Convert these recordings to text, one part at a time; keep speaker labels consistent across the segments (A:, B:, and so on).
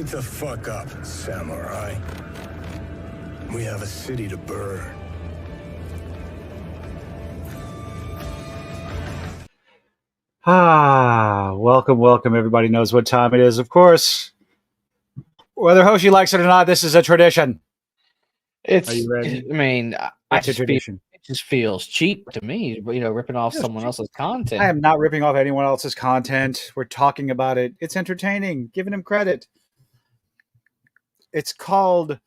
A: Wake the fuck up, samurai. We have a city to burn.
B: Welcome. Everybody knows what time it is, of course. Whether Hoshi likes it or not, this is a tradition.
C: Are
B: you ready?
C: I mean,
B: It's a tradition.
C: it just feels cheap to me, ripping off someone else's content.
B: I am not ripping off anyone else's content. We're talking about it. It's entertaining, giving him credit. It's called,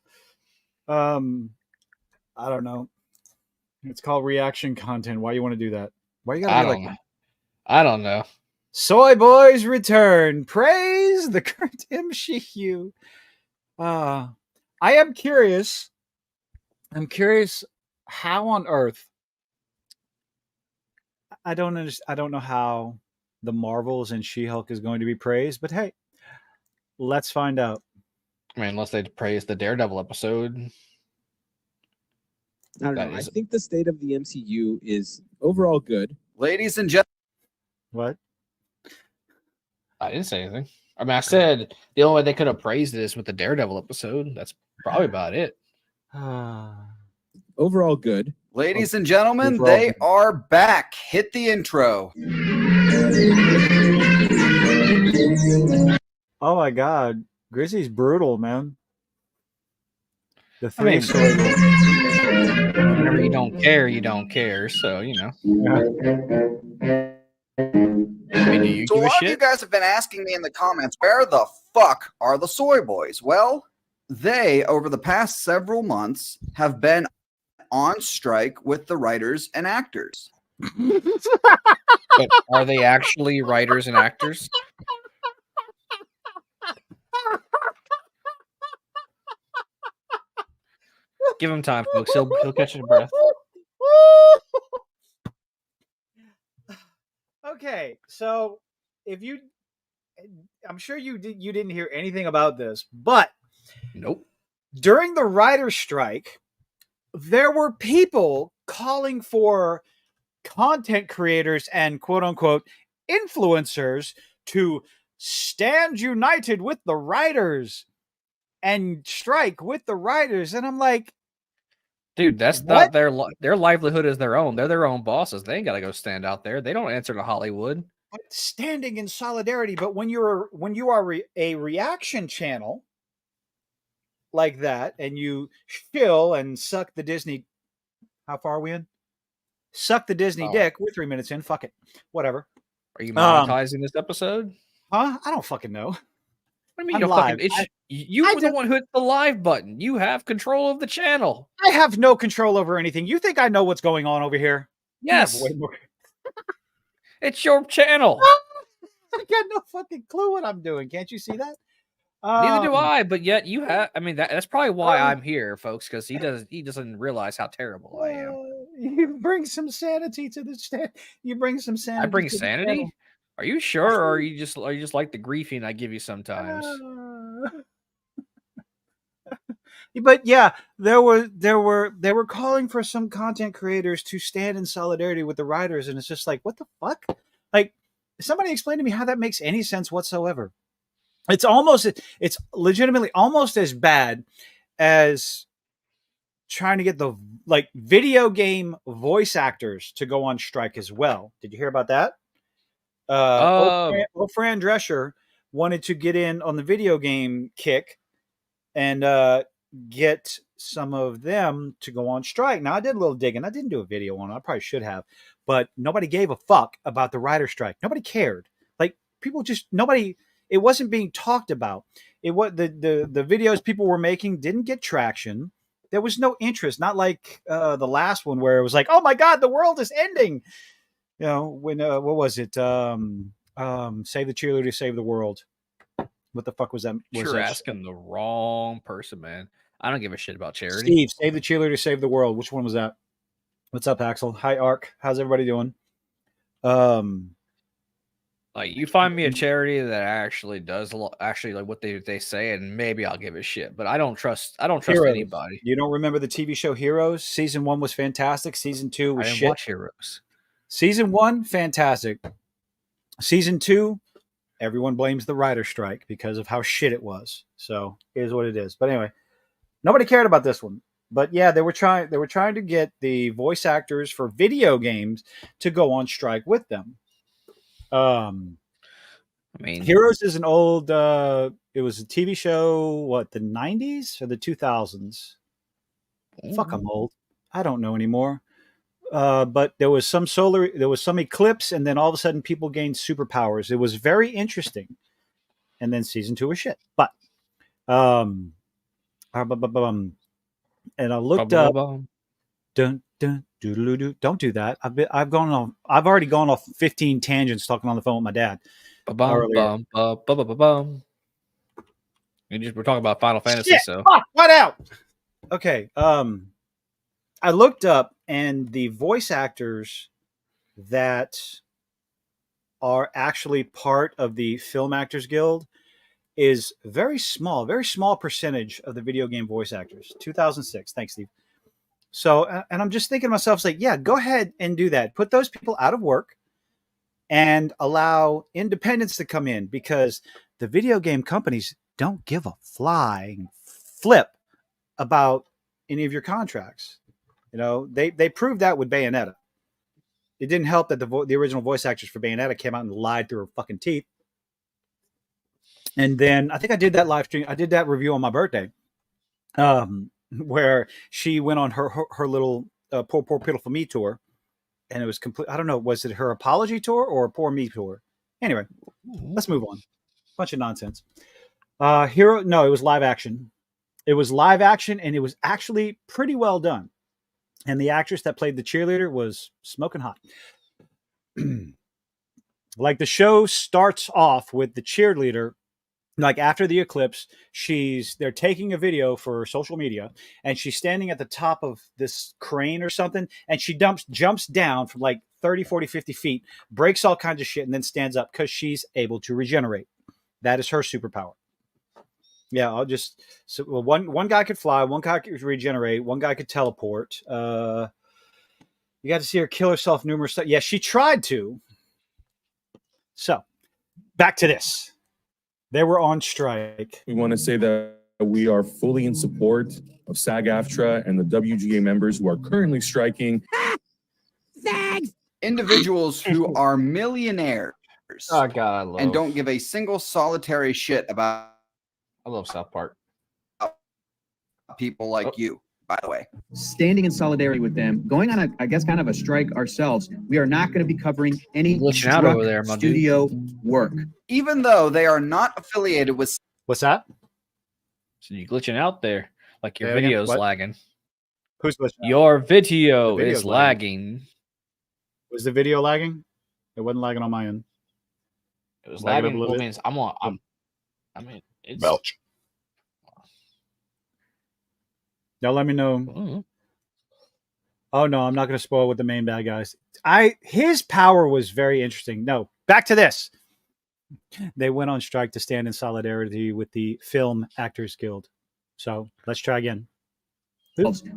B: I don't know. It's called reaction content. Why you want to do that? Why you gotta be like,
C: I don't know.
B: Soy Boys return. Praise the current MCU. I am curious. I'm curious how on earth. I don't understand. I don't know how the Marvels and She-Hulk is going to be praised, but hey, let's find out.
C: I mean, unless they praise the Daredevil episode.
D: I don't know. I think the state of the MCU is overall good.
E: Ladies and gentlemen.
B: What?
C: I didn't say anything. I mean, I said the only way they could have praised it is with the Daredevil episode. That's probably about it.
D: Overall good.
E: Ladies and gentlemen, they are back. Hit the intro.
B: Oh my God. Grizzly's brutal, man. The three
C: whenever you don't care, you don't care. So,
E: So a lot of you guys have been asking me in the comments, where the fuck are the Soy Boys? Well, they, over the past several months, have been on strike with the writers and actors.
C: But are they actually writers and actors? Give him time, folks. He'll catch his breath.
B: Okay, so I'm sure you didn't hear anything about this, but
C: nope.
B: During the writer's strike, there were people calling for content creators and quote unquote influencers to stand united with the writers and strike with the writers. And I'm like,
C: dude, that's not their livelihood is their own. They're their own bosses. They ain't got to go stand out there. They don't answer to Hollywood.
B: But standing in solidarity. But when you are a reaction channel like that, and you shill and suck the Disney. How far are we in? Suck the Disney dick. We're 3 minutes in. Fuck it. Whatever.
C: Are you monetizing this episode?
B: Huh? I don't fucking know.
C: What do you mean you're live? You were the one who hit the live button. You have control of the channel.
B: I have no control over anything. You think I know what's going on over here?
C: Yes. It's your channel.
B: I got no fucking clue what I'm doing. Can't you see that?
C: Neither do I, but yet you have. I mean, that's probably why I'm here, folks, because he doesn't realize how terrible I am.
B: You bring some sanity to the stand. You bring some sanity.
C: I bring sanity. Are you sure, or are you just like the griefing I give you sometimes?
B: But yeah, they were calling for some content creators to stand in solidarity with the writers, and it's just like, what the fuck? Like, somebody explain to me how that makes any sense whatsoever. It's legitimately almost as bad as trying to get the video game voice actors to go on strike as well. Did you hear about that? Fran Drescher wanted to get in on the video game kick and get some of them to go on strike. Now, I did a little digging. I didn't do a video on it. I probably should have, but nobody gave a fuck about the writer strike. Nobody cared. It wasn't being talked about. It was the videos people were making didn't get traction. There was no interest. Not like the last one where it was like, oh my God, the world is ending. You know, when what was it? Save the cheerleader, save the world. What the fuck was that?
C: You're asking the wrong person, man. I don't give a shit about charity.
B: Steve, save the cheerleader, save the world. Which one was that? What's up, Axel? Hi, Ark. How's everybody doing?
C: Like, you find me a charity that actually does like what they say, and maybe I'll give a shit. But I don't trust anybody.
B: You don't remember the TV show Heroes? Season 1 was fantastic. Season 2 was shit.
C: Watch Heroes.
B: Season 1, fantastic. Season 2, everyone blames the writer strike because of how shit it was. So here's what it is. But anyway, nobody cared about this one. But yeah, they were trying to get the voice actors for video games to go on strike with them. I mean, Heroes is an old. It was a TV show. What, the 90s or the 2000s? Fuck, I'm old. I don't know anymore. But there was some eclipse, and then all of a sudden, people gained superpowers. It was very interesting. And then season 2 was shit. But and I looked up. Don't do that. I've already gone off 15 tangents talking on the phone with my dad.
C: We're talking about Final Fantasy,
B: shit,
C: so
B: fuck, what out? Okay. I looked up, and the voice actors that are actually part of the Film Actors Guild is very small percentage of the video game voice actors. 2006. Thanks, Steve. So, and I'm just thinking to myself, like, yeah, go ahead and do that. Put those people out of work and allow independents to come in, because the video game companies don't give a flying flip about any of your contracts. You know, they proved that with Bayonetta. It didn't help that the original voice actors for Bayonetta came out and lied through her fucking teeth. And then I think I did that live stream. I did that review on my birthday, where she went on her little Poor Pitiful Me tour, and it was complete. I don't know, was it her apology tour or a Poor Me tour? Anyway, let's move on. Bunch of nonsense. No, it was live action. It was live action, and it was actually pretty well done. And the actress that played the cheerleader was smoking hot. Like, the show starts off with the cheerleader, like after the eclipse, they're taking a video for social media, and she's standing at the top of this crane or something, and she jumps down from like 30, 40, 50 feet, breaks all kinds of shit, and then stands up because she's able to regenerate. That is her superpower. Yeah, one guy could fly, one guy could regenerate, one guy could teleport. You got to see her kill herself numerous times. Yeah, she tried to. So, back to this. They were on strike.
F: We want to say that we are fully in support of SAG-AFTRA and the WGA members who are currently striking.
E: Individuals who are millionaires.
C: Oh God,
E: and don't give a single solitary shit about.
C: I love South Park.
E: People like you, by the way.
G: Standing in solidarity with them, going on I guess kind of a strike ourselves. We are not going to be covering any
C: out over there,
G: studio work.
E: Even though they are not affiliated with.
B: What's that?
C: So you glitching out there, like your video's lagging.
B: Who's glitching out?
C: Your video is lagging.
B: Was the video lagging? It wasn't lagging on my end.
C: It was lagging. Well, means it's
B: belch. Now let me know.
C: Mm-hmm.
B: Oh no, I'm not going to spoil with the main bad guys. His power was very interesting. No, back to this. They went on strike to stand in solidarity with the Film Actors Guild. So let's try again.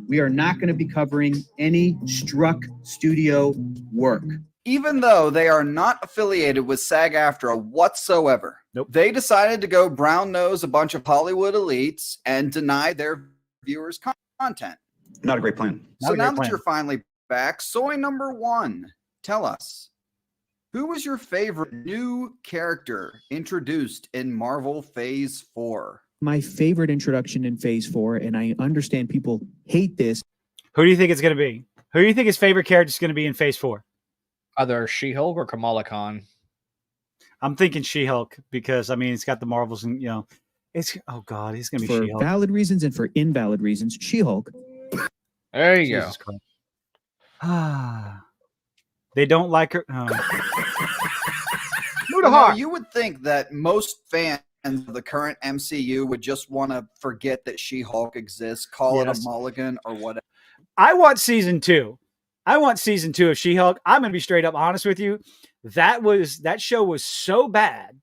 G: We are not going to be covering any struck studio work.
E: Even though they are not affiliated with SAG-AFTRA whatsoever.
B: Nope.
E: They decided to go brown nose a bunch of Hollywood elites and deny their viewers content.
H: Not a great plan.
E: So now that you're finally back, Soy number 1, tell us, who was your favorite new character introduced in Marvel Phase 4?
G: My favorite introduction in Phase 4, and I understand people hate this.
B: Who do you think it's going to be? Who do you think his favorite character is going to be in Phase 4?
C: Either She-Hulk or Kamala Khan.
B: I'm thinking She-Hulk because, I mean, it's got the Marvels and, you know, he's going to be She-Hulk.
G: For valid reasons and for invalid reasons, She-Hulk.
C: There you
B: go. They don't like her.
E: You would think that most fans of the current MCU would just want to forget that She-Hulk exists, call it a mulligan or whatever.
B: I want season 2. I want season 2 of She-Hulk. I'm going to be straight up honest with you. That show was so bad,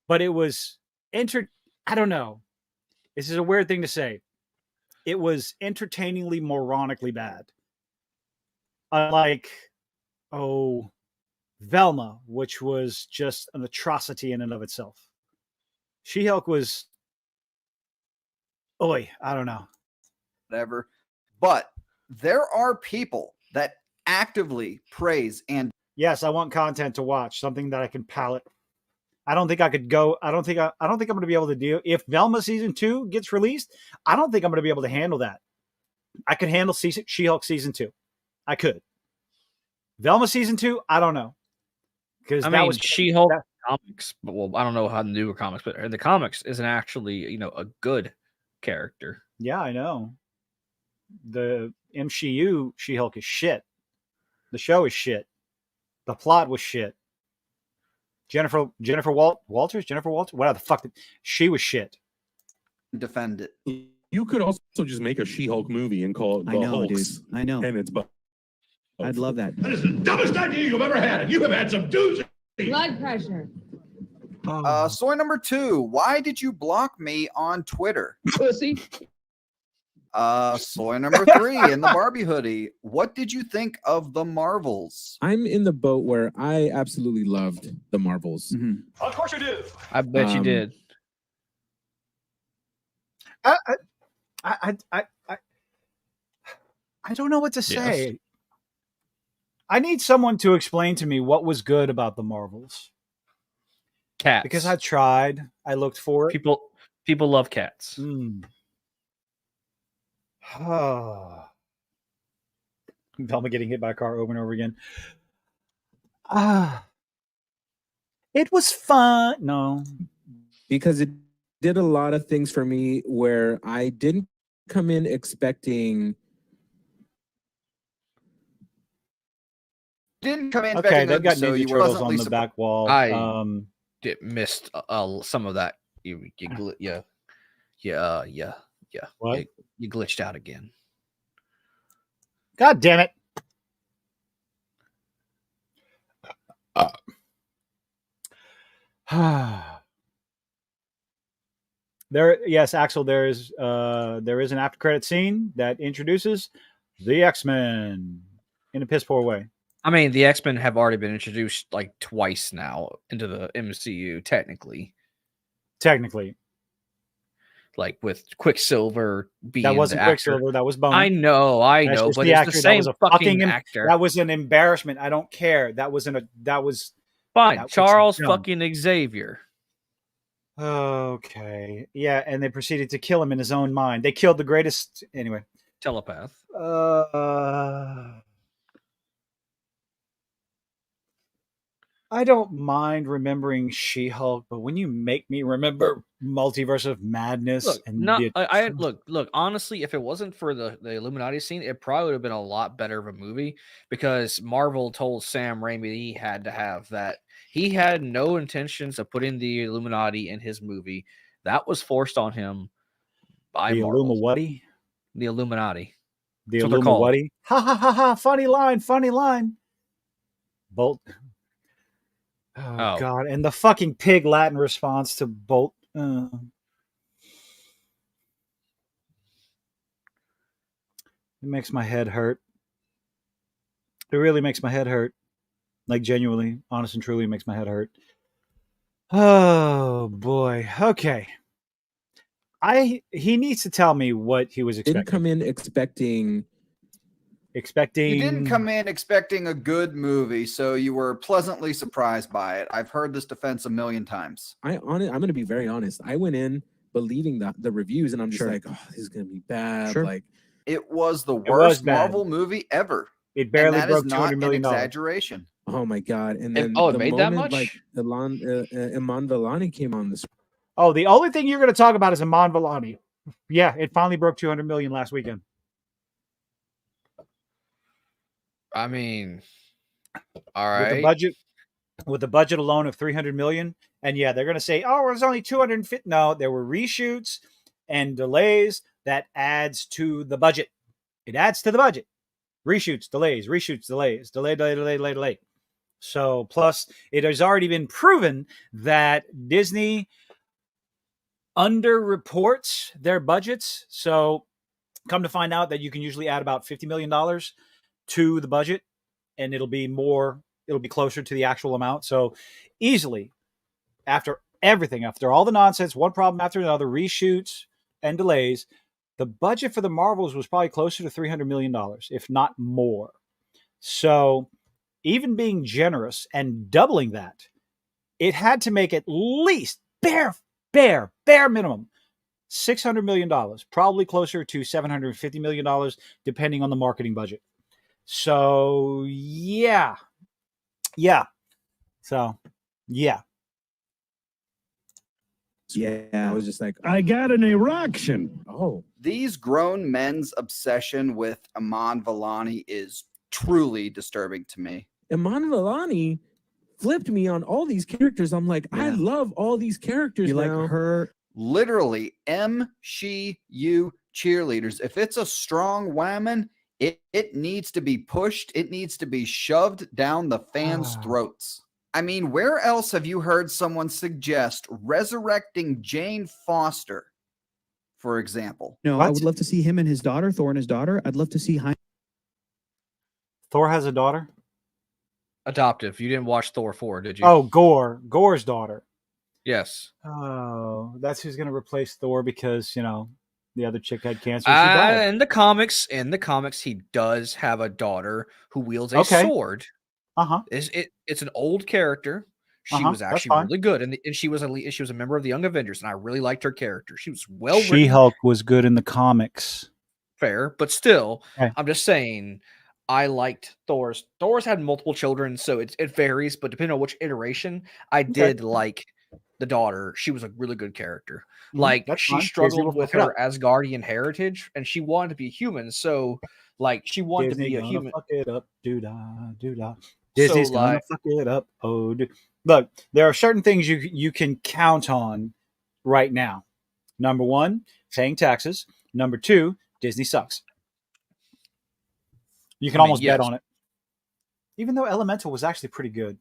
B: but it was I don't know. This is a weird thing to say. It was entertainingly moronically bad. Unlike, Velma, which was just an atrocity in and of itself. She-Hulk was, I don't know.
E: Whatever. But there are people that actively praise and
B: Yes, I want content to watch, something that I can palate. I don't think I could go. I don't think I'm going to be able to do. If Velma season 2 gets released, I don't think I'm going to be able to handle that. I could handle She-Hulk season 2. I could. Velma season 2, I don't know. Because
C: She-Hulk comics, but well, I don't know how the newer comics, but in the comics isn't actually, a good character.
B: Yeah, I know. The MCU She-Hulk is shit. The show is shit. The plot was shit. Jennifer Walters, whatever the fuck. She was shit.
E: defend it.
F: You could also just make a She-Hulk movie and call it The Hulks.
G: Dude. I know.
F: And it's
G: I'd love that.
H: That is the dumbest idea you've ever had, and you have had some doozy.
I: Blood pressure.
E: Soy number 2. Why did you block me on Twitter?
G: Pussy.
E: Soy number 3 in the Barbie hoodie. What did you think of the Marvels?
D: I'm in the boat where I absolutely loved the Marvels.
G: Mm-hmm.
H: Of course you do.
C: I bet you did.
B: I don't know what to say. Yes. I need someone to explain to me what was good about the Marvels.
C: Cats.
B: Because I tried. I looked for it.
C: People love cats.
B: Velma getting hit by a car over and over again. It was fun. No.
D: Because it did a lot of things for me where I didn't come in expecting.
E: Didn't come in
B: okay, they've got
E: so
B: Ninja
E: you
B: Turtles on the back wall.
C: I missed some of that. You
B: What?
C: You glitched out again.
B: God damn it. Axel, there is an after credit scene that introduces the X-Men in a piss poor way.
C: I mean, the X-Men have already been introduced like twice now into the MCU, technically. Like with Quicksilver being
B: that wasn't
C: the actor.
B: Quicksilver, that was Bone.
C: I know, but
B: the
C: it's the same fucking actor.
B: That was an embarrassment. I don't care. That was
C: fine. Charles fucking Xavier.
B: Okay. Yeah, and they proceeded to kill him in his own mind. They killed the greatest anyway.
C: Telepath.
B: I don't mind remembering She-Hulk, but when you make me remember Multiverse of Madness
C: look, honestly, if it wasn't for the Illuminati scene, it probably would have been a lot better of a movie because Marvel told Sam Raimi he had to have that. He had no intentions of putting the Illuminati in his movie. That was forced on him by Marvel. The Illuminati.
B: The Illuminati. Ha ha ha ha! Funny line. Bolt. Oh, God. And the fucking pig Latin response to Bolt. It makes my head hurt. It really makes my head hurt. Like, genuinely, honest and truly, makes my head hurt. Oh, boy. Okay. He needs to tell me what he was expecting.
D: Didn't come in expecting.
E: You didn't come in expecting a good movie, so you were pleasantly surprised by it. I've heard this defense a million times.
D: I'm going to be very honest. I went in believing the reviews, and I'm just like, oh, this is going to be bad.
B: Sure.
D: Like,
E: it was the worst Marvel movie ever.
B: It barely broke
E: $200 million.
B: Exaggeration.
D: Oh my God! And then
C: it made that much.
D: Like Iman Vellani came on this.
B: Oh, the only thing you're going to talk about is Iman Vellani. Yeah, it finally broke 200 million last weekend.
C: I mean, all right.
B: With the budget alone of 300 million, and yeah, they're going to say, "Oh, it was only 250." No, there were reshoots and delays that adds to the budget. It adds to the budget. Reshoots, delays, delay. So, plus, it has already been proven that Disney underreports their budgets. So, come to find out that you can usually add about $50 million to the budget, and it'll be more it'll be closer to the actual amount. So easily, after everything, after all the nonsense, one problem after another, reshoots and delays, the budget for the Marvels was probably closer to $300 million, if not more. So even being generous and doubling that, it had to make at least bare minimum $600 million, probably closer to $750 million, depending on the marketing budget. So yeah. So yeah.
D: I was just like,
H: I got an erection.
D: oh,
E: These grown men's obsession with Iman Vellani is truly disturbing to me.
D: Iman Vellani flipped me on all these characters. I'm like, I love all these characters
G: You
D: now.
G: like her?
E: Literally, MCU cheerleaders. If it's a strong woman, it needs to be pushed. It needs to be shoved down the fans' throats. I mean, where else have you heard someone suggest resurrecting Jane Foster, for example?
G: No,
B: What?
G: I would love to see him and his daughter, Thor and his daughter. I'd love to see
B: Thor has a daughter?
C: Adoptive. You didn't watch Thor 4, did you?
B: Oh, Gore's daughter.
C: Yes.
B: Oh, that's who's going to replace Thor because, you know, the other chick had cancer. She died.
C: In the comics, he does have a daughter who wields a
B: Okay.
C: sword.
B: Uh-huh.
C: It's an old character. She was
B: That's
C: actually
B: fine.
C: really good, and she was a member of the Young Avengers, and I really liked her character. She was well written.
B: She-Hulk was good in the comics.
C: Fair, but still,
B: Okay.
C: I'm just saying, I liked Thor's. Thor's had multiple children, so it varies, but depending on which iteration, I did like the daughter. She was a really good character. Like,
B: That's
C: she
B: fine. Disney
C: struggled
B: will
C: with
B: fuck it
C: her Asgardian heritage, and she wanted to be human, so, like, she wanted
B: Disney
C: to be a
B: gonna
C: human.
B: fuck it up, doo-dah, doo-dah. Disney's
C: So,
B: gonna
C: like,
B: fuck it up. Oh, look, there are certain things you can count on right now. Number one, paying taxes. Number two, Disney sucks. You can almost bet on it. Even though Elemental was actually pretty good.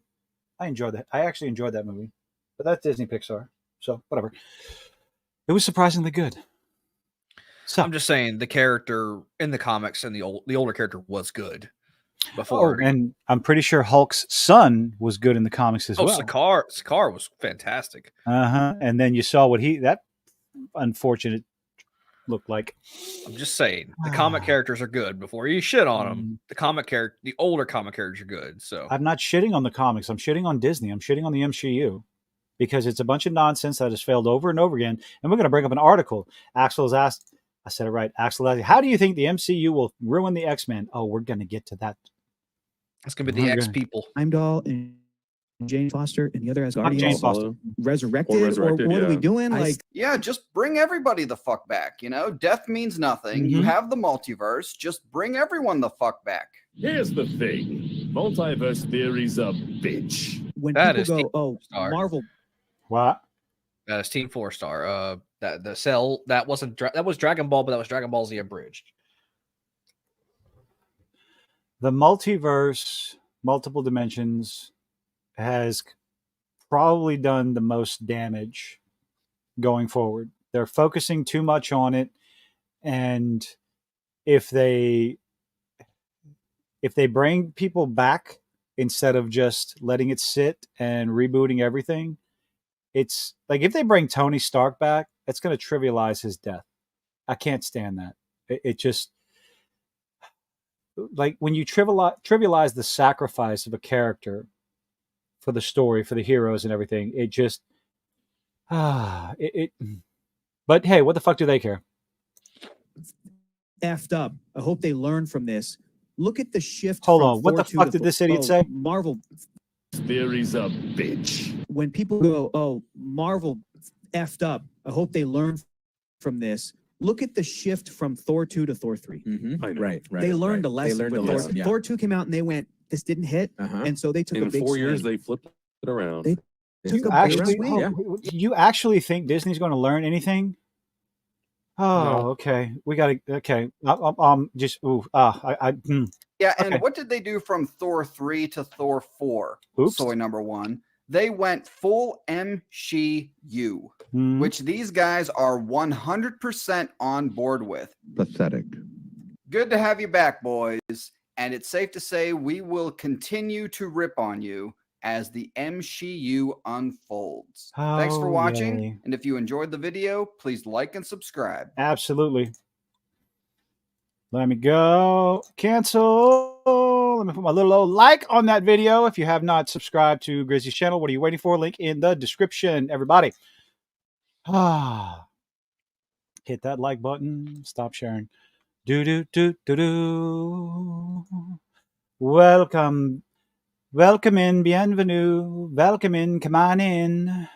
B: I enjoyed that. I actually enjoyed that movie. But that's Disney Pixar. So whatever. It was surprisingly good. So
C: I'm just saying the character in the comics and the older character was good before.
B: and I'm pretty sure Hulk's son was good in the comics as well.
C: Sakaar was fantastic.
B: And then you saw what that unfortunate looked like.
C: I'm just saying the comic characters are good. Before you shit on them, the older comic characters are good. So
B: I'm not shitting on the comics. I'm shitting on Disney. I'm shitting on the MCU because it's a bunch of nonsense that has failed over and over again. And we're going to bring up an article. Axel has asked, I said it right. Axel asked, how do you think the MCU will ruin the X-Men? Oh, we're going to get to that.
C: It's going to be the X people.
G: Heimdall and Jane Foster and the other Asgardians.
B: Jane Foster.
G: Resurrected? Or what are we doing?
E: Yeah, just bring everybody the fuck back. You know, death means nothing. You have the multiverse. Just bring everyone the fuck back.
H: Here's the thing. Multiverse theory's a bitch.
G: When
C: That
G: people
C: is
G: go,
C: Star.
G: Marvel.
B: What?
C: That is Team 4-Star. That the Cell that wasn't that was Dragon Ball, but that was Dragon Ball Z abridged.
B: The multiverse, multiple dimensions, has probably done the most damage going forward. They're focusing too much on it, and if they bring people back instead of just letting it sit and rebooting everything, it's like if they bring Tony Stark back, it's going to trivialize his death. I can't stand that. It just, like, when you trivialize the sacrifice of a character for the story, for the heroes and everything, it just but hey, what the fuck do they care?
G: Effed up. I hope they learn from this. Look at the shift.
B: Hold
G: from
B: on, what
G: Thor
B: the
G: 2
B: fuck
G: to
B: did
G: Thor-
B: this idiot say?
G: Marvel.
H: Theory's a bitch.
G: When people go, Marvel effed up. I hope they learn from this. Look at the shift from Thor 2 to Thor 3.
D: Right.
G: They learned a lesson.
D: They learned a
G: with Thor.
D: lesson. Yeah.
G: Thor 2 came out and they went, this didn't hit. And so they took a
F: In
G: big
F: 4 years,
G: swing.
F: they flipped it around.
G: They took
B: You
G: a big
B: actually,
G: swing.
B: you actually think Disney's going to learn anything? Oh,
F: No.
B: okay. We got to. Okay.
E: Yeah, and
B: Okay.
E: what did they do from Thor 3 to Thor 4?
B: Oops.
E: Soy number one. They went full MCU, which these guys are 100% on board with.
I: Pathetic.
E: Good to have you back, boys. And it's safe to say we will continue to rip on you as the MCU unfolds. Thanks for watching.
B: yay.
E: And if you enjoyed the video, please like and subscribe.
B: Absolutely. Let me go. Cancel. Let me put my little old like on that video. If you have not subscribed to Grizzly's channel, what are you waiting for? Link in the description, everybody. Hit that like button. Stop sharing. Do. Welcome. Welcome in. Bienvenue. Welcome in. Come on in.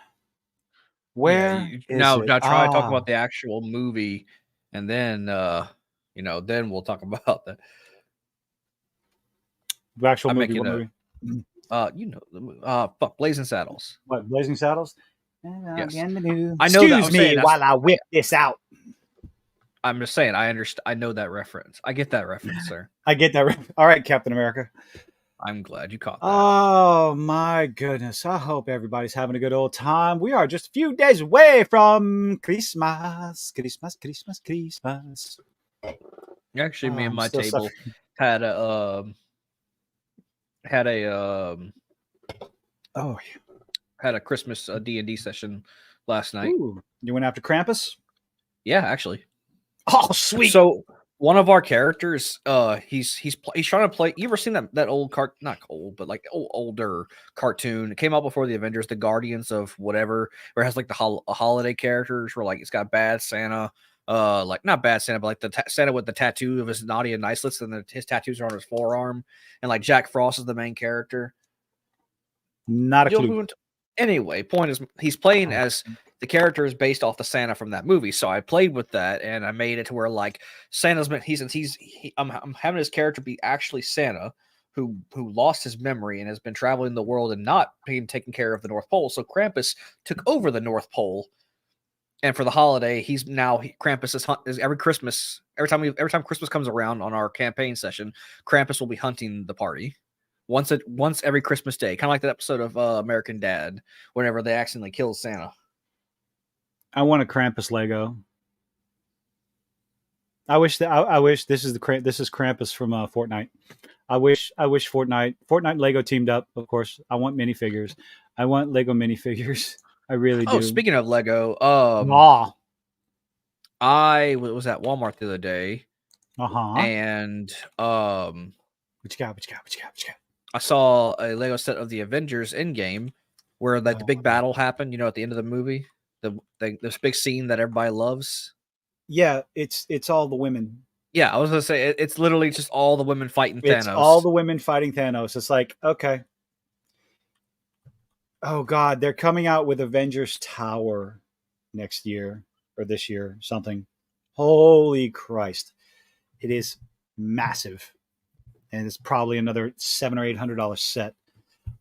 B: Where is
C: now
B: it?
C: try to talk about the actual movie, and then then we'll talk about the
B: actual
C: I'm
B: movie.
C: making
B: What movie?
C: fuck, Blazing Saddles.
B: What, Blazing Saddles?
C: Yes.
B: Bienvenue.
C: I know that.
B: Excuse me while I whip this out.
C: I'm just saying, I understand. I know that reference. I get that reference, sir.
B: I get that. All right, Captain America.
C: I'm glad you caught that.
B: Oh my goodness! I hope everybody's having a good old time. We are just a few days away from Christmas.
C: Actually, me and my
B: still
C: table
B: suffering.
C: had a Christmas D&D session last night.
B: Ooh, you went after Krampus?
C: Yeah, actually.
B: Oh, sweet.
C: So one of our characters, he's trying to play. You ever seen that old not old, but like older cartoon? It came out before the Avengers, the Guardians of whatever, where it has like the holiday characters, where like it's got Bad Santa, like not Bad Santa, but like the Santa with the tattoo of his naughty and nicelets, and his tattoos are on his forearm, and like Jack Frost is the main character.
B: Not a clue.
C: Anyway, point is he's playing as the character is based off the Santa from that movie. So I played with that and I made it to where like Santa's I'm having his character be actually Santa who lost his memory and has been traveling the world and not being taken care of the North Pole. So Krampus took over the North Pole. And for the holiday, Krampus is every Christmas, every time Christmas comes around on our campaign session, Krampus will be hunting the party. Once every Christmas day, kind of like that episode of American Dad, whenever they accidentally kill Santa.
B: I want a Krampus Lego. I wish this is Krampus from Fortnite. I wish Fortnite Lego teamed up. Of course, I want minifigures. I want Lego minifigures. I really do.
C: Oh, speaking of Lego, I was at Walmart the other day. And
B: what you got?
C: I saw a Lego set of the Avengers Endgame, where like the big battle happened. At the end of the movie, this big scene that everybody loves.
B: Yeah, it's all the women.
C: Yeah, I was gonna say it's literally just all the women fighting Thanos.
B: It's all the women fighting Thanos. It's like, okay. Oh God, they're coming out with Avengers Tower next year or this year, something. Holy Christ. It is massive. And it's probably another $700 or $800 set.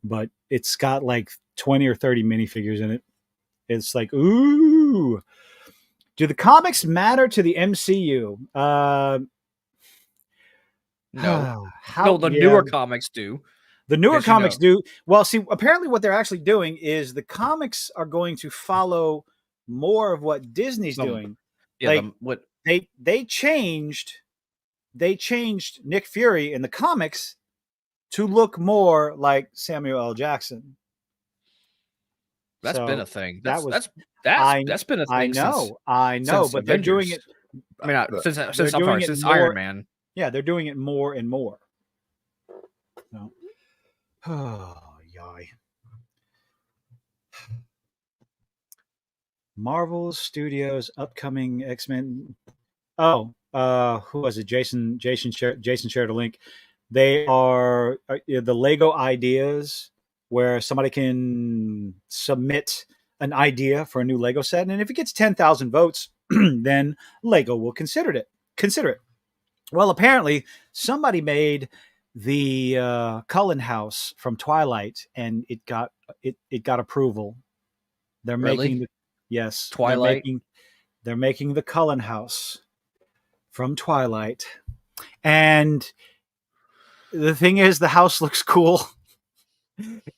B: But it's got like 20 or 30 minifigures in it. It's like, ooh. Do the comics matter to the MCU?
C: No. The newer comics do.
B: The newer comics do. Well, see, apparently what they're actually doing is the comics are going to follow more of what Disney's doing.
C: Yeah,
B: like, they changed Nick Fury in the comics to look more like Samuel L. Jackson.
C: That's been a thing. That's been a thing.
B: I know, but they're doing it.
C: I mean, since Iron Man.
B: Yeah, they're doing it more and more. So, oh, yay. Marvel Studios upcoming X-Men. Oh, who was it? Jason shared a link. They are the Lego ideas where somebody can submit an idea for a new Lego set, and if it gets 10,000 votes, then Lego will consider it. Well, apparently somebody made the Cullen house from Twilight, and it got approval. They're making
C: Twilight.
B: They're making the Cullen house from Twilight, and the thing is, the house looks cool.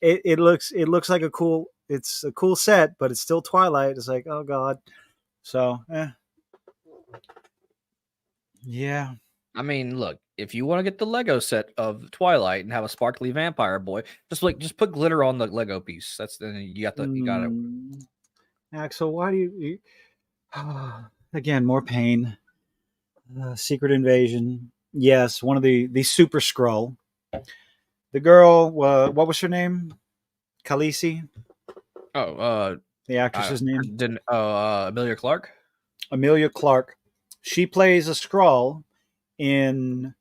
B: It looks like it's a cool set, but it's still Twilight. It's like, oh God. So, yeah.
C: I mean, look, if you want to get the Lego set of Twilight and have a sparkly vampire boy, just put glitter on the Lego piece. That's then you got it.
B: Axel, why do you again more pain? Secret Invasion. Yes, one of the Super Skrull. The girl, what was her name? Khaleesi.
C: Oh,
B: the actress's name?
C: Didn't Amelia Clark?
B: Amelia Clark. She plays a Skrull in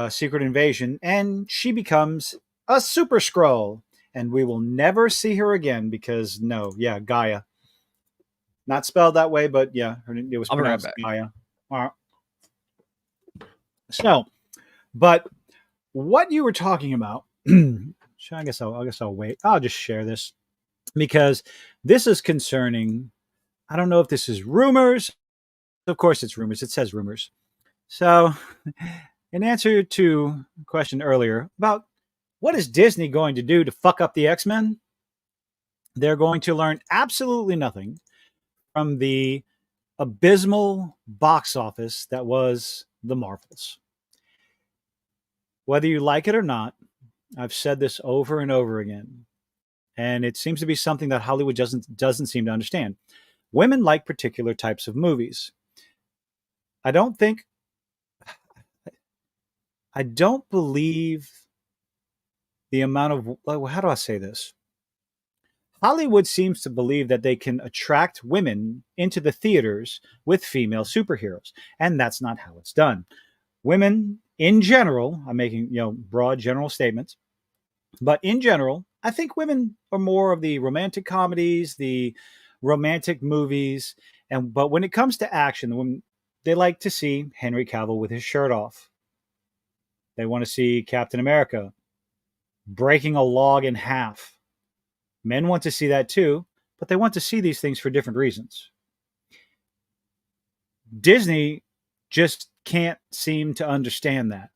B: Secret Invasion, and she becomes a Super Skrull, and we will never see her again because Gaia. Not spelled that way, but yeah, it was pronounced Gaia. So, but what you were talking about, I guess I'll wait. I'll just share this because this is concerning. I don't know if this is rumors. Of course, it's rumors. It says rumors. So, in answer to a question earlier about what is Disney going to do to fuck up the X-Men, they're going to learn absolutely nothing from the abysmal box office that was the Marvels. Whether you like it or not, I've said this over and over again, and it seems to be something that Hollywood doesn't seem to understand. Women like particular types of movies. I don't believe the amount of, how do I say this? Hollywood seems to believe that they can attract women into the theaters with female superheroes, and that's not how it's done. Women, in general, I'm making broad general statements, but in general, I think women are more of the romantic comedies, the romantic movies, but when it comes to action, the women, they like to see Henry Cavill with his shirt off. They want to see Captain America breaking a log in half. Men want to see that too, but they want to see these things for different reasons. Disney just can't seem to understand that.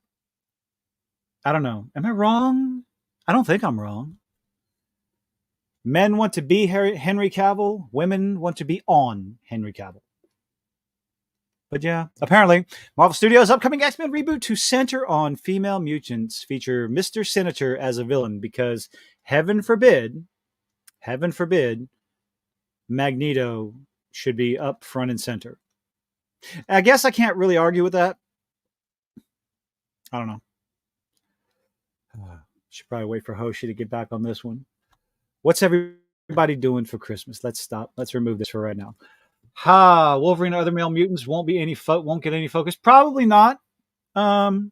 B: I don't know. Am I wrong? I don't think I'm wrong. Men want to be Henry Cavill. Women want to be on Henry Cavill. But yeah, apparently, Marvel Studios' upcoming X-Men reboot to center on female mutants feature Mr. Senator as a villain because heaven forbid, Magneto should be up front and center. I guess I can't really argue with that. I don't know. Should probably wait for Hoshi to get back on this one. What's everybody doing for Christmas? Let's stop. Let's remove this for right now. Wolverine and other male mutants won't get any focus. Probably not. So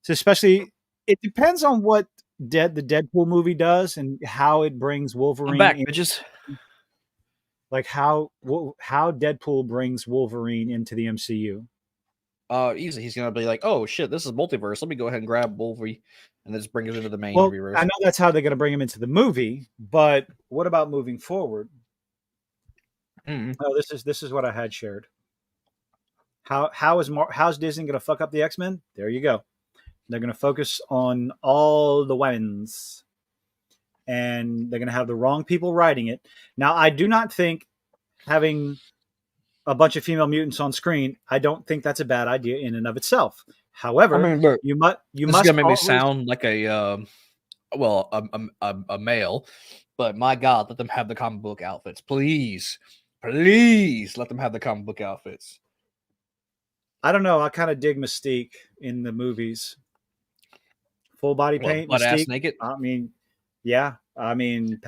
B: especially, it depends on what the Deadpool movie does and how it brings Wolverine.
C: I'm back, bitches.
B: Like how Deadpool brings Wolverine into the MCU.
C: Easy. He's gonna be like, "Oh shit, this is multiverse. Let me go ahead and grab Wolverine and then just bring it into the main universe."
B: I know that's how they're gonna bring him into the movie, but what about moving forward? Oh, this is what I had shared. How's Disney gonna fuck up the X-Men? There you go. They're gonna focus on all the women's, and they're gonna have the wrong people writing it. Now, I do not think having a bunch of female mutants on screen, I don't think that's a bad idea in and of itself. However,
C: I mean, look,
B: you must
C: gonna make me sound like a male, but my God, let them have the comic book outfits, please. Please let them have the comic book outfits.
B: I don't know. I kind of dig Mystique in the movies. Full body paint,
C: butt
B: Mystique.
C: ass naked.
B: I mean, yeah. I mean,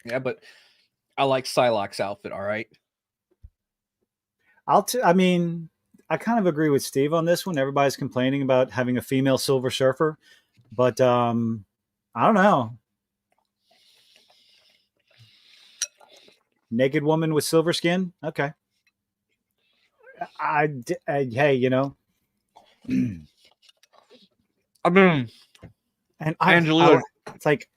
C: yeah, but I like Psylocke's outfit. All right.
B: I mean, I kind of agree with Steve on this one. Everybody's complaining about having a female Silver Surfer, but I don't know. Naked woman with silver skin. Okay. Hey, you know.
C: I mean,
B: and
C: Angelina.
B: It's like,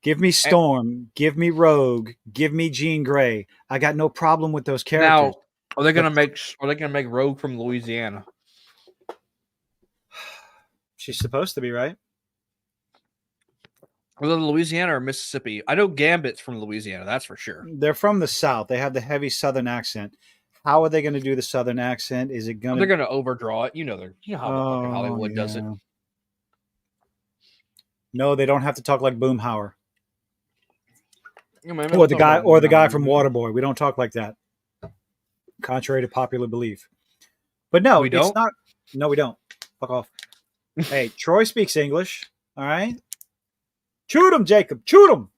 B: give me Storm, give me Rogue, give me Jean Grey. I got no problem with those characters.
C: Now, are they gonna make Rogue from Louisiana?
B: She's supposed to be, right?
C: Was it Louisiana or Mississippi? I know Gambit's from Louisiana, that's for sure.
B: They're from the South. They have the heavy Southern accent. How are they going to do the Southern accent? Is it going to?
C: They're going to overdraw it. You know how the fucking Hollywood does it.
B: No, they don't have to talk like Boomhauer.
C: Yeah,
B: Or the guy from Waterboy. We don't talk like that, contrary to popular belief. But no, it's not. No, we don't. Fuck off. Hey, Troy speaks English. All right. Shoot him, Jacob. Shoot him.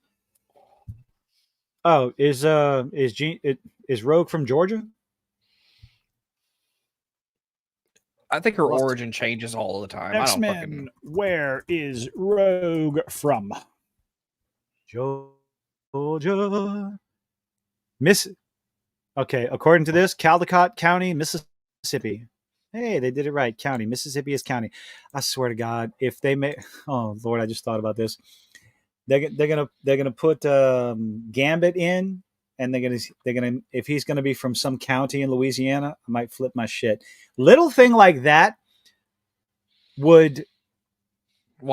B: Oh, is Rogue from Georgia?
C: I think her origin changes all the time.
B: X-Men,
C: I don't fucking.
B: Where is Rogue from? Georgia. Okay, according to this, Caldecott County, Mississippi. Hey, they did it right. County. Mississippi is county. I swear to God, if they make, oh Lord, I just thought about this. They're gonna put Gambit in, and they're gonna if he's gonna be from some county in Louisiana, I might flip my shit. Little thing like that would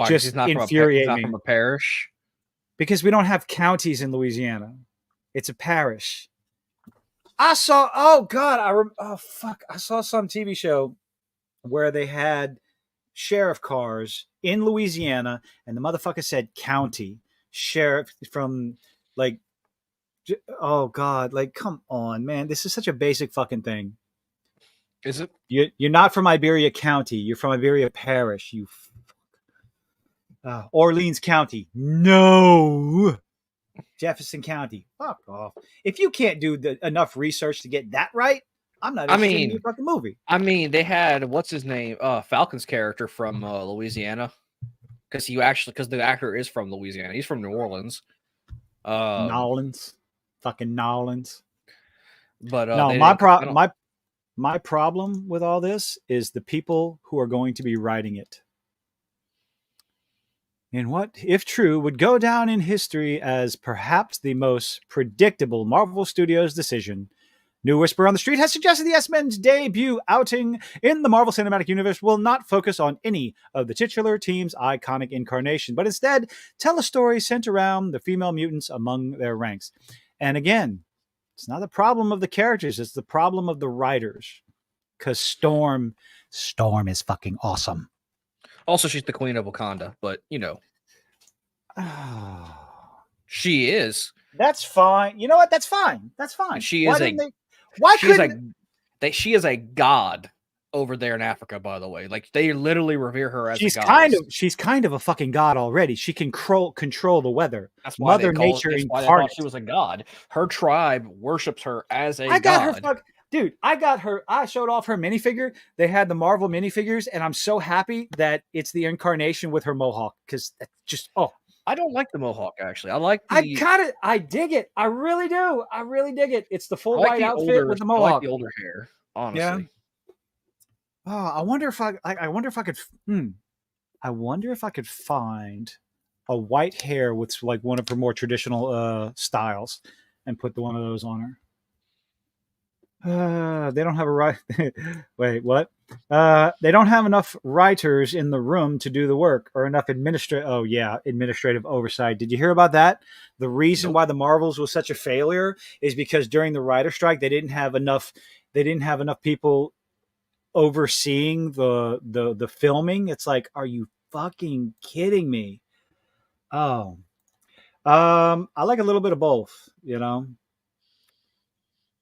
B: just
C: he's not
B: infuriate me.
C: From a parish,
B: because we don't have counties in Louisiana. It's a parish. I saw. Oh God! I saw some TV show where they had sheriff cars in Louisiana, and the motherfucker said county sheriff from like. Oh God! Like, come on, man! This is such a basic fucking thing.
C: Is it?
B: You're not from Iberia County. You're from Iberia Parish. You. Orleans County. No. Jefferson County. Fuck off. If you can't do enough research to get that right, I'm not interested in your fucking movie.
C: I mean, they had what's his name, Falcon's character from Louisiana, because the actor is from Louisiana. He's from New Orleans.
B: Nolans, fucking Nolans.
C: But
B: no, my problem with all this is the people who are going to be writing it. In what, if true, would go down in history as perhaps the most predictable Marvel Studios decision. New Whisper on the Street has suggested the X-Men's debut outing in the Marvel Cinematic Universe will not focus on any of the titular team's iconic incarnation, but instead tell a story centered around the female mutants among their ranks. And again, it's not the problem of the characters, it's the problem of the writers. Because Storm is fucking awesome.
C: Also, she's the queen of Wakanda, but you know, she is.
B: That's fine. You know what? That's fine. That's fine.
C: She is she is a god over there in Africa. By the way, like they literally revere her as a goddess.
B: She's kind of a fucking god already. She can control the weather.
C: That's why
B: Mother Nature
C: incarnate. Why they thought she was a god. Her tribe worships her as a god.
B: I got her. Dude, I got her. I showed off her minifigure. They had the Marvel minifigures, and I'm so happy that it's the incarnation with her mohawk because just
C: I don't like the mohawk actually. I like the.
B: I got it. I dig it. I really do. I really dig it. It's the full white outfit with the mohawk.
C: I like the older hair, honestly. Yeah.
B: Oh, I wonder if I wonder if I could. I wonder if I could find a white hair with like one of her more traditional styles, and put one of those on her. They don't have a right. Wait, what? They don't have enough writers in the room to do the work, or enough administrative oversight. Did you hear about that? The reason why the Marvels was such a failure is because during the writer strike, they didn't have enough. They didn't have enough people overseeing the filming. It's like, are you fucking kidding me? Oh, I like a little bit of both. You know.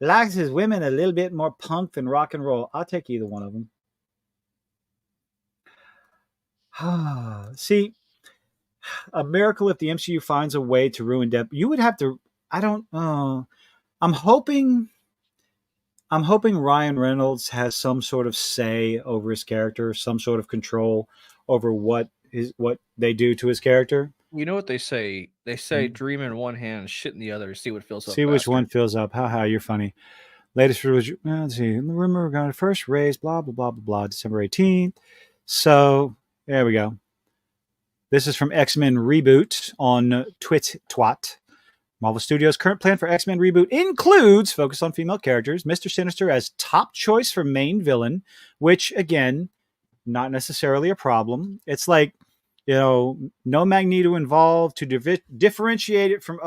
B: Likes his women a little bit more punk than rock and roll. I'll take either one of them. See, a miracle if the MCU finds a way to ruin Deadpool. You would have to. I don't know. I'm hoping Ryan Reynolds has some sort of say over his character, some sort of control over what they do to his character.
C: You know what they say? They say dream in one hand, shit in the other. See what fills up.
B: See which one fills up. Haha, you're funny. Latest was let's see. The rumor got first raised. Blah blah blah blah blah. December 18th. So there we go. This is from X-Men Reboot on Twat. Marvel Studios' current plan for X-Men Reboot includes focus on female characters. Mr. Sinister as top choice for main villain, which again, not necessarily a problem. It's like no Magneto involved to differentiate it from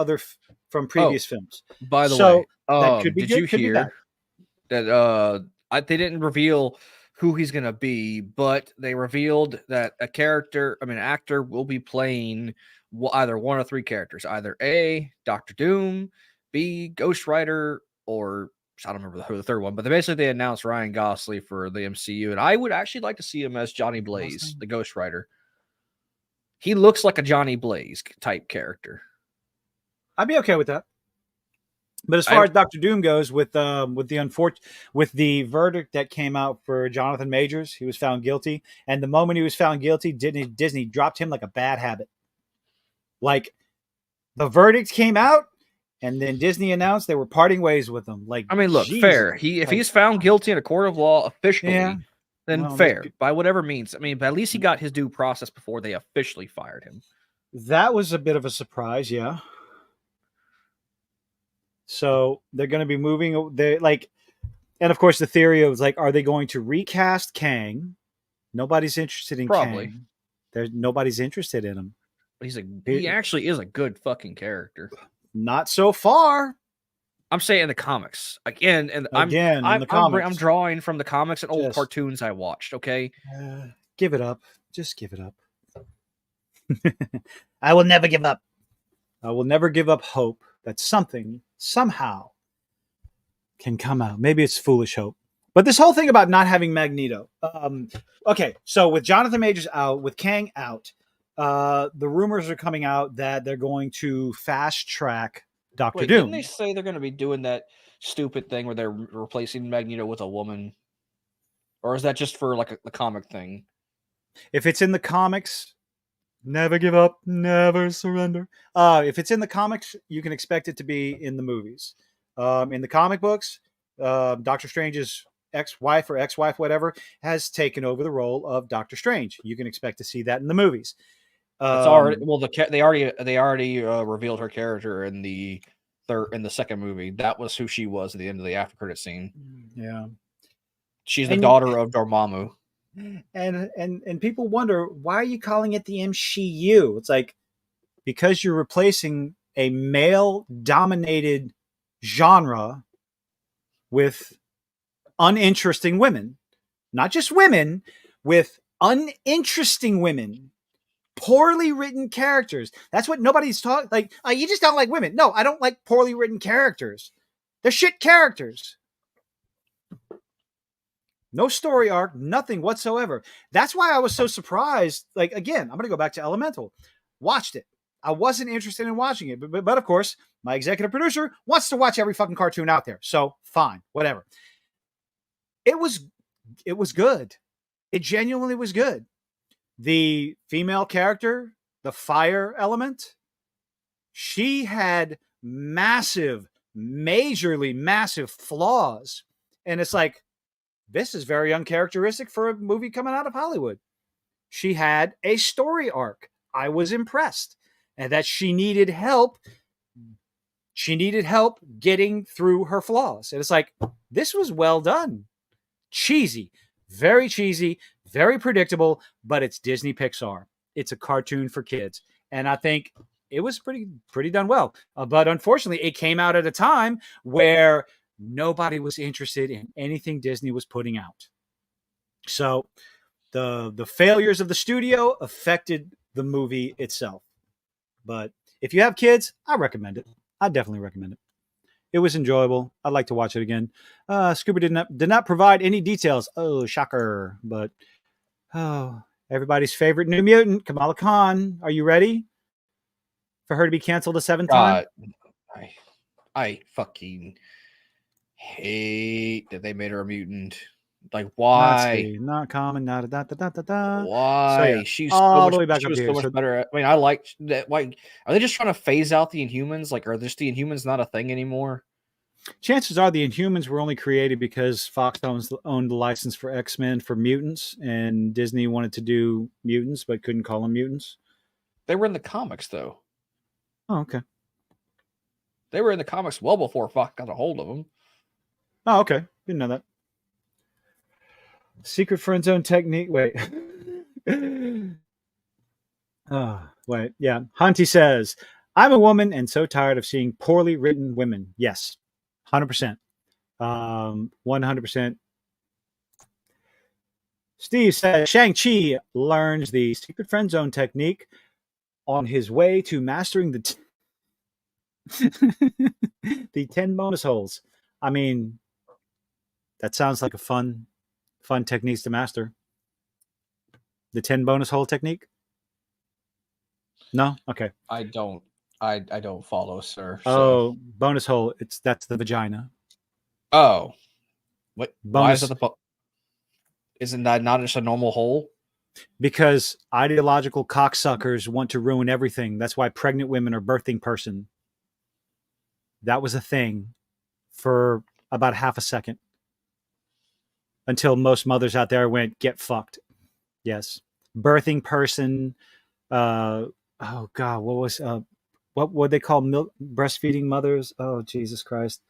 B: from previous films.
C: By the
B: So
C: way,
B: that could be
C: did
B: good,
C: you
B: could be bad.
C: hear that they didn't reveal who he's gonna be, but they revealed that an actor will be playing either one of three characters, either A, Doctor Doom, B, Ghost Rider, or I don't remember who the third one, but they announced Ryan Gosling for the MCU, and I would actually like to see him as Johnny Blaze, the Ghost Rider. He looks like a Johnny Blaze type character.
B: I'd be okay with that. But as far as Doctor Doom goes, with the verdict that came out for Jonathan Majors, he was found guilty, and the moment he was found guilty, Disney dropped him like a bad habit. Like, the verdict came out, and then Disney announced they were parting ways with him. Like,
C: I mean, look,
B: Jesus.
C: fair. If he's found guilty in a court of law officially, then
B: well,
C: fair, by whatever means. I mean, but at least he got his due process before they officially fired him.
B: That was a bit of a surprise, yeah. So they're going to be moving. And of course, the theory was like, are they going to recast Kang? Nobody's interested in Kang. Nobody's interested in him.
C: He actually is a good fucking character.
B: Not so far.
C: I'm saying in the comics again, and I'm drawing from the comics and old cartoons I watched. Okay,
B: give it up. Just give it up. I will never give up. I will never give up hope that something somehow can come out. Maybe it's foolish hope. But this whole thing about not having Magneto. Okay, so with Jonathan Majors out, with Kang out, the rumors are coming out that they're going to fast track Doctor Doom.
C: Didn't they say they're going to be doing that stupid thing where they're replacing Magneto with a woman? Or is that just for like the comic thing?
B: If it's in the comics, never give up, never surrender. If it's in the comics, you can expect it to be in the movies. In the comic books, Doctor Strange's ex-wife or ex-wife, whatever, has taken over the role of Doctor Strange. You can expect to see that in the movies.
C: It's already they already revealed her character in the second movie. That was who she was at the end of the after credit scene.
B: Yeah,
C: she's the daughter of Dormammu.
B: And people wonder, why are you calling it the MCU? It's like, because you're replacing a male-dominated genre with uninteresting women. Not just women, with uninteresting women. Poorly written characters. That's what nobody's talking. Like, you just don't like women. No, I don't like poorly written characters. They're shit characters. No story arc, nothing whatsoever. That's why I was so surprised. Like, again, I'm going to go back to Elemental. Watched it. I wasn't interested in watching it. But of course, my executive producer wants to watch every fucking cartoon out there. So, fine. Whatever. It was good. It genuinely was good. The female character, the fire element, she had majorly massive flaws. And it's like, this is very uncharacteristic for a movie coming out of Hollywood. She had a story arc. I was impressed. And that she needed help. She needed help getting through her flaws. And it's like, this was well done. Cheesy. Very cheesy. Very predictable. But it's Disney Pixar. It's a cartoon for kids. And I think it was pretty done well. But unfortunately, it came out at a time where nobody was interested in anything Disney was putting out. So the failures of the studio affected the movie itself. But if you have kids, I recommend it. I definitely recommend it. It was enjoyable. I'd like to watch it again. Scuba did not provide any details. Oh, shocker. But everybody's favorite New Mutant, Kamala Khan. Are you ready for her to be canceled a seventh time?
C: I fucking hate that they made her a mutant. Like, why?
B: Not common. Not da.
C: Why?
B: So, yeah,
C: She's
B: all the way back
C: she
B: up
C: was
B: here.
C: so much better. I mean, I like that. Like, are they just trying to phase out the Inhumans? Like, are just the Inhumans not a thing anymore?
B: Chances are the Inhumans were only created because Fox owned the license for X-Men for mutants, and Disney wanted to do mutants but couldn't call them mutants.
C: They were in the comics, though.
B: Oh, okay.
C: They were in the comics well before Fox got a hold of them.
B: Oh, okay. Didn't know that. Secret friend zone technique. Wait. Oh, wait. Yeah. Hunty says, I'm a woman and so tired of seeing poorly written women. Yes. 100%. 100%. Steve says, Shang-Chi learns the secret friend zone technique on his way to mastering the the 10 bonus holes. I mean, that sounds like a fun techniques to master. The 10 bonus hole technique? No? Okay.
C: I don't follow, sir.
B: Oh, bonus hole. That's the vagina.
C: Oh. What? Why is
B: Bonus.
C: that isn't that not just a normal hole?
B: Because ideological cocksuckers want to ruin everything. That's why pregnant women are birthing person. That was a thing for about half a second. Until most mothers out there went, get fucked. Yes. Birthing person. Oh God, what would they call breastfeeding mothers? Oh, Jesus Christ.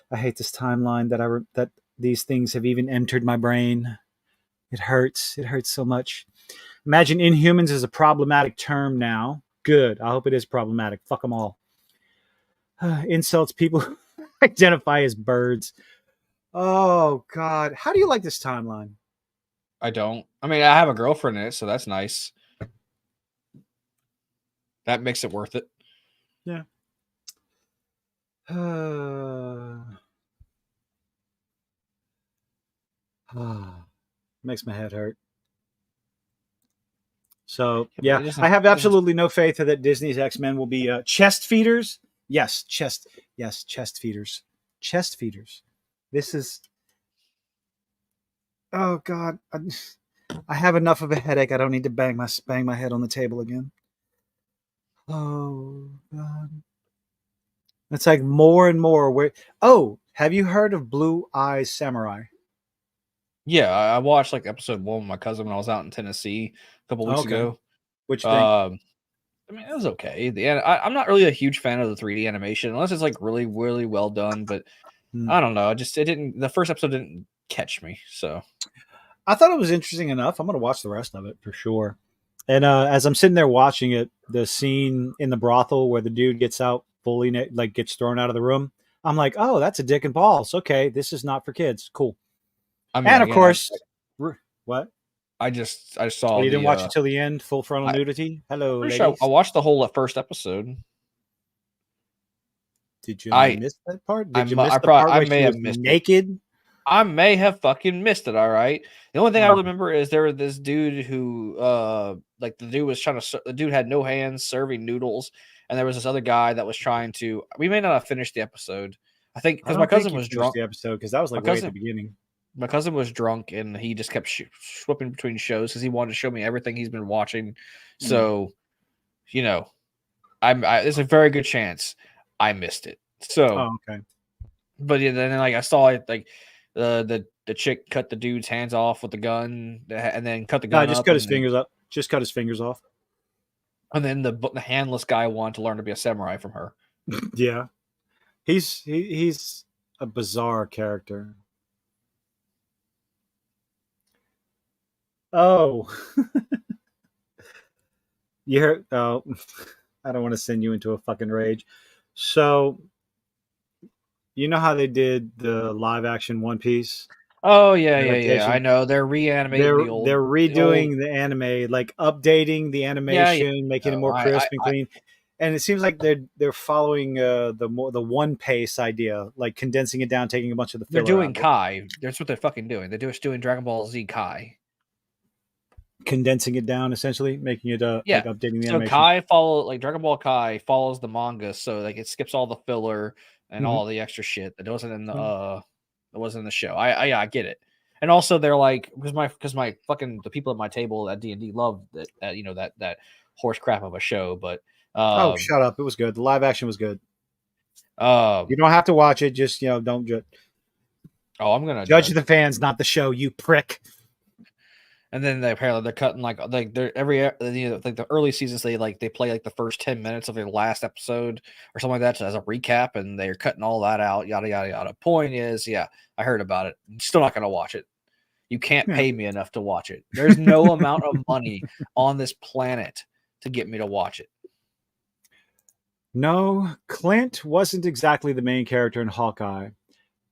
B: I hate this timeline that these things have even entered my brain. It hurts. It hurts so much. Imagine Inhumans is a problematic term now. Good. I hope it is problematic. Fuck them all. Insults people who identify as birds. Oh, God. How do you like this timeline?
C: I don't. I mean, I have a girlfriend in it, so that's nice. That makes it worth it.
B: Yeah. Makes my head hurt. So, yeah, I have absolutely no faith that Disney's X-Men will be chest feeders. Yes, chest feeders. Chest feeders. This is... Oh, God. I have enough of a headache. I don't need to bang my head on the table again. Oh, God. It's like more and more. Oh, have you heard of Blue Eyes Samurai?
C: Yeah, I watched like episode 1 with my cousin when I was out in Tennessee a couple weeks ago.
B: Which thing? I
C: mean, it was okay. I'm not really a huge fan of the 3D animation unless it's like really, really well done. But I don't know. The first episode didn't catch me. So
B: I thought it was interesting enough. I'm going to watch the rest of it for sure. And as I'm sitting there watching it, the scene in the brothel where the dude gets out fully, like gets thrown out of the room, I'm like, oh, that's a dick and balls. Okay, this is not for kids. Cool. I mean, and of course, what?
C: I saw.
B: Oh, you didn't watch it till the end, full frontal nudity. Hello, ladies.
C: I watched the whole first episode.
B: Did you miss that part? Did you miss the part where she was naked?
C: I may have fucking missed it. All right. The only thing I remember is there was this dude who, like the dude had no hands serving noodles, and there was this other guy that was trying to. We may not have finished the episode. I think because my cousin was drunk.
B: The episode because that was like way at the beginning.
C: My cousin was drunk and he just kept swapping between shows because he wanted to show me everything he's been watching. So, you know, there's a very good chance I missed it. So,
B: okay.
C: But yeah, then like I saw it, like the chick cut the dude's hands off with the gun and then cut the gun.
B: Just cut his fingers up. Just cut his fingers off.
C: And then the handless guy wanted to learn to be a samurai from her.
B: Yeah, he's a bizarre character. Oh, you heard? Oh, I don't want to send you into a fucking rage. So, you know how they did the live action One Piece?
C: Oh yeah. I know they're reanimating.
B: They're redoing the anime, like updating the animation, making it more crisp and clean. And it seems like they're following the One Piece idea, like condensing it down, taking a bunch of the filler.
C: They're doing Kai. That's what they're fucking doing. They're doing Dragon Ball Z Kai.
B: Condensing it down, essentially, making it like updating the animation.
C: So Dragon Ball Kai follows the manga, so like it skips all the filler and all the extra shit that wasn't in the show. I get it. And also they're like because my fucking the people at my table at D&D love that horse crap of a show, but
B: shut up. It was good. The live action was good. You don't have to watch it, just don't judge.
C: Oh, I'm gonna
B: judge the fans, not the show, you prick.
C: And then apparently they're cutting like they're like the early seasons they play like the first 10 minutes of their last episode or something like that as a recap, and they're cutting all that out. Yada yada yada. Point is, I heard about it. I'm still not gonna watch it. You can't pay me enough to watch it. There's no amount of money on this planet to get me to watch it.
B: No, Clint wasn't exactly the main character in Hawkeye.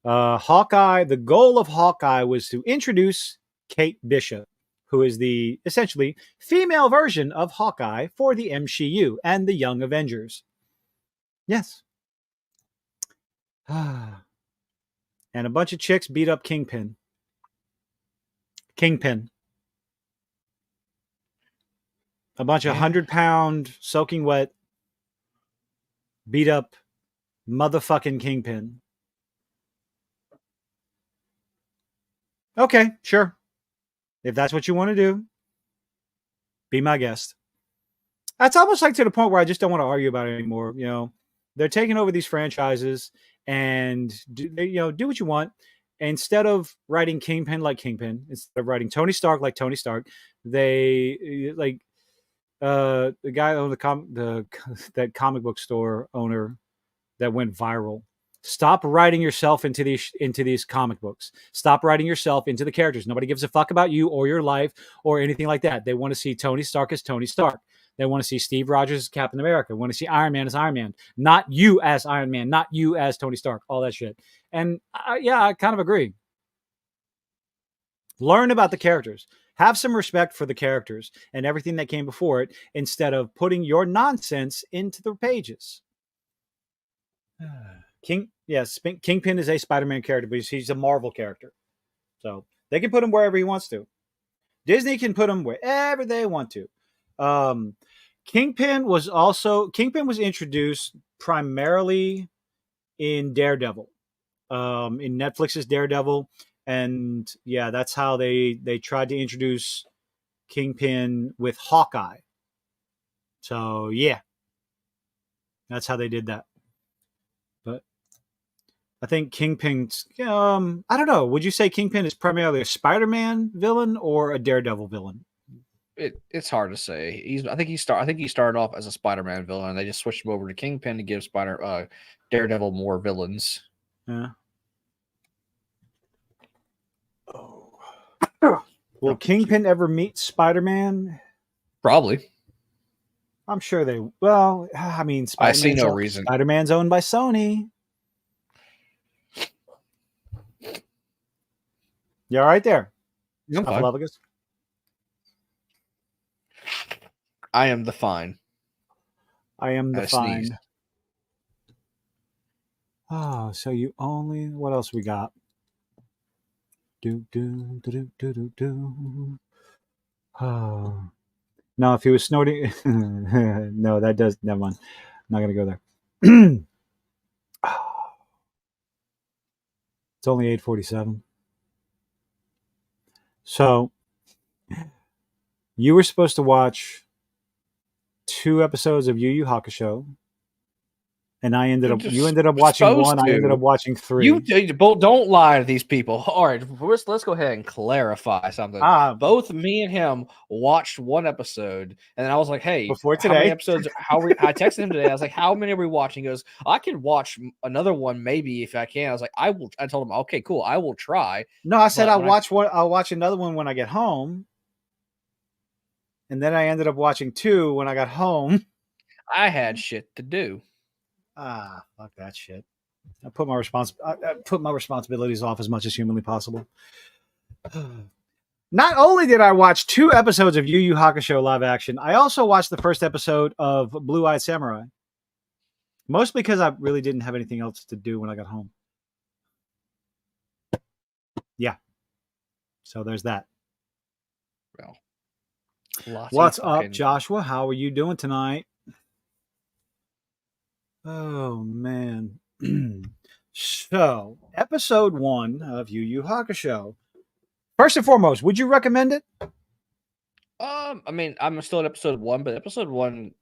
B: Hawkeye, the goal of Hawkeye was to introduce Kate Bishop, who is the essentially female version of Hawkeye for the MCU and the Young Avengers. Yes. And a bunch of chicks beat up Kingpin. A bunch of 100-pound soaking wet beat up motherfucking Kingpin. Okay, sure. If that's what you want to do, be my guest. That's almost like to the point where I just don't want to argue about it anymore. You know, they're taking over these franchises and do what you want. Instead of writing Kingpin like Kingpin, instead of writing Tony Stark like Tony Stark, they like the guy on that comic book store owner that went viral. Stop writing yourself into these comic books. Stop writing yourself into the characters. Nobody gives a fuck about you or your life or anything like that. They want to see Tony Stark as Tony Stark. They want to see Steve Rogers as Captain America. They want to see Iron Man as Iron Man. Not you as Iron Man. Not you as Tony Stark. All that shit. And I kind of agree. Learn about the characters. Have some respect for the characters and everything that came before it instead of putting your nonsense into the pages. Kingpin is a Spider-Man character, but he's a Marvel character. So they can put him wherever he wants to. Disney can put him wherever they want to. Kingpin was introduced primarily in Daredevil, in Netflix's Daredevil. And yeah, that's how they tried to introduce Kingpin with Hawkeye. So yeah, that's how they did that. But I think Kingpin's, I don't know. Would you say Kingpin is primarily a Spider-Man villain or a Daredevil villain?
C: It's hard to say. I think he started off as a Spider-Man villain, and they just switched him over to Kingpin to give Daredevil more villains.
B: Yeah. Will Kingpin ever meet Spider-Man?
C: Probably.
B: I'm sure they. Well, I mean,
C: I see no reason.
B: Spider-Man's owned by Sony. You all right there?
C: I am the fine.
B: I am the fine.
C: Sneezed.
B: Oh, so you only. What else we got? Oh. No, if he was snorting. No, that does. Never mind. I'm not going to go there. It's only 8:47. So you were supposed to watch 2 episodes of Yu Yu Hakusho. And you ended up watching 1. I ended up watching 3.
C: You don't lie to these people. All right, let's go ahead and clarify something. Both me and him watched 1 episode, and then I was like, "Hey,
B: before today,
C: how many episodes? I texted him today. I was like, "How many are we watching?" He goes, "I can watch another one, maybe if I can." I was like, "I will." I told him, "Okay, cool. I will try."
B: No, I said I'll watch another one when I get home, and then I ended up watching 2 when I got home.
C: I had shit to do.
B: Fuck that shit. I put my responsibilities off as much as humanly possible. Not only did I watch 2 episodes of Yu Yu Hakusho live action, I also watched the first episode of Blue-Eyed Samurai. Mostly because I really didn't have anything else to do when I got home. Yeah. So there's that.
C: Well,
B: what's up, Joshua? How are you doing tonight? Oh, man. So, episode 1 of Yu Yu Hakusho. First and foremost, would you recommend it?
C: I mean, I'm still at episode 1, but episode 1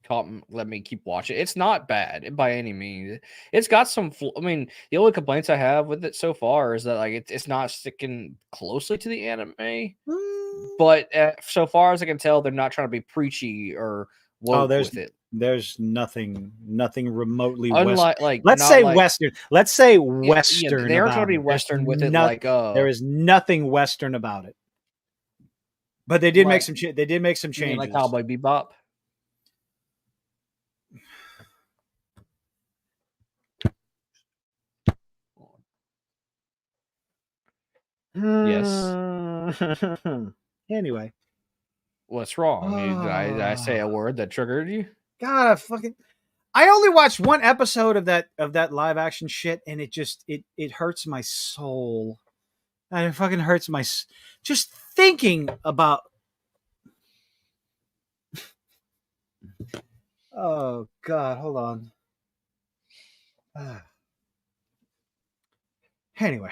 C: let me keep watching. It's not bad by any means. It's got some. I mean, the only complaints I have with it so far is that like it's not sticking closely to the anime. But so far as I can tell, they're not trying to be preachy or woke with it.
B: There's nothing remotely
C: Unlike,
B: Western. Let's say Western. Let's say Western.
C: Yeah, they're trying to be Western with it.
B: There is nothing Western about it. But they did make some. They did make some changes.
C: Like Cowboy Bebop. Yes.
B: Anyway.
C: What's wrong? Did I say a word that triggered you?
B: God, I only watched one episode of that live action shit, and it hurts my soul. And it fucking hurts just thinking about. Oh God, hold on. Anyway,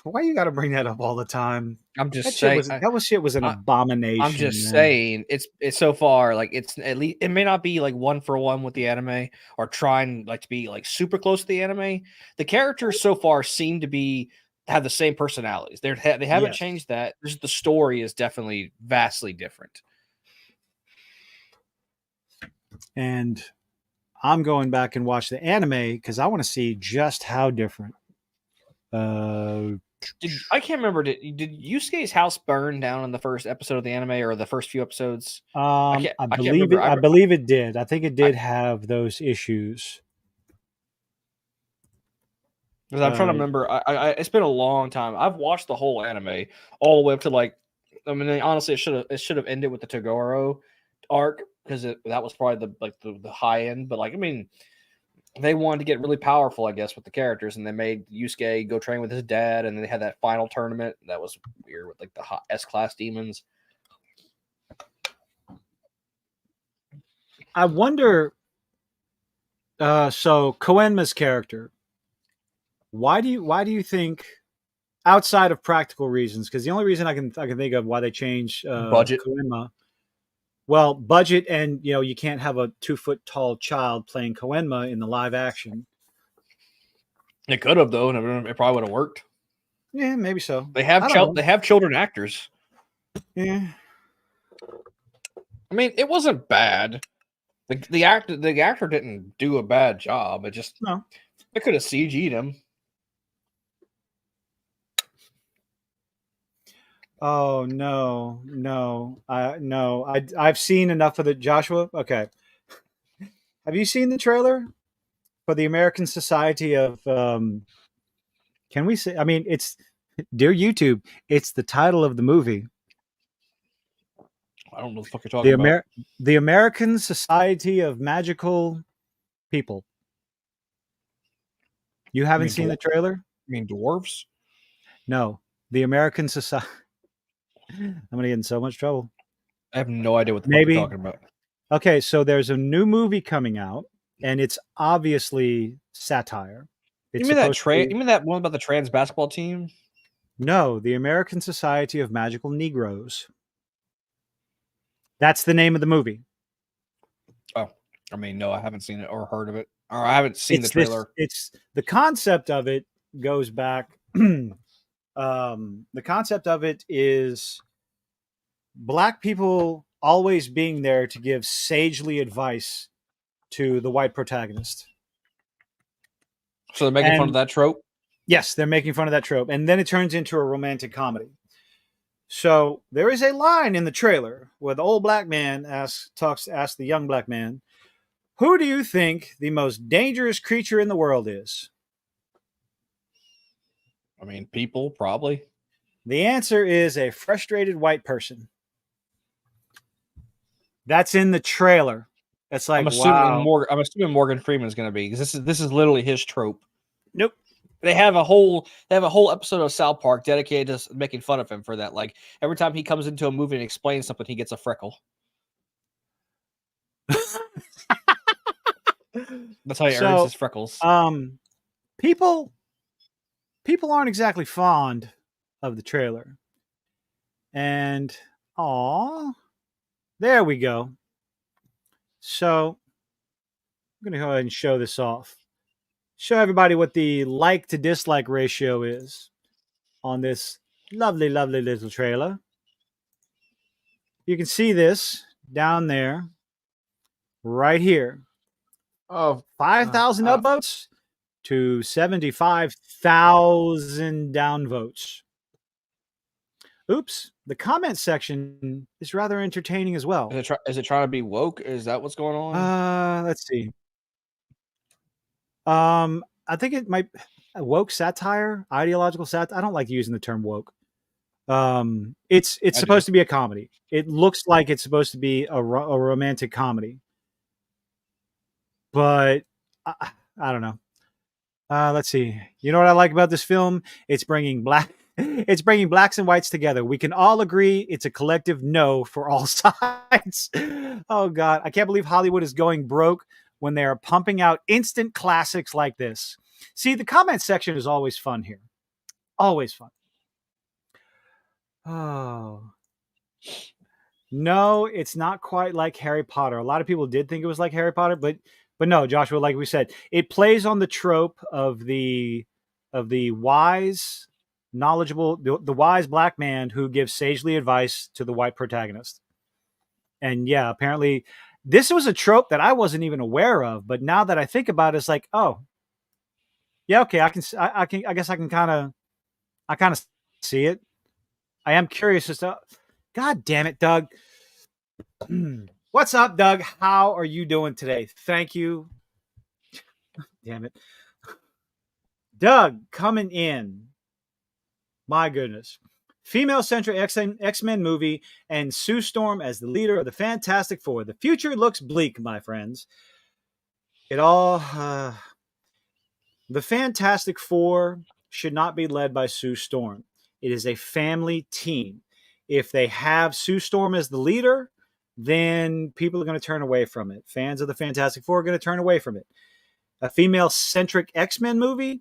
B: why you got to bring that up all the time?
C: I'm just saying
B: that shit was an abomination.
C: I'm just
B: man.
C: saying it's so far like it's at least it may not be like 1-for-1 with the anime or trying like to be like super close to the anime. The characters so far seem to have the same personalities. They haven't changed that. Just the story is definitely vastly different.
B: And I'm going back and watch the anime because I want to see just how different.
C: I can't remember. Did Yusuke's house burn down in the first episode of the anime or the first few episodes?
B: I believe it did. I think it did have those issues.
C: Because I'm trying to remember. It's been a long time. I've watched the whole anime all the way up to like. I mean, honestly, it should have ended with the Togoro arc because that was probably the high end. But like, I mean, they wanted to get really powerful, I guess, with the characters, and they made Yusuke go train with his dad, and then they had that final tournament that was weird with like the hot S-class demons.
B: I wonder. So Koenma's character. Why do you think, outside of practical reasons, because the only reason I can think of why they changed
C: budget.
B: Koenma, well, budget, and you can't have a 2-foot tall child playing Koenma in the live action.
C: It could have though, and it probably would have worked.
B: Yeah, maybe so.
C: They have children actors.
B: Yeah,
C: I mean, it wasn't bad. The actor didn't do a bad job. It just they could have CG'd him.
B: Oh no! I've seen enough of the Joshua. Okay, have you seen the trailer for the American Society of? Can we say? I mean, it's dear YouTube. It's the title of the movie.
C: I don't know what the fuck you're talking about.
B: The American Society of Magical People. You haven't seen the trailer?
C: You mean dwarves?
B: No, the American Society. I'm going to get in so much trouble.
C: I have no idea what the fuck you're talking about.
B: Okay, so there's a new movie coming out, and it's obviously satire.
C: You mean that one about the trans basketball team?
B: No, the American Society of Magical Negroes. That's the name of the movie.
C: Oh, I mean, no, I haven't seen it or heard of it, or I haven't seen the trailer.
B: It's the concept of it goes back. The concept of it is Black people always being there to give sagely advice to the white protagonist.
C: So they're making fun of that trope?
B: Yes, they're making fun of that trope. And then it turns into a romantic comedy. So there is a line in the trailer where the old black man asks the young black man, "Who do you think the most dangerous creature in the world is?"
C: I mean, people, probably.
B: The answer is a frustrated white person. That's in the trailer. It's like,
C: I'm assuming Morgan Freeman is going to be, because this is literally his trope.
B: Nope.
C: They have a whole episode of South Park dedicated to making fun of him for that. Like every time he comes into a movie and explains something, he gets a freckle. That's how he earns his freckles.
B: People aren't exactly fond of the trailer. And there we go. So I'm going to go ahead and show this off. Show everybody what the like to dislike ratio is on this lovely, lovely little trailer. You can see this down there, right here.
C: Of
B: 5,000 upvotes to 75,000 downvotes. Oops, the comment section is rather entertaining as well.
C: Is it trying to be woke? Is that what's going on?
B: Let's see. I think it might. woke satire, ideological satire. I don't like using the term woke. It's supposed to be a comedy. It looks like it's supposed to be a romantic comedy, but I don't know. Let's see. You know what I like about this film? It's bringing blacks and whites together. We can all agree it's a collective no for all sides. Oh God, I can't believe Hollywood is going broke when they are pumping out instant classics like this. See, the comment section is always fun here. Always fun. Oh. No, it's not quite like Harry Potter. A lot of people did think it was like Harry Potter, but no, Joshua, like we said, it plays on the trope of the wise, knowledgeable, the wise black man who gives sagely advice to the white protagonist. And yeah, apparently this was a trope that I wasn't even aware of, but now that I think about it, it's like, oh, yeah, okay, I guess I can kind of see it. I am curious as to, God damn it, Doug. What's up, Doug? How are you doing today? Thank you. Damn it. Doug coming in. My goodness. Female-centric X-Men movie and Sue Storm as the leader of the Fantastic Four. The future looks bleak, my friends. The Fantastic Four should not be led by Sue Storm. It is a family team. If they have Sue Storm as the leader, then people are going to turn away from it. Fans of the Fantastic Four are going to turn away from it. A female-centric X-Men movie?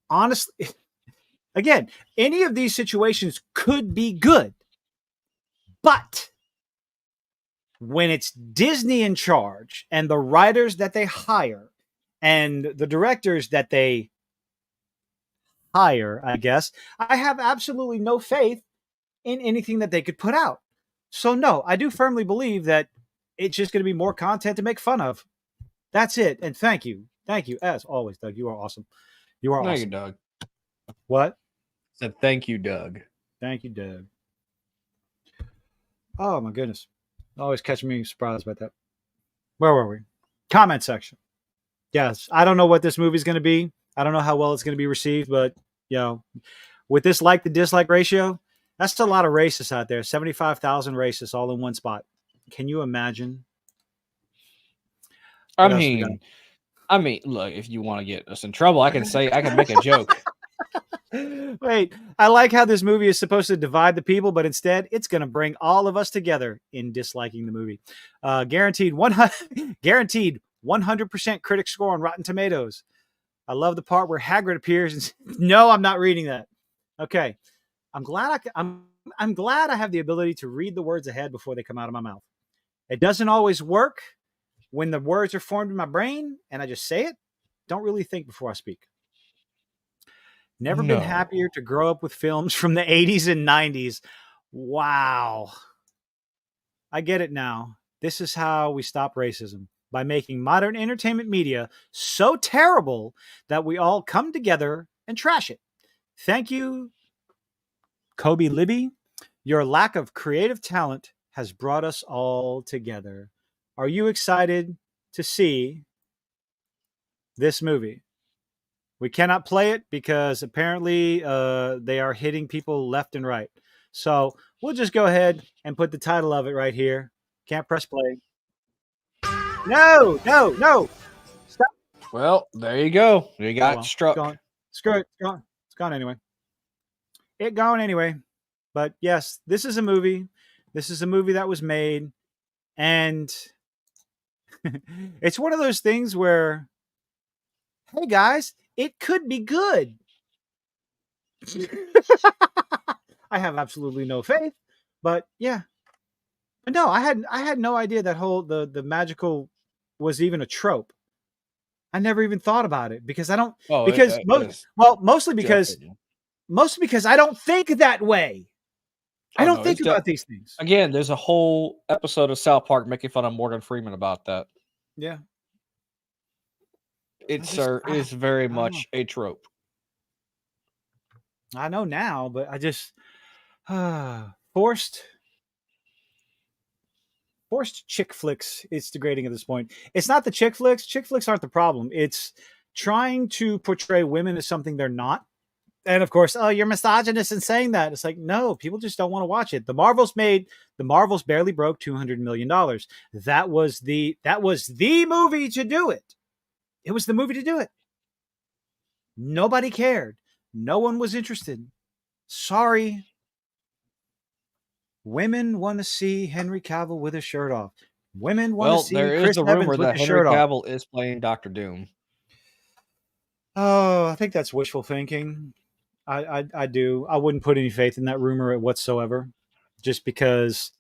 B: Honestly, again, any of these situations could be good. But when it's Disney in charge and the writers that they hire and the directors that they hire, I guess, I have absolutely no faith in anything that they could put out. So no, I do firmly believe that it's just going to be more content to make fun of. That's it. And thank you. Thank you. As always, Doug, you are awesome. You are awesome.
C: Thank you, Doug.
B: What?
C: Said thank you, Doug.
B: Thank you, Doug. Oh my goodness. Always catching me surprised about that. Where were we? Comment section. Yes. I don't know what this movie's going to be. I don't know how well it's going to be received, but with this like to dislike ratio, that's a lot of racists out there. 75,000 racists all in one spot. Can you imagine?
C: I mean, look, if you want to get us in trouble, I can make a joke.
B: Wait, I like how this movie is supposed to divide the people, but instead it's going to bring all of us together in disliking the movie. Guaranteed 100% critic score on Rotten Tomatoes. I love the part where Hagrid appears and no, I'm not reading that. Okay. I'm glad I have the ability to read the words ahead before they come out of my mouth. It doesn't always work when the words are formed in my brain and I just say it. Don't really think before I speak. Never been happier to grow up with films from the 80s and 90s. Wow. I get it now. This is how we stop racism. By making modern entertainment media so terrible that we all come together and trash it. Thank you, Kobe Libby. Your lack of creative talent has brought us all together. Are you excited to see this movie? We cannot play it because apparently they are hitting people left and right. So we'll just go ahead and put the title of it right here. Can't press play. No. Stop.
C: Well, there you go. You got struck.
B: Gone. Screw it. It's gone anyway. It gone anyway. But yes, this is a movie. This is a movie that was made. And it's one of those things where, hey guys, it could be good. I have absolutely no faith, but yeah. But no, I had no idea that whole the magical was even a trope. I never even thought about it because I don't mostly because I don't think that way. I don't think about these things.
C: Again, there's a whole episode of South Park making fun of Morgan Freeman about that.
B: Yeah.
C: It's very much a trope.
B: I know now, but I just forced chick flicks. It's degrading at this point. It's not the chick flicks. Chick flicks aren't the problem. It's trying to portray women as something they're not. And of course, oh, you're misogynist in saying that. It's like, no, people just don't want to watch it. The Marvels barely broke $200 million. That was the movie to do it. It was the movie to do it. Nobody cared. No one was interested. Sorry. Women want to see Henry Cavill with his shirt off. Women want to see
C: there
B: Chris
C: is a
B: Evans
C: rumor
B: with
C: that
B: his
C: Henry
B: shirt off.
C: Cavill is playing Dr. Doom.
B: Oh, I think that's wishful thinking. I do. I wouldn't put any faith in that rumor whatsoever, just because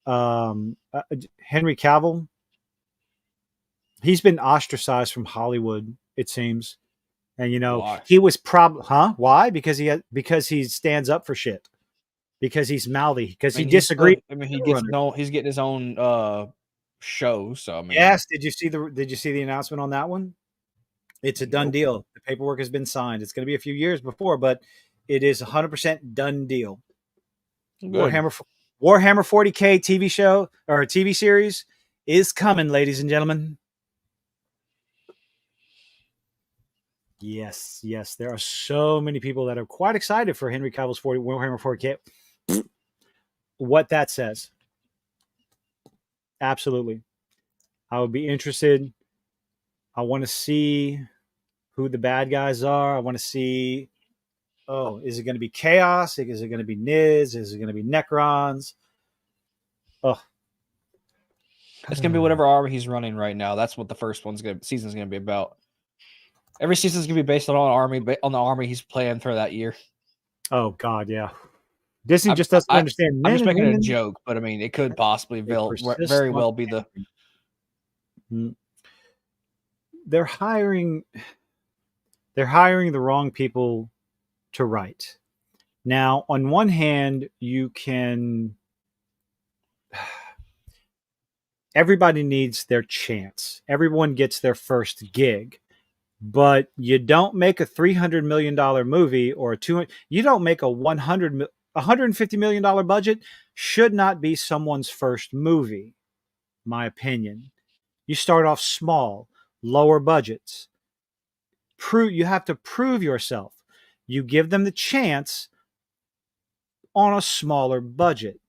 B: Henry Cavill, he's been ostracized from Hollywood, it seems. And
C: Why?
B: he was why? Because he stands up for shit. Because he's mouthy. Because he disagreed.
C: He's getting his own show. So I mean,
B: yes. Did you see the announcement on that one? It's a done deal. The paperwork has been signed. It's going to be a few years before, but it is 100% done deal.
C: Good.
B: Warhammer 40K TV show or TV series is coming, ladies and gentlemen. Yes. There are so many people that are quite excited for Henry Cavill's Warhammer 40K. What that says. Absolutely. I would be interested. I want to see who the bad guys are. I want to see, is it going to be Chaos? Is it going to be Niz? Is it going to be Necrons? Oh.
C: It's going to be whatever army he's running right now. That's what the first season's going to be about. Every season's going to be based on the army he's playing for that year.
B: Oh, God, yeah. Disney just doesn't understand.
C: I'm just making a joke, but I mean, it could possibly very well be the...
B: They're hiring the wrong people to write. Now, on one hand, everybody needs their chance. Everyone gets their first gig, but you don't make a $300 million movie or you don't make a $150 million budget should not be someone's first movie, my opinion. You start off small, lower budgets. You have to prove yourself. You give them the chance on a smaller budget.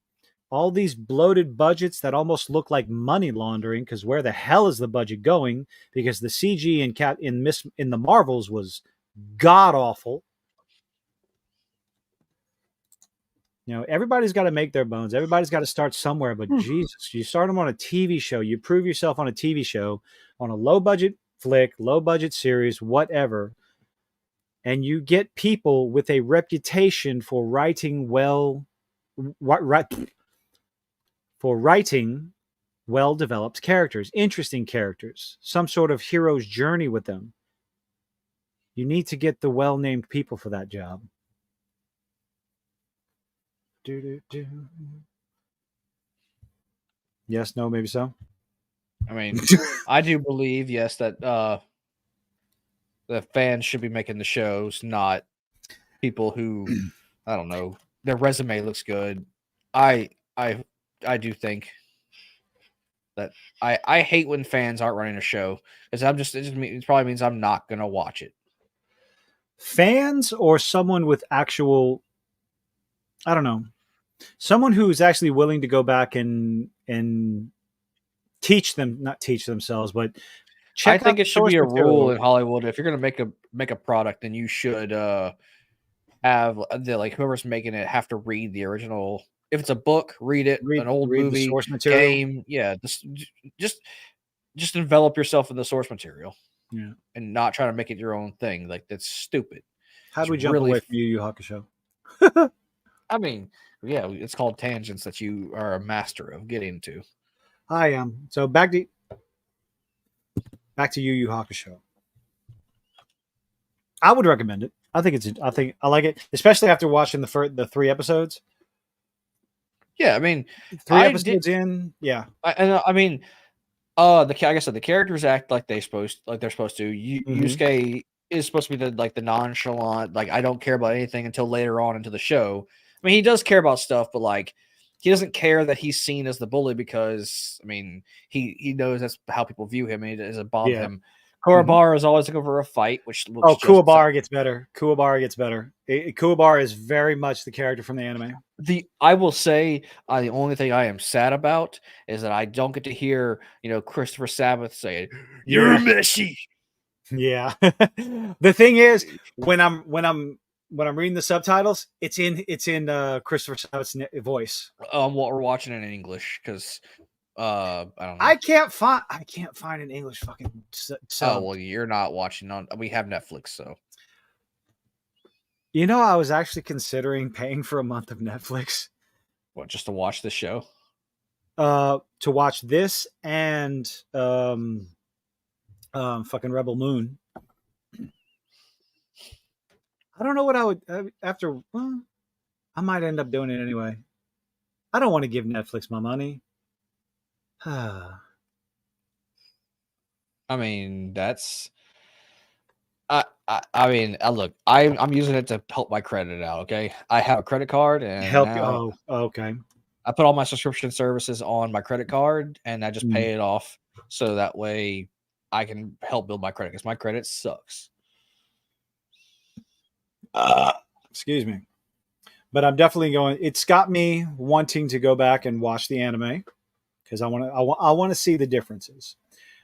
B: All these bloated budgets that almost look like money laundering, because where the hell is the budget going? Because the CG in the Marvels was god awful. Everybody's got to make their bones. Everybody's got to start somewhere. But Jesus, you start them on a TV show. You prove yourself on a TV show, on a low budget flick, low budget series, whatever. And you get people with a reputation for writing well-developed characters, interesting characters, some sort of hero's journey with them. You need to get the well-named people for that job. Yes, no, maybe so.
C: I mean, I do believe, yes, that the fans should be making the shows, not people who, I don't know, their resume looks good. I do think that I hate when fans aren't running a show, because it probably means I'm not gonna watch it.
B: Fans or someone with actual, I don't know, someone who's actually willing to go back and not teach themselves, but
C: I think it should be a rule in Hollywood. If you're going to make a product, then you should have whoever's making it have to read the original. If it's a book, read it. An old movie,
B: source material.
C: Game, yeah. Just envelop yourself in the source material, and not try to make it your own thing. Like, that's stupid.
B: How do we jump away from Yu Yu Hakusho?
C: I mean, yeah, it's called tangents that you are a master of getting to.
B: I am. So back to Yu Yu Hakusho. I would recommend it. I think I like it, especially after watching the 3 episodes.
C: Yeah, I mean,
B: 3 episodes in. Yeah,
C: I mean, like I said, the characters act like they're supposed to. Yusuke is supposed to be the nonchalant, I don't care about anything until later on into the show. I mean, he does care about stuff, but he doesn't care that he's seen as the bully, because I mean, he knows that's how people view him, and it doesn't bother him. Kuwabara is always looking for a fight, which
B: Oh, Kuwabara gets better. Kuwabara gets better. Kuwabara is very much the character from the anime.
C: I will say the only thing I am sad about is that I don't get to hear Christopher Sabath saying "You're Messi."
B: Yeah. The thing is, when I'm reading the subtitles, it's in Christopher Sabath's voice.
C: We're watching it in English because I don't know.
B: I can't find an English fucking sub.
C: Oh well, you're not watching on. We have Netflix, so.
B: I was actually considering paying for a month of Netflix.
C: What, just to watch the show?
B: To watch this and fucking Rebel Moon. I don't know what I would after. Well, I might end up doing it anyway. I don't want to give Netflix my money.
C: I mean, that's. I mean, look, I'm using it to help my credit out. Okay, I have a credit card and
B: help.
C: Now
B: Okay.
C: I put all my subscription services on my credit card and I just pay it off so that way I can help build my credit because my credit sucks.
B: Excuse me, but I'm definitely going. It's got me wanting to go back and watch the anime because I want to see the differences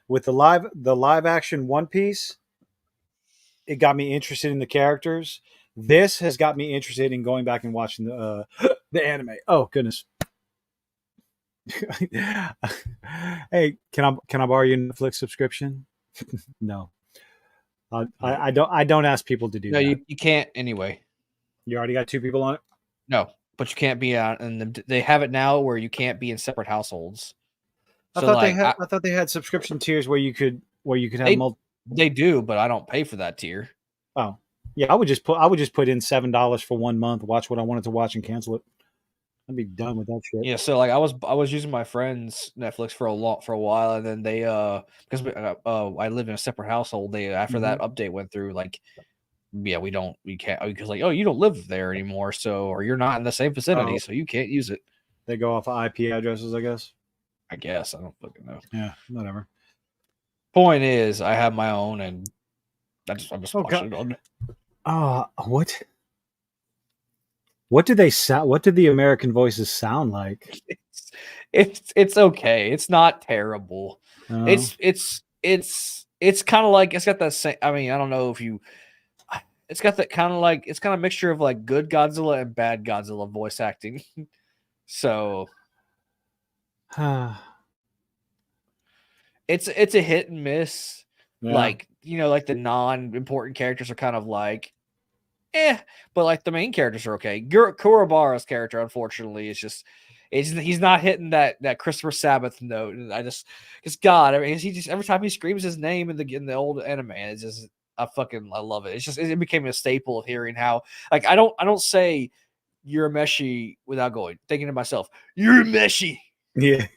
B: with the live action One Piece. It got me interested in the characters. This has got me interested in going back and watching the anime. Oh goodness. Hey, can I borrow your Netflix subscription? No. I don't ask people to do that.
C: No, you can't anyway.
B: You already got 2 people on it?
C: No, but you can't be on, and they have it now where you can't be in separate households.
B: I thought they had subscription tiers where you could have multiple.
C: They do, but I don't pay for that tier.
B: Oh, yeah. I would just put in $7 for 1 month, watch what I wanted to watch, and cancel it. I'd be done with that shit.
C: Yeah, so like I was using my friend's Netflix for a while, and then they because I lived in a separate household. They after that update went through, like, yeah, we can't because like, oh, you don't live there anymore, so or you're not in the same vicinity, so you can't use it.
B: They go off of IP addresses, I guess.
C: I don't fucking know.
B: Yeah, whatever.
C: Point is, I have my own, and I'm just watching it on.
B: What? What do they sound? What do the American voices sound like?
C: It's okay. It's not terrible. It's kind of like it's got that same. I mean, I don't know if you. It's got that kind of like it's kind of mixture of like good Godzilla and bad Godzilla voice acting. So. It's a hit and miss. Yeah. Like, like the non-important characters are kind of like, but like the main characters are okay. Kuwabara's character, unfortunately, is just he's not hitting that Christopher Sabath note. And it's God. I mean, he just every time he screams his name in the old anime, it's just I love it. It's just it became a staple of hearing how like I don't say you're a Meshi without thinking to myself, you're a Meshi.
B: Yeah.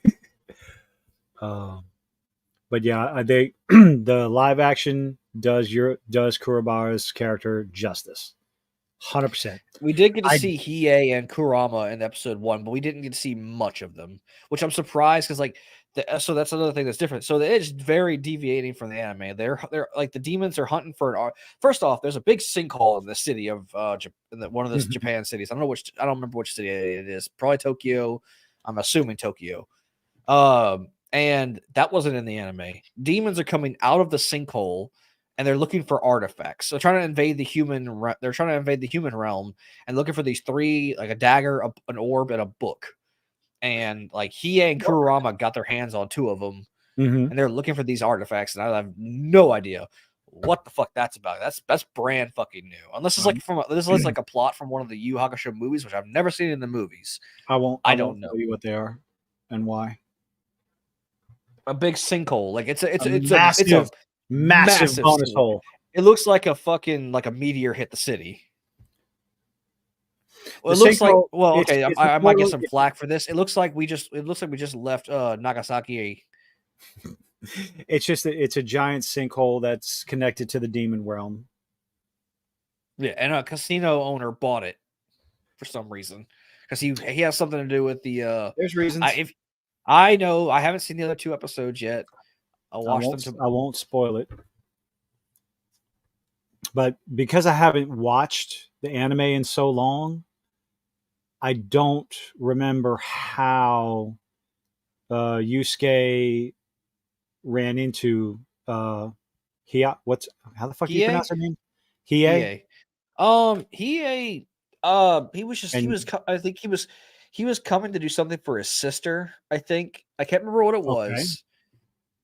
B: But yeah, they the live action does Kuwabara's character justice, 100%.
C: We did get to see Hiei and Kurama in episode 1, but we didn't get to see much of them, which I'm surprised because like so that's another thing that's different. So it's very deviating from the anime. They're like the demons are hunting for an. First off, there's a big sinkhole in the city of one of the Japan cities. I don't remember which city it is. Probably Tokyo. I'm assuming Tokyo. And that wasn't in the anime. Demons are coming out of the sinkhole, and they're looking for artifacts. So trying to invade the human. They're trying to invade the human realm and looking for these 3, like a dagger, an orb, and a book. And like Hiei and Kurama got their hands on 2 of them, and they're looking for these artifacts. And I have no idea what the fuck that's about. That's brand fucking new. Unless it's like this is like a plot from one of the Yu Hakusho movies, which I've never seen in the movies.
B: I don't
C: know
B: what they are and why.
C: A big sinkhole, like it's a
B: massive bonus hole.
C: It looks like a fucking like a meteor hit the city. Well, it looks like okay. I might get some flack for this. It looks like we just left Nagasaki.
B: It's a giant sinkhole that's connected to the demon realm.
C: Yeah, and a casino owner bought it for some reason because he has something to do with the.
B: There's reasons.
C: I know I haven't seen the other 2 episodes yet. I'll watch them.
B: I won't spoil it. But because I haven't watched the anime in so long, I don't remember how Yusuke ran into how the fuck do you
C: Hiei?
B: pronounce her name? Hiei.
C: He was just
B: And
C: I think he was coming to do something for his sister. I think I can't remember what it
B: okay.
C: was,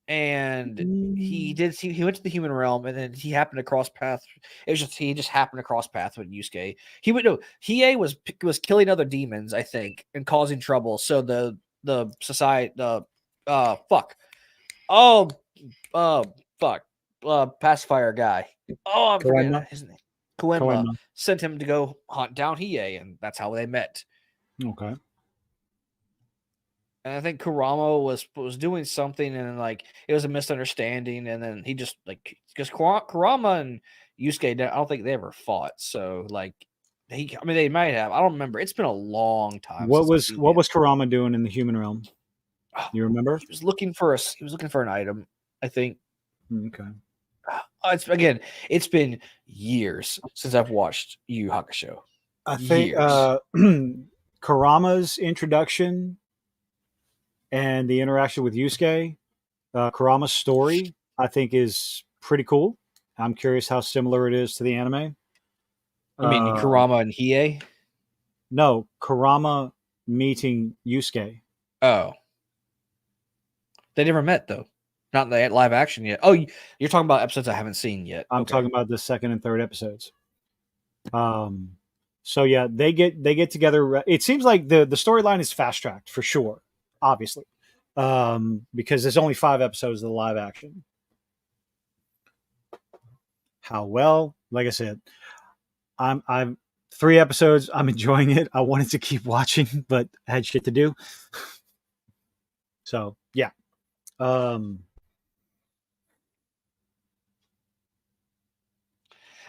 C: and he
B: Mm,
C: he went to the human realm, and then he happened to cross paths. He just happened to cross paths with Yusuke. Hiei was killing other demons, I think, and causing trouble. So the society fuck oh fuck pacifier guy. Oh, I'm forgetting
B: Koenma.
C: his name. Koenma
B: Koenma.
C: sent him to go hunt down Hiei, and that's how they met.
B: Okay.
C: And I think Kurama was doing something, and like it was a misunderstanding, and then he just like because Kurama and Yusuke, I don't think they ever fought. So like I mean, they might have. I don't remember. It's been a long time.
B: What
C: Since I've
B: was
C: seen
B: what
C: the
B: was Kurama doing in the human realm? You remember?
C: He was looking for he was looking for an item. I think.
B: Okay.
C: It's been years since I've watched Yu Yu Hakusho.
B: I think Kurama's introduction and the interaction with Yusuke, Kurama's story, I think is pretty cool. I'm curious how similar it is to the anime.
C: I mean, Kurama and Hiei.
B: No, Kurama meeting Yusuke.
C: Oh, they never met though. Not in the live action yet. Oh, you're talking about episodes I haven't seen yet.
B: I'm talking about the second and third episodes. So yeah, they get together. It seems like the storyline is fast tracked for sure, obviously, because there's only 5 episodes of the live action. How well? Like I said, I'm 3 episodes. I'm enjoying it. I wanted to keep watching, but I had shit to do. So yeah.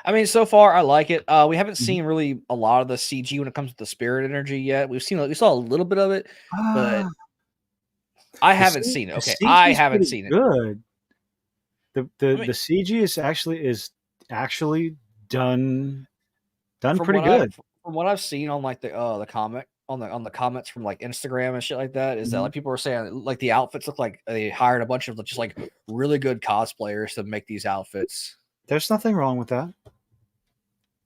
C: I mean, so far I like it. We haven't seen really a lot of the CG when it comes to the spirit energy yet. We saw a little bit of it, but I haven't seen it. Okay, I haven't seen it.
B: Good. The CG is actually done pretty good.
C: From what I've seen on like the comic on the comments from like Instagram and shit like that, is that like people are saying like the outfits look like they hired a bunch of just like really good cosplayers to make these outfits.
B: There's nothing wrong with that.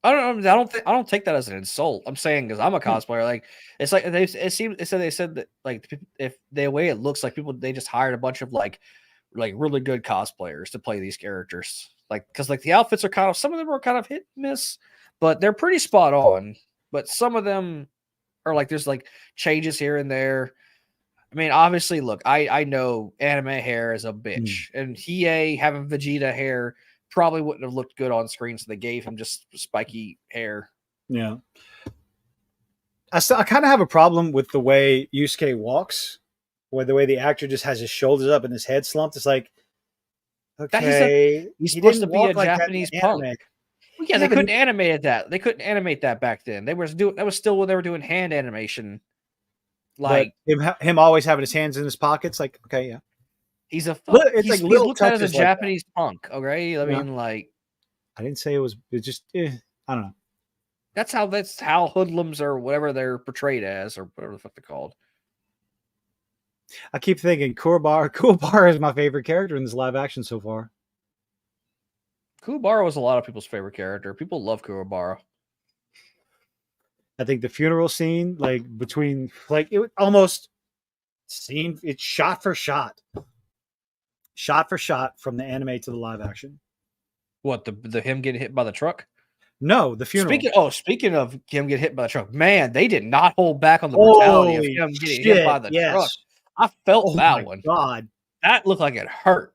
C: I don't take that as an insult. I'm saying because I'm a cosplayer. Like it's like they said that like if the way it looks like people they just hired a bunch of like really good cosplayers to play these characters. Like because like the outfits are kind of some of them are kind of hit and miss, but they're pretty spot on. But some of them are like there's like changes here and there. I mean, obviously, look, I know anime hair is a bitch, and Hiei having Vegeta hair probably wouldn't have looked good on screen, so they gave him just spiky hair.
B: Yeah. I kind of have a problem with the way Yusuke walks, or the way the actor just has his shoulders up and his head slumped. It's like, okay,
C: he's supposed to be a Japanese punk. Well, yeah, they couldn't animate that. They couldn't animate that back then. That was still when they were doing hand animation. Like
B: him always having his hands in his pockets. Like, okay, yeah.
C: He's a
B: he's
C: looked at as a Japanese punk, okay? I mean, like
B: I didn't say it was just I don't know.
C: That's how hoodlums or whatever they're portrayed as, or whatever the fuck they're called.
B: I keep thinking Kuwabara is my favorite character in this live action so far.
C: Kuwabara was a lot of people's favorite character. People love Kuwabara.
B: I think the funeral scene, like between like it almost seemed it's shot for shot from the anime to the live action.
C: What the him getting hit by the truck?
B: No, the funeral.
C: Speaking of him getting hit by the truck, man, they did not hold back on the brutality of him getting hit by the truck. I felt that one.
B: God,
C: that looked like it hurt.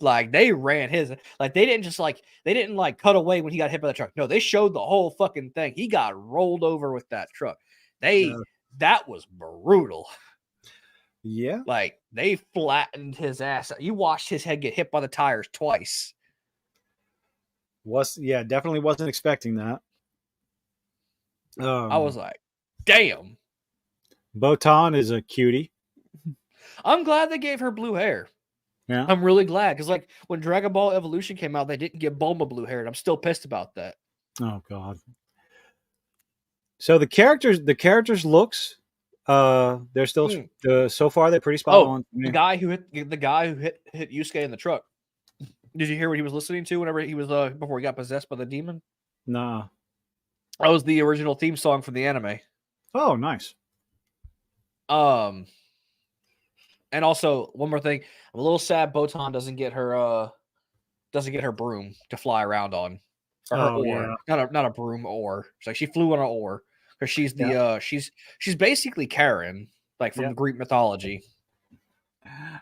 C: Like they ran his like they didn't cut away when he got hit by the truck. No, they showed the whole fucking thing. He got rolled over with that truck. That was brutal.
B: Yeah.
C: Like they flattened his ass. You watched his head get hit by the tires twice.
B: Definitely wasn't expecting that.
C: I was like, damn.
B: Botan is a cutie.
C: I'm glad they gave her blue hair.
B: Yeah.
C: I'm really glad because like when Dragon Ball Evolution came out, they didn't get Bulma blue haired. I'm still pissed about that.
B: Oh God. So the characters looks, they're still so far they're pretty spot on.
C: The guy who hit Yusuke in the truck. Did you hear what he was listening to whenever he was before he got possessed by the demon?
B: Nah.
C: That was the original theme song from the anime.
B: Oh, nice.
C: And also one more thing, I'm a little sad Botan doesn't get her broom to fly around on, or her oar. Yeah. Not a broom, oar. It's like she flew on an oar because she's the she's basically Karen, like from Greek mythology.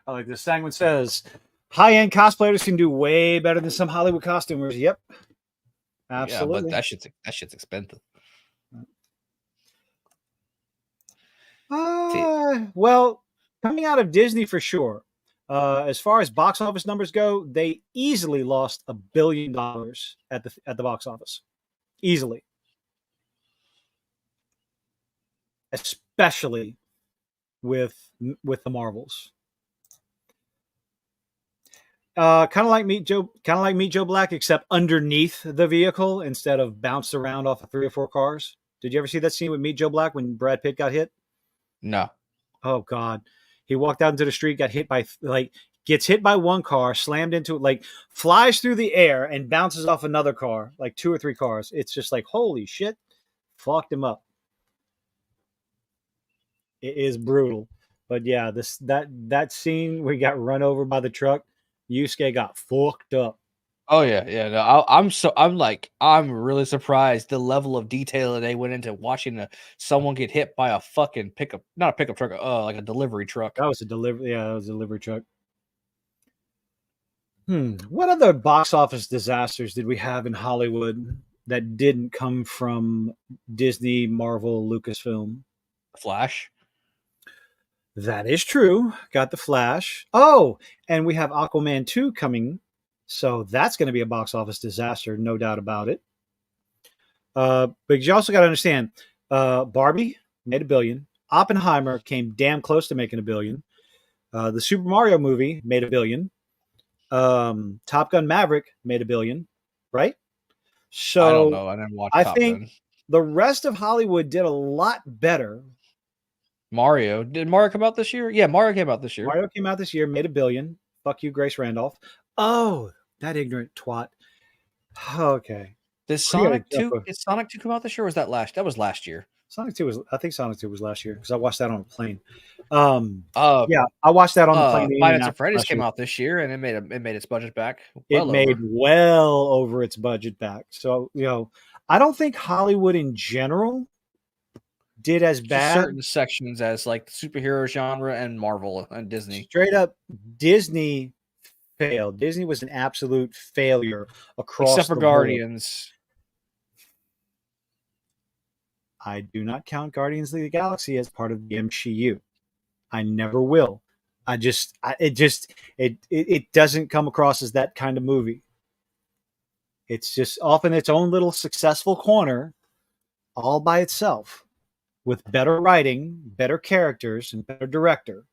B: I like this. Sanguine says, high-end cosplayers can do way better than some Hollywood costumers. Yep. Absolutely.
C: Yeah, but that shit's expensive.
B: Well, coming out of Disney for sure. As far as box office numbers go, they easily lost $1 billion at the box office. Easily. Especially with the Marvels. Kind of like Meet Joe Black, except underneath the vehicle instead of bounced around off of 3 or 4 cars. Did you ever see that scene with Meet Joe Black when Brad Pitt got hit?
C: No.
B: Oh God. He walked out into the street, got hit by gets hit by one car, slammed into it, flies through the air and bounces off another car, 2 or 3 cars. It's just like, holy shit, fucked him up. It is brutal. But yeah, that scene where he got run over by the truck, Yusuke got fucked up.
C: Oh yeah. No, I'm really surprised the level of detail that they went into watching someone get hit by a fucking not a pickup truck, like a delivery truck.
B: That was a delivery truck. What other box office disasters did we have in Hollywood that didn't come from Disney, Marvel, Lucasfilm?
C: Flash.
B: That is true. Got the Flash. Oh, and we have Aquaman 2 coming. So that's going to be a box office disaster, no doubt about it. But you also got to understand, Barbie made $1 billion. Oppenheimer came damn close to making $1 billion. The Super Mario movie made $1 billion. Top Gun Maverick made $1 billion, right? So
C: I don't know. I didn't watch.
B: I think the rest of Hollywood did a lot better.
C: Did Mario come out this year? Yeah, Mario came out this year.
B: Mario came out this year, made $1 billion. Fuck you, Grace Randolph. Oh, that ignorant twat. Okay.
C: Did Sonic 2 come out this year? Or was that last? That was last year.
B: I think Sonic 2 was last year because I watched that on a plane. Yeah, I watched that on the plane.
C: Five Nights at Freddy's came out this year and it made its budget back.
B: Made well over its budget back. So, I don't think Hollywood in general did as bad.
C: Certain sections as like the superhero genre and Marvel and Disney.
B: Straight up, Disney failed. Disney was an absolute failure across
C: except for Guardians.
B: I do not count Guardians of the Galaxy as part of the MCU. I never will. It doesn't come across as that kind of movie. It's just off in its own little successful corner, all by itself, with better writing, better characters, and better director.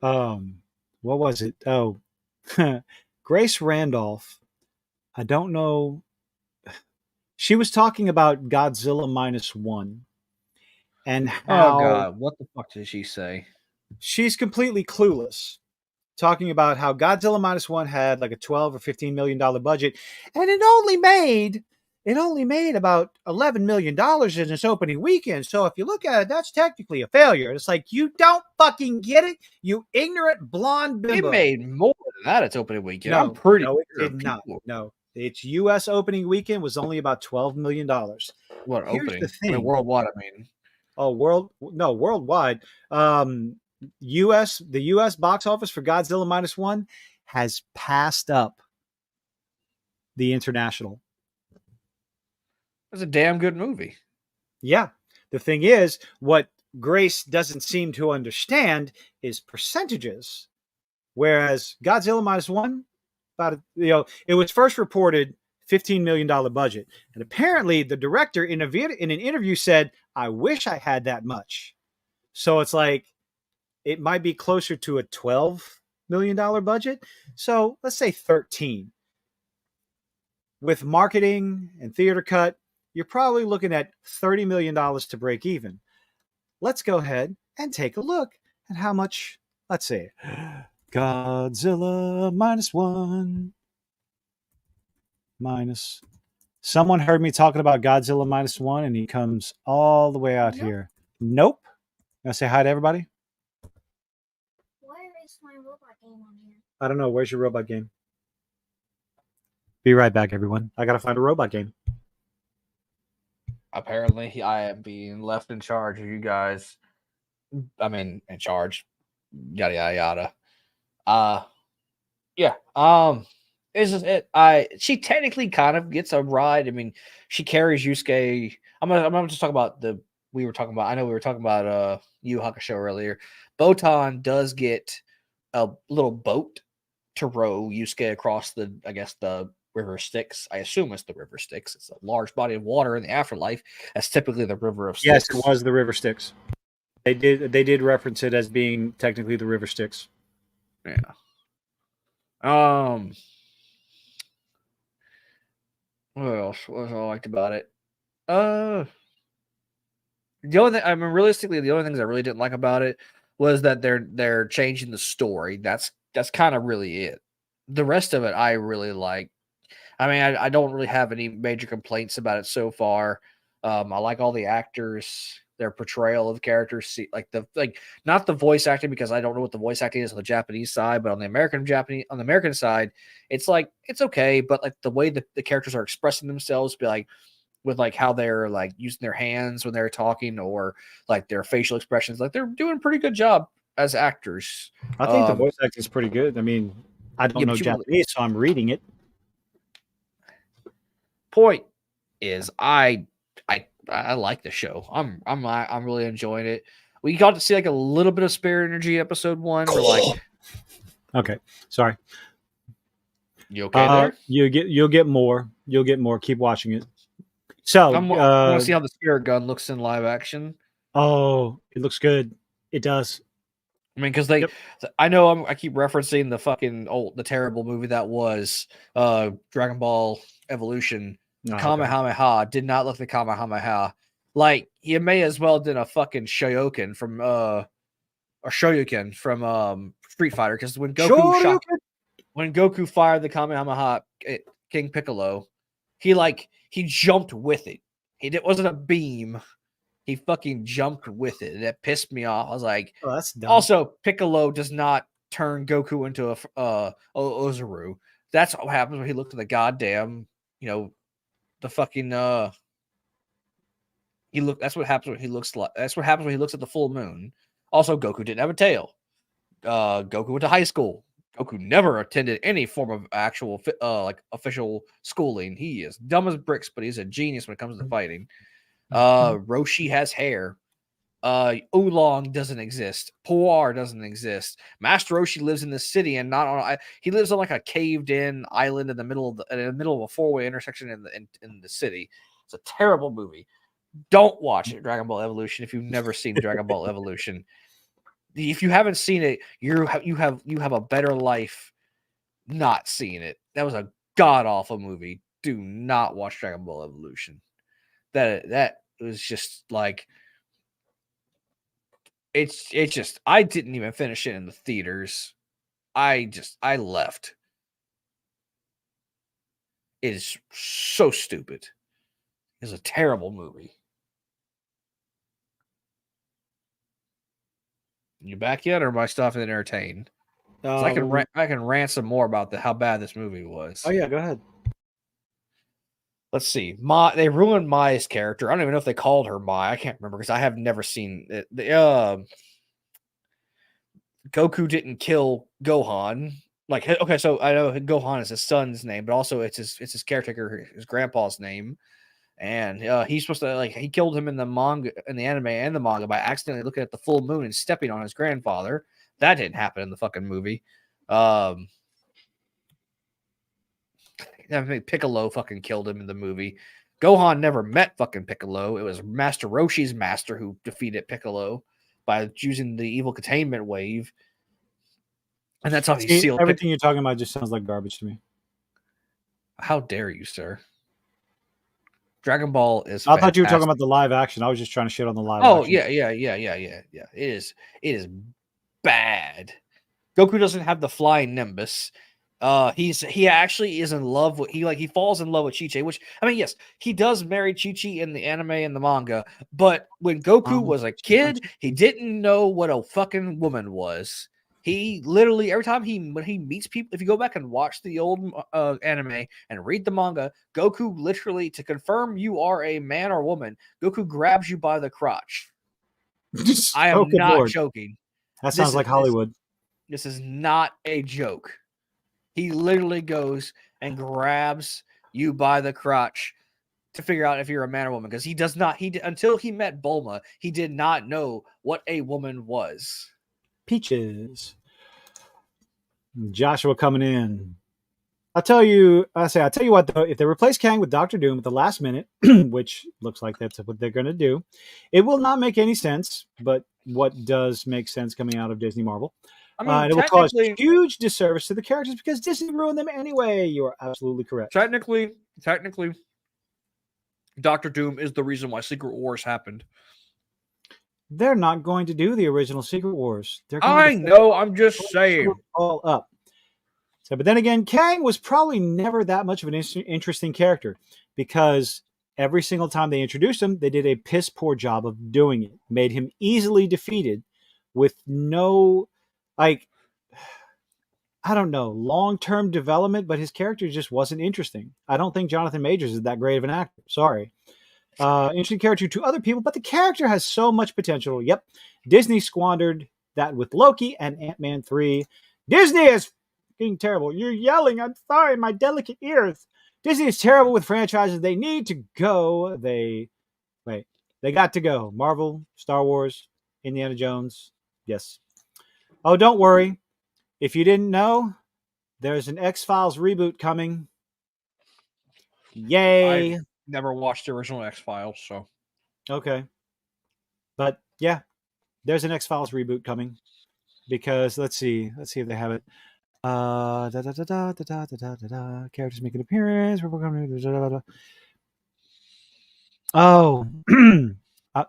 B: What was it? Oh, Grace Randolph. I don't know. She was talking about Godzilla -1 and how.
C: Oh God, what the fuck did she say?
B: She's completely clueless. Talking about how Godzilla -1 had like a $12 or $15 million budget, and it only made about $11 million in its opening weekend. So if you look at it, that's technically a failure. It's like, you don't fucking get it, you ignorant blonde bimbo.
C: It made more than that its opening weekend. I'm pretty
B: sure it did not. No, its U.S. opening weekend was only about $12 million.
C: What
B: Here's
C: opening?
B: The thing.
C: I mean, worldwide, I mean.
B: Oh, worldwide. The U.S. box office for Godzilla -1 has passed up the international.
C: It's a damn good movie.
B: Yeah. The thing is, what Grace doesn't seem to understand is percentages. Whereas Godzilla -1, it was first reported $15 million budget. And apparently the director in an interview said, I wish I had that much. So it's like, it might be closer to a $12 million budget. So let's say 13. With marketing and theater cut, you're probably looking at $30 million to break even. Let's go ahead and take a look at how much, let's see, Godzilla -1 minus. Someone heard me talking about Godzilla -1 and he comes all the way out here. Nope. Gonna say hi to everybody?
I: Why is my robot game on here?
B: I don't know. Where's your robot game? Be right back, everyone. I gotta find a robot game.
C: Apparently, I am being left in charge of you guys. I mean, in charge. Yada yada yada. Yeah. Is it? She technically kind of gets a ride. I mean, she carries Yusuke. I'm gonna just talk about the. We were talking about. I know we were talking about Yu Hakusho earlier. Botan does get a little boat to row Yusuke across the. I guess the river Styx. I assume it's the river Styx. It's a large body of water in the afterlife. That's typically the river of Styx.
B: Yes, it was the river Styx. They did reference it as being technically the river Styx.
C: Yeah. What else? What else I liked about it? The only thing, I mean, realistically, the only things I really didn't like about it was that they're changing the story. That's kind of really it. The rest of it, I really like. I mean, I don't really have any major complaints about it so far. I like all the actors, their portrayal of characters, not the voice acting, because I don't know what the voice acting is on the Japanese side, but on the American side, it's like it's okay, but like the way that the characters are expressing themselves, be like with like how they're like using their hands when they're talking, or like their facial expressions, like they're doing a pretty good job as actors.
B: I think the voice acting is pretty good. I mean, I don't know Japanese, so I'm reading it.
C: Point is, I like the show. I'm really enjoying it. We got to see like a little bit of Spirit Energy episode 1. We're like,
B: okay, sorry.
C: You okay there?
B: You'll get more. You'll get more. Keep watching it. So
C: I want to see how the Spirit Gun looks in live action.
B: Oh, it looks good. It does.
C: I mean, because I know I keep referencing the terrible movie that was Dragon Ball Evolution. Kamehameha did not look like Kamehameha. Like, you may as well did a fucking Shoryuken from Street Fighter, because when Goku fired the Kamehameha at King Piccolo, he jumped with it. It wasn't a beam. He fucking jumped with it. That pissed me off. I was like,
B: oh, that's dumb.
C: Also, Piccolo does not turn Goku into a Ozaru. That's what happens when he looked at the goddamn, the fucking that's what happens when he looks like. That's what happens when he looks at the full moon. Also, Goku didn't have a tail. Goku went to high school. Goku never attended any form of actual official schooling. He is dumb as bricks, but he's a genius when it comes to fighting. Roshi has hair. Oolong doesn't exist. Puar doesn't exist. Master Roshi lives in the city and not on. He lives on like a caved-in island in the middle of a four-way intersection in the city. It's a terrible movie. Don't watch it, Dragon Ball Evolution, if you've never seen Dragon Ball Evolution. If you haven't seen it, you have a better life not seeing it. That was a god-awful movie. Do not watch Dragon Ball Evolution. That was just like, it's just, I didn't even finish it in the theaters. I left. It is so stupid. It's a terrible movie. You back yet, or am I still entertained? I can rant some more about how bad this movie was.
B: Oh yeah, go ahead.
C: Let's see. They ruined Mai's character. I don't even know if they called her Mai. I can't remember because I have never seen it. Goku didn't kill Gohan. Like, okay, so I know Gohan is his son's name, but also it's his caretaker, his grandpa's name. And he's supposed to, he killed him in the manga, in the anime and the manga, by accidentally looking at the full moon and stepping on his grandfather. That didn't happen in the fucking movie. Piccolo fucking killed him in the movie. Gohan never met fucking Piccolo. It was Master Roshi's master who defeated Piccolo by using the evil containment wave. And that's how he
B: See,
C: sealed
B: everything you're talking about just sounds like garbage to me.
C: How dare you, sir? Dragon Ball is.
B: I thought you were talking
C: fantastic.
B: about the live action. I was just trying to shit on the live
C: Oh
B: action.
C: yeah. It is bad. Goku doesn't have the flying Nimbus. He actually is in love with he falls in love with Chi-Chi, which I mean, yes, he does marry Chi-Chi in the anime and the manga, but when Goku was a kid, he didn't know what a fucking woman was. He literally every time when he meets people, if you go back and watch the old anime and read the manga, Goku literally, to confirm you are a man or woman, Goku grabs you by the crotch. I am
B: good
C: not
B: Lord.
C: joking.
B: That sounds like Hollywood.
C: This is not a joke. He literally goes and grabs you by the crotch to figure out if you're a man or woman, because he does not. Until he met Bulma, he did not know what a woman was.
B: Peaches. Joshua coming in. I'll tell you what though, if they replace Kang with Doctor Doom at the last minute, which looks like that's what they're going to do, it will not make any sense. But what does make sense coming out of Disney Marvel? I mean, and it will cause huge disservice to the characters because Disney ruined them anyway. You are absolutely correct.
C: Technically, Doctor Doom is the reason why Secret Wars happened.
B: They're not going to do the original Secret Wars.
C: I know. I'm just saying.
B: All up. So, but then again, Kang was probably never that much of an interesting character because every single time they introduced him, they did a piss poor job of doing it. Made him easily defeated with no, I don't know, long-term development, but his character just wasn't interesting. I don't think Jonathan Majors is that great of an actor. Sorry. Interesting character to other people, but the character has so much potential. Yep. Disney squandered that with Loki and Ant-Man 3. Disney is being terrible. You're yelling. I'm sorry, my delicate ears. Disney is terrible with franchises. They need to go. They got to go. Marvel, Star Wars, Indiana Jones. Yes. Oh, don't worry. If you didn't know, there's an X-Files reboot coming. Yay.
C: I've never watched the original X-Files, so.
B: Okay. But yeah, there's an X-Files reboot coming because let's see if they have it. Characters make an appearance. Oh,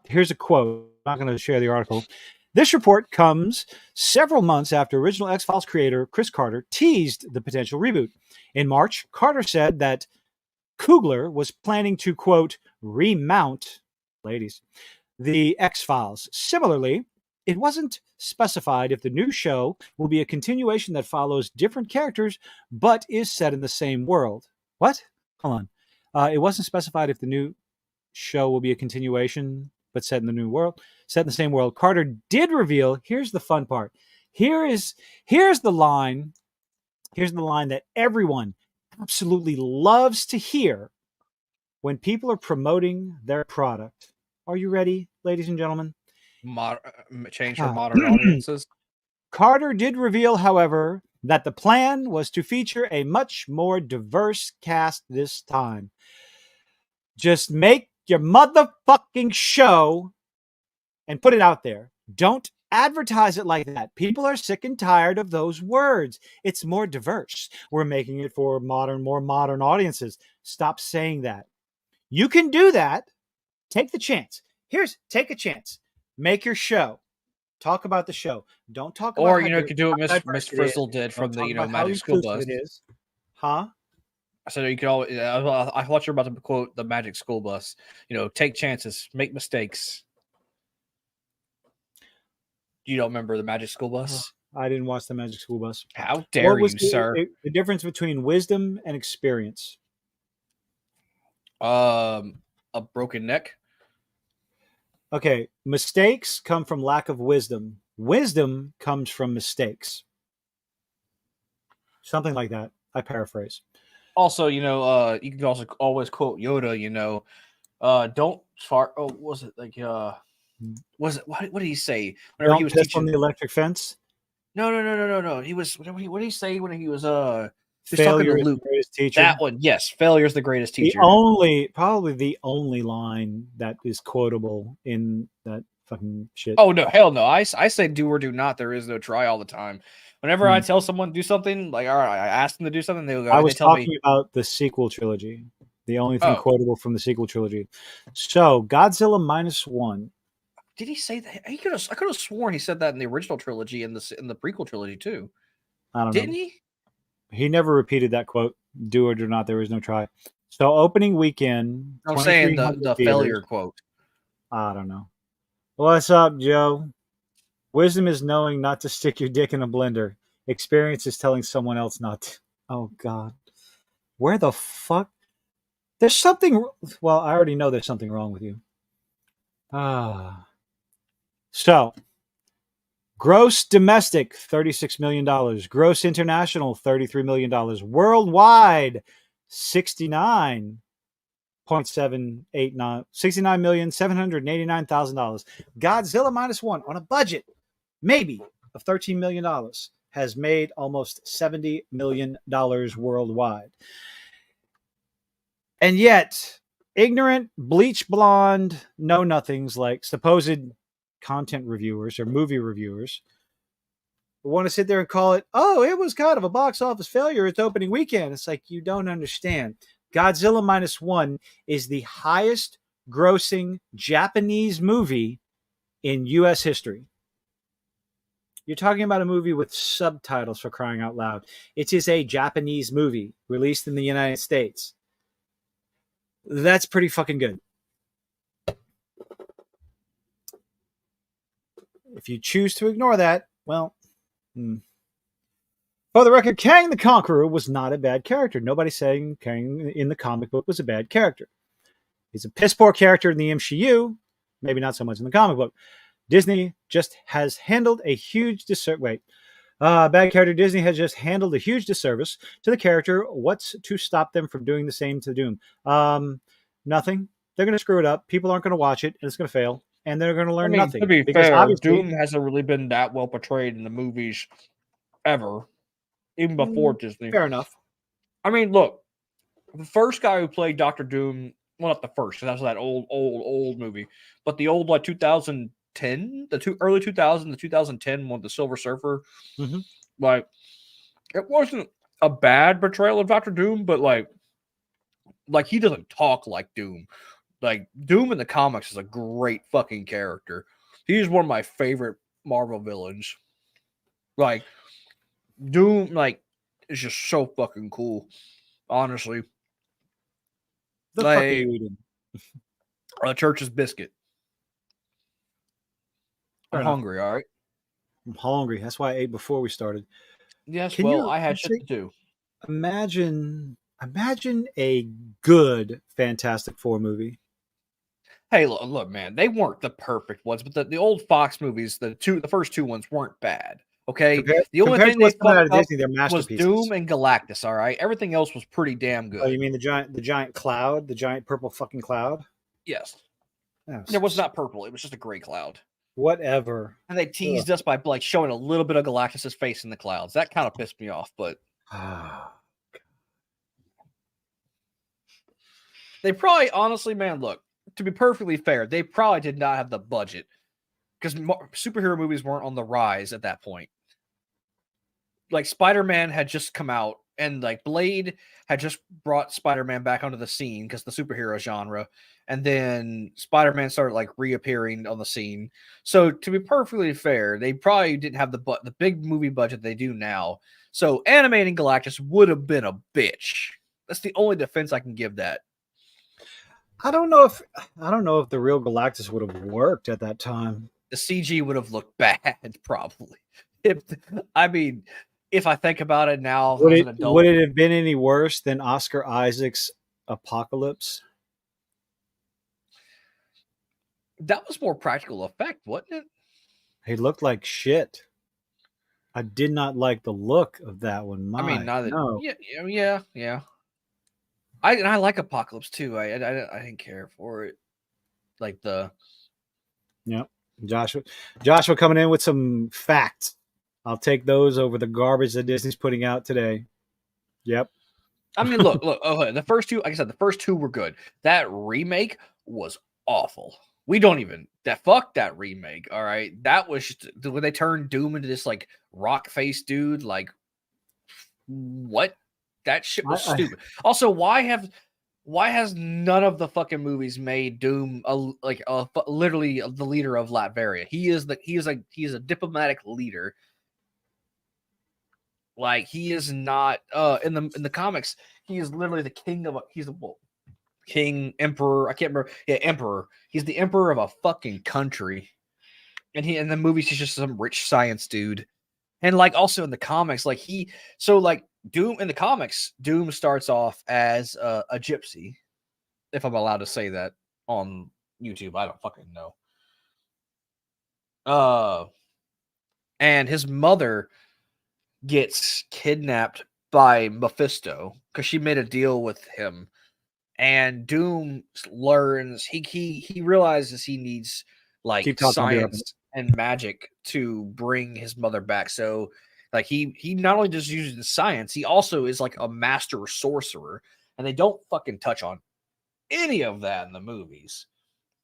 B: here's a quote. I'm not going to share the article. This report comes several months after original X-Files creator Chris Carter teased the potential reboot. In March, Carter said that Coogler was planning to, quote, remount, ladies, the X-Files. Similarly, it wasn't specified if the new show will be a continuation that follows different characters but is set in the same world. What? Hold on. It wasn't specified if the new show will be a continuation but set in the new world, set in the same world. Carter did reveal, here's the fun part. Here's the line that everyone absolutely loves to hear when people are promoting their product. Are you ready, ladies and gentlemen?
C: Change for modern audiences.
B: Carter did reveal, however, that the plan was to feature a much more diverse cast this time. Just make your motherfucking show and put it out there. Don't advertise it like that. People are sick and tired of those words. It's more diverse. We're making it for more modern audiences. Stop saying that. You can do that. Take the chance. Take a chance. Make your show. Talk about the show. Don't talk about.
C: Or you could do what Miss Frizzle did from the Magic School Bus.
B: Huh?
C: So you could always. I thought you were about to quote the Magic School Bus. Take chances, make mistakes. You don't remember the Magic School Bus?
B: I didn't watch the Magic School Bus.
C: How dare you, sir?
B: The difference between wisdom and experience.
C: A broken neck.
B: Okay, mistakes come from lack of wisdom. Wisdom comes from mistakes. Something like that. I paraphrase.
C: Also, you can also always quote Yoda. Don't fart. Oh, was it like Was it what did he say?
B: Whenever he was teaching on the electric fence.
C: No. He was. What did he say when he was
B: Failure is the greatest teacher.
C: That one, yes. Failure is the greatest teacher.
B: Probably the only line that is quotable in that fucking shit.
C: Oh no, hell no! I say do or do not. There is no try all the time. Whenever I tell someone to do something, like, all right, I ask them to do something, they'll go.
B: I
C: They
B: was
C: tell me,
B: talking about the sequel trilogy. The only thing
C: Oh.
B: quotable from the sequel trilogy. So Godzilla -1.
C: did he say that? I could have sworn he said that in the original trilogy and in the prequel trilogy too.
B: I don't
C: Didn't
B: know.
C: he?
B: He never repeated that quote. Do it or not, there is no try. So opening weekend.
C: I'm saying the
B: 2,300
C: failure
B: theaters.
C: quote.
B: I don't know. What's up, Joe? Wisdom is knowing not to stick your dick in a blender. Experience is telling someone else not to. Oh, God. Where the fuck? There's something. Well, I already know there's something wrong with you. So, gross domestic, $36 million. Gross international, $33 million. Worldwide, $69,789,000. Godzilla -1 on a budget, maybe, of $13 million has made almost $70 million worldwide. And yet, ignorant, bleach blonde, know-nothings like supposed content reviewers or movie reviewers want to sit there and call it, oh, it was kind of a box office failure its opening weekend. It's like, you don't understand. Godzilla -1 is the highest grossing Japanese movie in U.S. history. You're talking about a movie with subtitles, for crying out loud. It is a Japanese movie released in the United States. That's pretty fucking good. If you choose to ignore that, well, for the record, Kang the Conqueror was not a bad character. Nobody's saying Kang in the comic book was a bad character. He's a piss poor character in the MCU, maybe not so much in the comic book. Disney just has handled a huge disservice. Bad character. Disney has just handled a huge disservice to the character. What's to stop them from doing the same to Doom? Nothing. They're going to screw it up. People aren't going to watch it, and it's going to fail. And they're going to learn nothing.
C: To be
B: because
C: fair,
B: obviously,
C: Doom hasn't really been that well portrayed in the movies ever, even before Disney.
B: Fair enough.
C: I mean, look, the first guy who played Dr. Doom, well, not the first, because that's that old movie, but the old, like, 2010, early 2000, the 2010 one, the Silver Surfer, like, it wasn't a bad portrayal of Dr. Doom, but, like he doesn't talk like Doom. Like, Doom in the comics is a great fucking character. He's one of my favorite Marvel villains. Like, Doom, like, is just so fucking cool. Honestly.
B: The fuck are you eating?
C: Church's biscuit. I'm
B: enough.
C: hungry, all right?
B: I'm hungry. That's why I ate before we started.
C: Yes,
B: Can
C: well,
B: you
C: I had shit to do.
B: Imagine a good Fantastic Four movie.
C: Hey, look, man, they weren't the perfect ones, but the old Fox movies, the first two ones weren't bad. Okay, the only thing they fucked up was Doom and Galactus. All right, everything else was pretty damn good.
B: Oh, you mean the giant cloud, the giant purple fucking cloud?
C: Yes, it was not purple; it was just a gray cloud.
B: Whatever.
C: And they teased us by, like, showing a little bit of Galactus's face in the clouds. That kind of pissed me off, but they probably, honestly, man, look, to be perfectly fair, they probably did not have the budget because superhero movies weren't on the rise at that point. Like, Spider-Man had just come out, and, like, Blade had just brought Spider-Man back onto the scene because the superhero genre, and then Spider-Man started, like, reappearing on the scene. So, to be perfectly fair, they probably didn't have the big movie budget they do now. So, animating Galactus would have been a bitch. That's the only defense I can give that.
B: I don't know if the real Galactus would have worked at that time.
C: The CG would have looked bad, probably. If I think about it now,
B: would it have been any worse than Oscar Isaac's Apocalypse?
C: That was more practical effect, wasn't it?
B: He looked like shit. I did not like the look of that one.
C: Yeah. I like Apocalypse too. I didn't care for it. Like
B: Joshua coming in with some facts. I'll take those over the garbage that Disney's putting out today. Yep.
C: I mean, look. The first two, like I said, the first two were good. That remake was awful. We don't even fuck that remake. All right, that was just, when they turned Doom into this like rock face dude. Like, what? That shit was stupid. Also, why has none of the fucking movies made Doom literally the leader of Latveria? He is a diplomatic leader. Like, he is not in the comics. He is literally the king of king, emperor. I can't remember. Yeah, emperor. He's the emperor of a fucking country. And in the movies, he's just some rich science dude. And like, also in the comics, like Doom in the comics, Doom starts off as a gypsy, if I'm allowed to say that on YouTube. I don't fucking know. And his mother gets kidnapped by Mephisto because she made a deal with him. And Doom learns he realizes he needs like science and magic to bring his mother back. So like he not only just uses the science, he also is like a master sorcerer, and they don't fucking touch on any of that in the movies.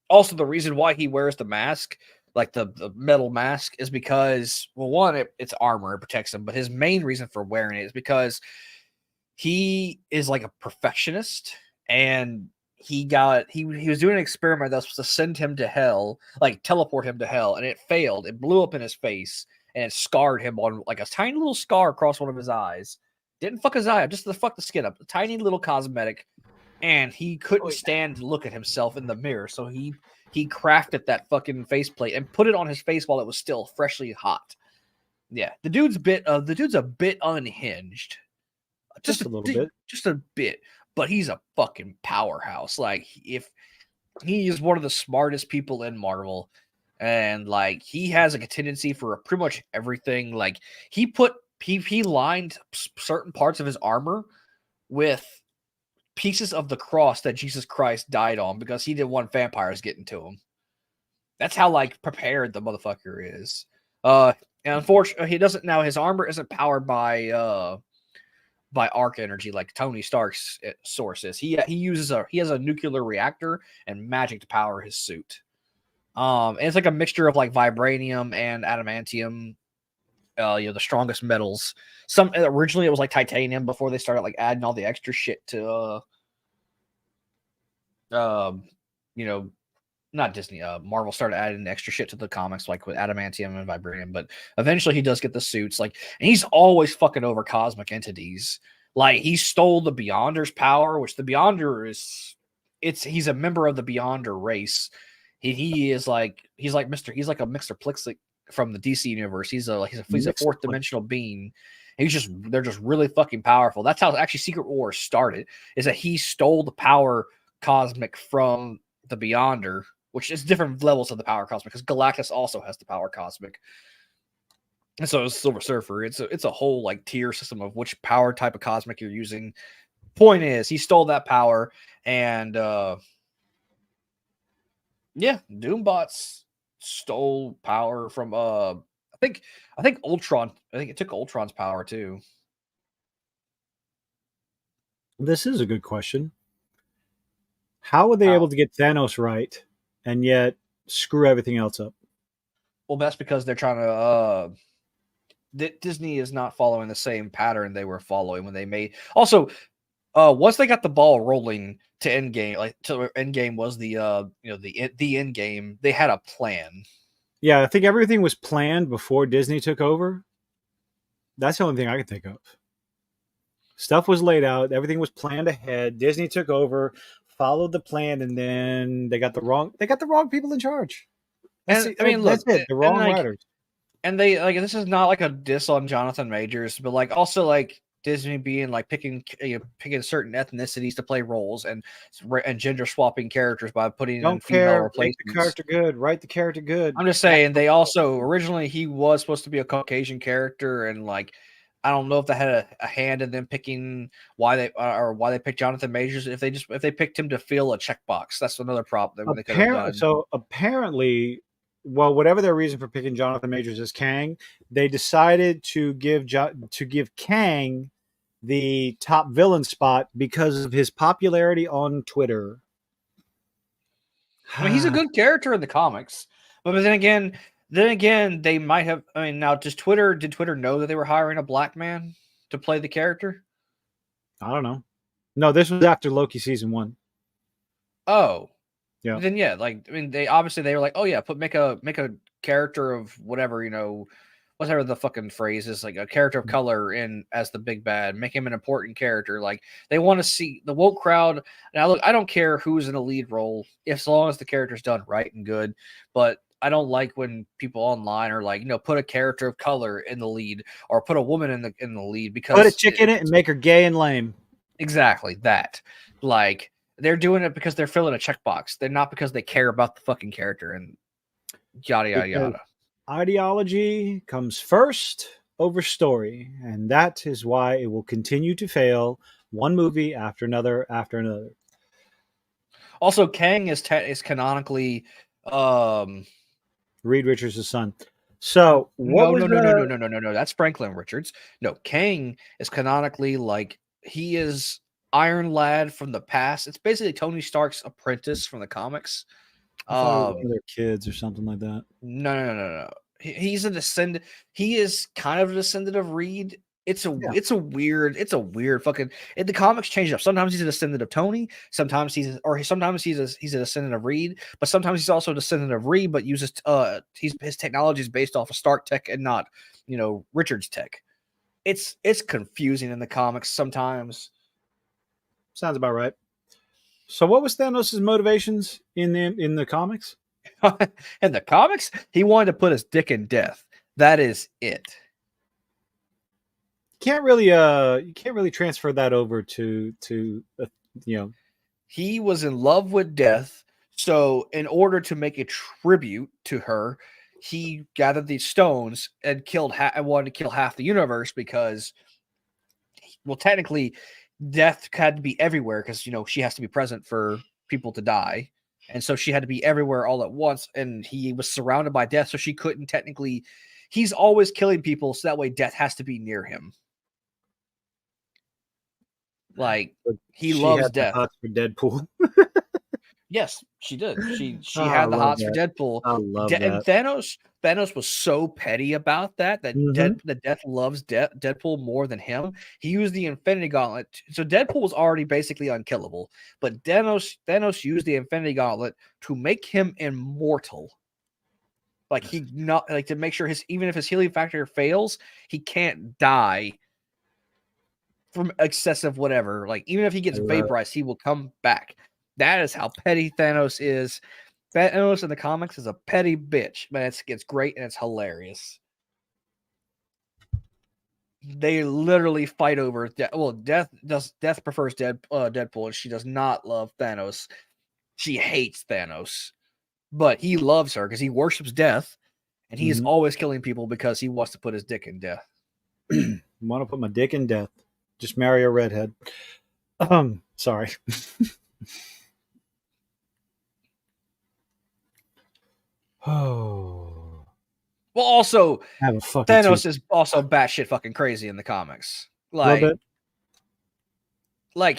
C: Also, the reason why he wears the mask, like the metal mask, is because, well, one, it's armor, it protects him, but his main reason for wearing it is because he is like a perfectionist, and he was doing an experiment that was supposed to send him to hell, like teleport him to hell, and it failed. It blew up in his face, and it scarred him on like a tiny little scar across one of his eyes. Didn't fuck his eye up, just to fuck the skin up. A tiny little cosmetic. And he couldn't stand to look at himself in the mirror, so he crafted that fucking faceplate and put it on his face while it was still freshly hot. Yeah, the dude's a bit unhinged,
B: just a little bit,
C: but he's a fucking powerhouse. Like, if he is one of the smartest people in Marvel, and like he has a tendency for pretty much everything. Like, he lined certain parts of his armor with pieces of the cross that Jesus Christ died on because he didn't want vampires getting to him. That's how like prepared the motherfucker is. And unfortunately, he doesn't now. His armor isn't powered by arc energy like Tony Stark's source is. He has a nuclear reactor and magic to power his suit. And it's like a mixture of like vibranium and adamantium. The strongest metals. Some originally it was like titanium before they started like adding all the extra shit to not Disney, Marvel started adding extra shit to the comics, like with adamantium and vibranium. But eventually he does get the suits, like, and he's always fucking over cosmic entities. Like, he stole the Beyonder's power, which the Beyonder he's a member of the Beyonder race. He's like a Mr. Plixik from the DC universe. He's a fourth dimensional being. They're just really fucking powerful. That's how actually Secret Wars started, is that he stole the power cosmic from the Beyonder, which is different levels of the power cosmic, because Galactus also has the power cosmic. And so is Silver Surfer. It's a whole like tier system of which power type of cosmic you're using. Point is, he stole that power, and Doombots stole power from I think Ultron. I think it took Ultron's power too.
B: This is a good question. How were they able to get Thanos right and yet screw everything else up?
C: Well, that's because they're trying to Disney is not following the same pattern they were following when they made. Also, once they got the ball rolling to Endgame, like to Endgame was the Endgame, they had a plan.
B: Yeah, I think everything was planned before Disney took over. That's the only thing I can think of. Stuff was laid out. Everything was planned ahead. Disney took over, followed the plan, and then they got the wrong people in charge.
C: That's it. The
B: wrong writers.
C: And they like, this is not like a diss on Jonathan Majors, but like also like Disney being like picking certain ethnicities to play roles and gender swapping characters by putting in female replacements.
B: Write the character good.
C: I'm just saying, they also originally he was supposed to be a Caucasian character, and like I don't know if they had a hand in them picking why they picked Jonathan Majors. If they picked him to fill a checkbox, that's another problem they could have done.
B: So apparently, well, whatever their reason for picking Jonathan Majors as Kang, they decided to give Kang the top villain spot because of his popularity on Twitter.
C: I mean, he's a good character in the comics, but then again, they might have. I mean, now did Twitter know that they were hiring a black man to play the character?
B: I don't know. No, this was after Loki season 1.
C: Oh,
B: yeah.
C: Then yeah, like I mean, they were like, oh yeah, make a character of whatever, whatever the fucking phrase is, like a character of color in as the big bad, make him an important character. Like they want to see the woke crowd. Now look, I don't care who's in a lead role, as long as the character's done right and good. But I don't like when people online are like, put a character of color in the lead or put a woman in the lead because
B: put a chick in it and make her gay and lame.
C: Exactly that. Like they're doing it because they're filling a checkbox. They're not because they care about the fucking character and yada yada yada.
B: Ideology comes first over story, and that is why it will continue to fail one movie after another after another.
C: Also, Kang is canonically
B: Reed Richards' son. So
C: no. That's Franklin Richards. No, Kang is canonically like he is Iron Lad from the past. It's basically Tony Stark's apprentice from the comics.
B: I thought it was one of their kids or something like that.
C: No. He's a descendant. He is kind of a descendant of Reed. It's a weird fucking. The comics change it up. Sometimes he's a descendant of Tony. Sometimes he's a descendant of Reed. But sometimes he's also a descendant of Reed, but uses his technology is based off of Stark tech and not Richards tech. It's confusing in the comics sometimes.
B: Sounds about right. So what was Thanos' motivations in the comics?
C: In the comics, he wanted to put his dick in death. That is it.
B: You can't really transfer that over to
C: He was in love with death, so in order to make a tribute to her, he gathered these stones and wanted to kill half the universe because, well, technically, death had to be everywhere because she has to be present for people to die, and so she had to be everywhere all at once. And he was surrounded by death, so she couldn't technically. He's always killing people, so that way death has to be near him. Like he loves death.
B: For Deadpool.
C: Yes, she did. She had the hots for Deadpool.
B: I love that.
C: And Thanos was so petty about that Death loves Deadpool more than him. He used the Infinity Gauntlet. So Deadpool was already basically unkillable, but Thanos used the Infinity Gauntlet to make him immortal. Like to make sure even if his healing factor fails, he can't die from excessive whatever. Like even if he gets vaporized, he will come back. That is how petty Thanos is. Thanos in the comics is a petty bitch, but it's great and it's hilarious. They literally fight over Death prefers Deadpool, and she does not love Thanos. She hates Thanos, but he loves her because he worships death, and he's always killing people because he wants to put his dick in death.
B: Want to put my dick in death? Just marry a redhead. Sorry. Oh.
C: Well, also Thanos is also batshit fucking crazy in the comics. Like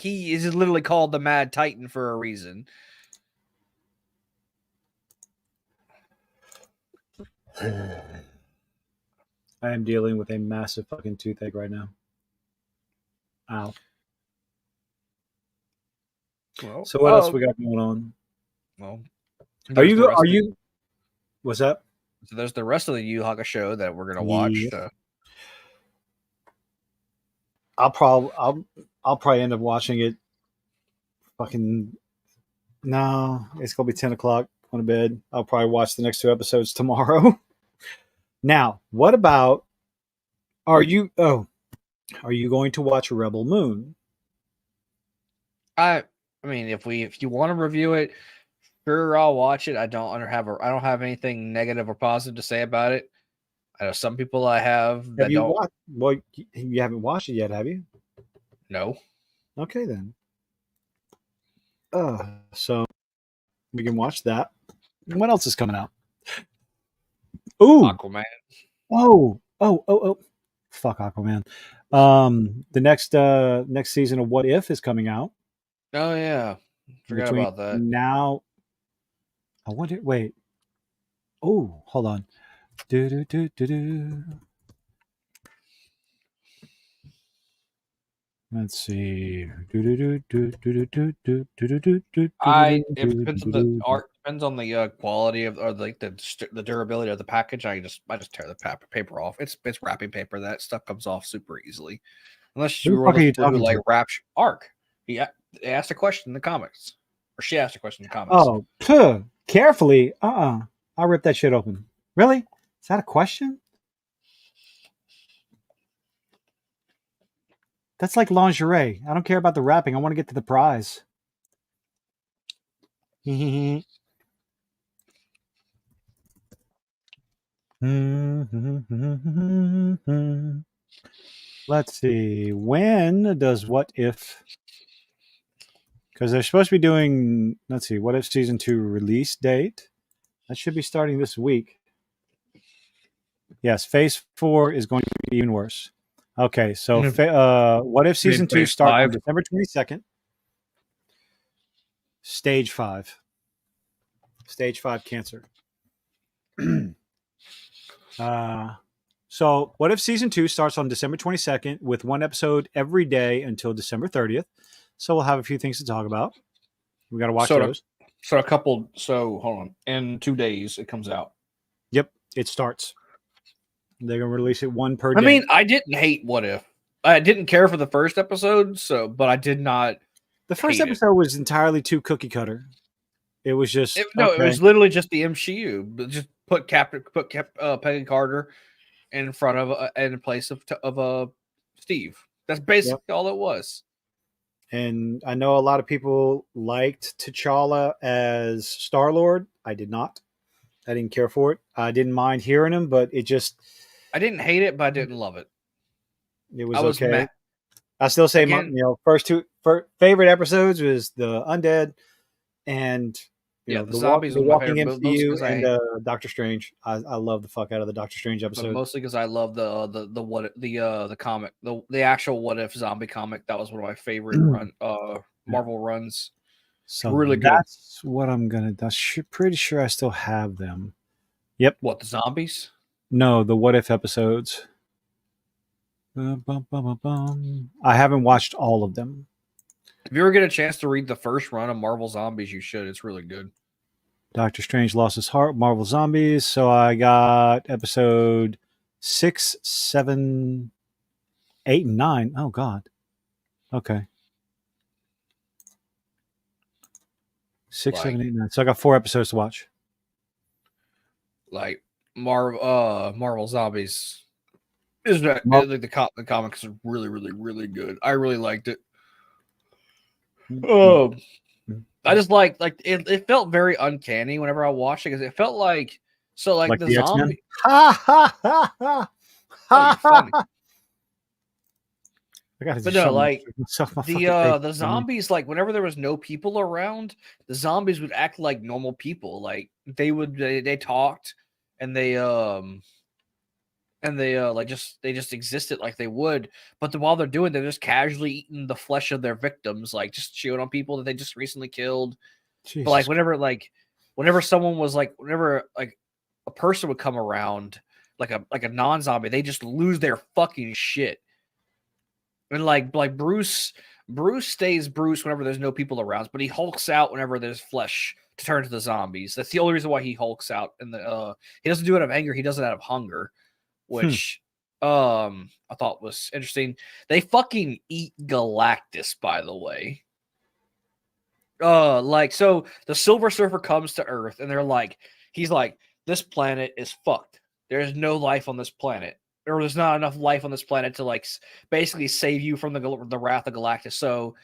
C: he is literally called the Mad Titan for a reason.
B: I am dealing with a massive fucking toothache right now. Ow.
C: Well,
B: so what else we got going on?
C: Well,
B: are you? What's that?
C: So there's the rest of the Yu Hakusho that we're gonna watch.
B: Yeah. I'll probably end up watching it. Fucking no, it's gonna be 10 o'clock on bed. I'll probably watch the next 2 episodes tomorrow. Now, what about? Are you going to watch Rebel Moon?
C: I mean, if you want to review it, sure, I'll watch it. I don't have anything negative or positive to say about it. I know some people I have that don't.
B: Well, you haven't watched it yet, have you?
C: No.
B: Okay then. So we can watch that. What else is coming out? Ooh,
C: Aquaman.
B: Oh. Fuck Aquaman. The next season of What If is coming out.
C: Oh yeah. Forgot about that.
B: Now I wonder. Wait. Oh, hold on. Do do do do do. Let's see. Do do do do do do do do do do.
C: It depends on the art. Depends on the quality of or like the durability of the package. I just tear the paper off. It's wrapping paper. That stuff comes off super easily, unless
B: Who
C: you
B: the
C: were
B: fuck are
C: one
B: you
C: of those people who
B: talking
C: like
B: to?
C: wrap Arc. They asked a question in the comics, or she asked a question in the comics.
B: Oh, puh, carefully. I'll rip that shit open. Really? Is that a question? That's like lingerie. I don't care about the wrapping. I want to get to the prize. Let's see. When does What If? Because they're supposed to be doing, let's see, What If Season 2 release date? That should be starting this week. Yes, Phase 4 is going to be even worse. Okay, so What If Season 2 starts on December 22nd. Stage 5. Stage 5 cancer. So What If Season 2 starts on December 22nd with one episode every day until December 30th. So we'll have a few things to talk about. We got to watch those.
C: So hold on. In 2 days, it comes out.
B: Yep, it starts. They're going to release it one per day.
C: I mean, I didn't hate What If. I didn't care for the first episode, but I did not.
B: The first episode was entirely too cookie cutter. It was just
C: it was literally just the MCU. Just put Peggy Carter in front of in place of Steve. That's basically all it was.
B: And I know a lot of people liked T'Challa as Star-Lord. I did not. I didn't care for it. I didn't mind hearing him, but it just...
C: I didn't hate it, but I didn't love it.
B: It was okay. I still say my first two favorite episodes was the Undead and the zombies, the Walking MCU, and Doctor Strange. I love the fuck out of the Doctor Strange episode,
C: but mostly because I love the comic, the actual What If zombie comic. That was one of my favorite Marvel runs.
B: So
C: really good.
B: That's what I'm gonna. Pretty sure I still have them. Yep.
C: What, the zombies?
B: No, the What If episodes. I haven't watched all of them.
C: If you ever get a chance to read the first run of Marvel Zombies, you should. It's really good.
B: Doctor Strange lost his heart. Marvel Zombies. So I got episode 6, 7, 8, and 9. Oh God. Okay. 6, 7, 8, 9. So I got 4 episodes to watch.
C: Like Marvel Zombies is that the comics are really, really, really good. I really liked it. I just like it felt very uncanny whenever I watched it because it felt like the zombie.
B: Ha ha ha ha ha.
C: But no, like the zombies, like whenever there was no people around, the zombies would act like normal people. Like they talked and they just existed like they would. But while they're doing, they're just casually eating the flesh of their victims, like just chewing on people that they just recently killed. Jesus. But whenever someone was whenever a person would come around, like a non-zombie, they just lose their fucking shit. And like Bruce stays Bruce whenever there's no people around, but he hulks out whenever there's flesh to turn to the zombies. That's the only reason why he hulks out. And he doesn't do it out of anger; he does it out of hunger, which I thought was interesting. They fucking eat Galactus, by the way. So the Silver Surfer comes to Earth, and he's like, this planet is fucked. There's no life on this planet. Or there's not enough life on this planet to basically save you from the wrath of Galactus. So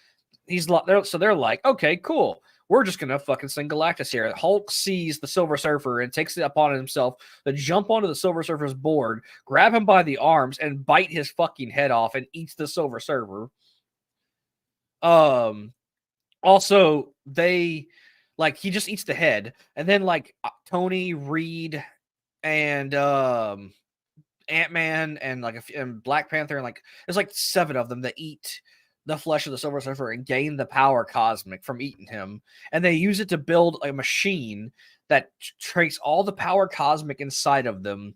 C: they're like, okay, cool. We're just gonna fucking send Galactus here. Hulk sees the Silver Surfer and takes it upon himself to jump onto the Silver Surfer's board, grab him by the arms, and bite his fucking head off and eats the Silver Surfer. Also, he just eats the head, and then Tony, Reed, and Ant-Man and and Black Panther, and there's 7 of them that eat the flesh of the Silver Surfer and gain the power cosmic from eating him, and they use it to build a machine that takes all the power cosmic inside of them,